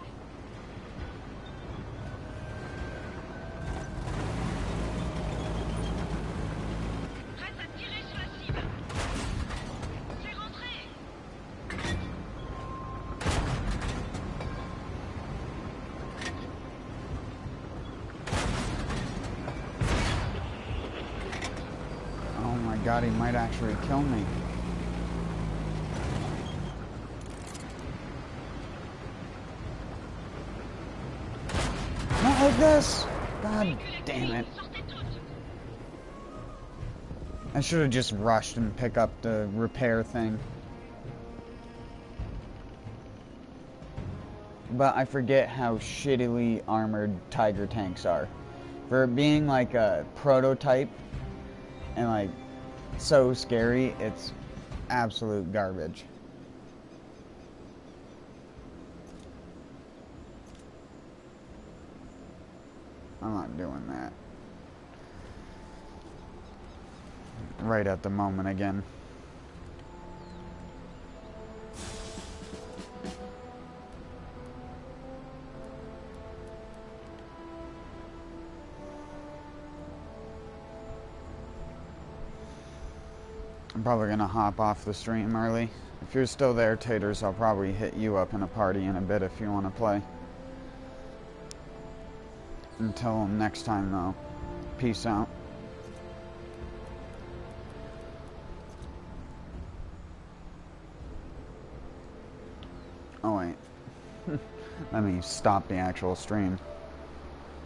Prête à tirer sur la cible. C'est rentré. Oh my god, he might actually kill me. Not like this! God Véhicule damn ennemi, it. sortez toutes. I should have just rushed and picked up the repair thing. But I forget how shittily armored Tiger tanks are. For it being like a prototype and like so scary, it's absolute garbage. I'm not doing that. Right at the moment again. I'm probably gonna hop off the stream early. If you're still there, Taters, I'll probably hit you up in a party in a bit if you want to play. Until next time, though, peace out. Oh, wait. Let me stop the actual stream.